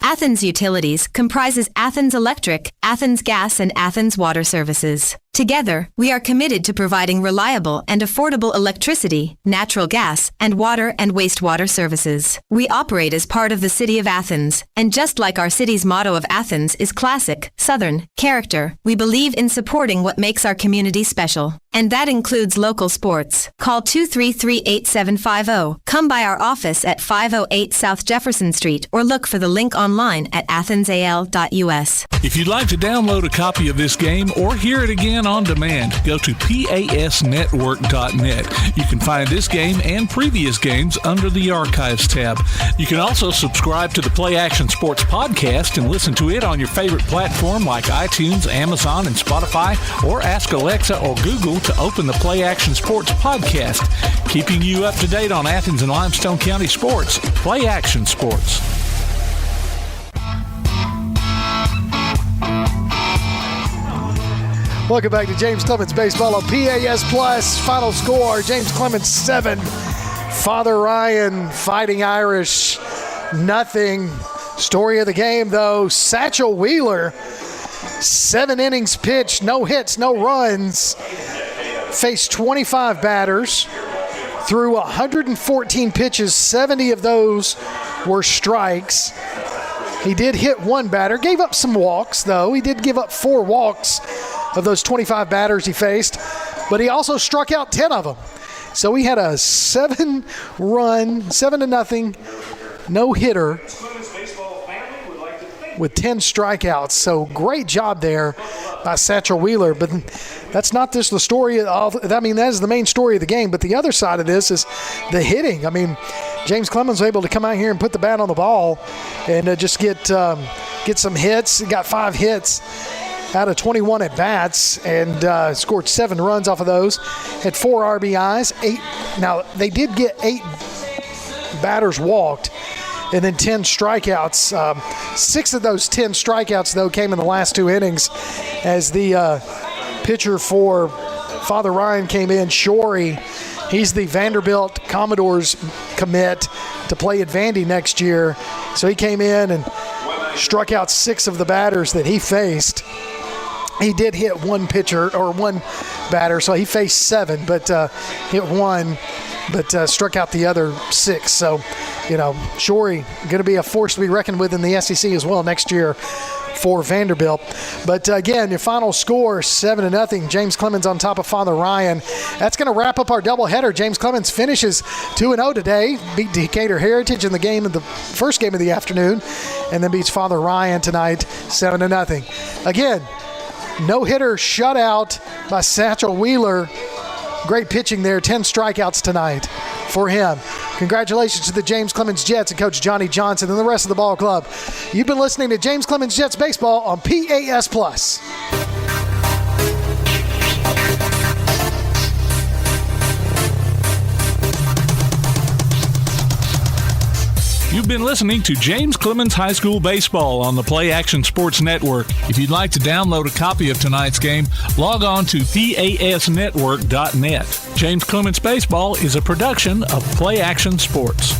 Athens Utilities comprises Athens Electric, Athens Gas, and Athens Water Services. Together, we are committed to providing reliable and affordable electricity, natural gas, and water and wastewater services. We operate as part of the City of Athens, and just like our city's motto of Athens is classic, Southern, character, we believe in supporting what makes our community special. And that includes local sports. Call 233-8750. Come by our office at 508 South Jefferson Street or look for the link online at athensal.us. If you'd like to download a copy of this game or hear it again on demand, go to pasnetwork.net. You can find this game and previous games under the Archives tab. You can also subscribe to the Play Action Sports podcast and listen to it on your favorite platform like iTunes, Amazon, and Spotify, or ask Alexa or Google to open the Play Action Sports podcast, keeping you up to date on Athens and Limestone County sports. Play Action Sports. Welcome back to James Clemens Baseball on PAS Plus. Final score, James Clemens 7, Father Ryan Fighting Irish nothing. Story of the game, though, Satchel Wheeler, 7 innings pitched, no hits, no runs, faced 25 batters, threw 114 pitches, 70 of those were strikes. He did hit 1 batter, gave up some walks, though. He did give up 4 walks of those 25 batters he faced, but he also struck out 10 of them. So he had a 7-run, 7-0, no-hitter with 10 strikeouts. So great job there by Satchel Wheeler. But that's not just the story of, I mean, that is the main story of the game. But the other side of this is the hitting. I mean, James Clemens was able to come out here and put the bat on the ball and just get some hits. He got 5 hits. out of 21 at-bats and scored 7 runs off of those. Had 4 RBIs, 8. Now, they did get 8 batters walked and then 10 strikeouts. 6 of those 10 strikeouts, though, came in the last 2 innings as the pitcher for Father Ryan came in, Shorey. He's the Vanderbilt Commodores commit to play at Vandy next year. So he came in and struck out 6 of the batters that he faced. He did hit 1 batter, so he faced 7, but hit 1, but struck out the other 6. So, Shorey going to be a force to be reckoned with in the SEC as well next year for Vanderbilt. But again, your final score, 7-0. James Clemens on top of Father Ryan. That's going to wrap up our doubleheader. James Clemens finishes 2-0 today, beat Decatur Heritage in the first game of the afternoon, and then beats Father Ryan tonight, 7-0. Again, no-hitter shutout by Satchel Wheeler. Great pitching there, 10 strikeouts tonight for him. Congratulations to the James Clemens Jets and Coach Johnny Johnson and the rest of the ball club. You've been listening to James Clemens Jets Baseball on PAS+. You've been listening to James Clemens High School Baseball on the Play Action Sports Network. If you'd like to download a copy of tonight's game, log on to PASnetwork.net. James Clemens Baseball is a production of Play Action Sports.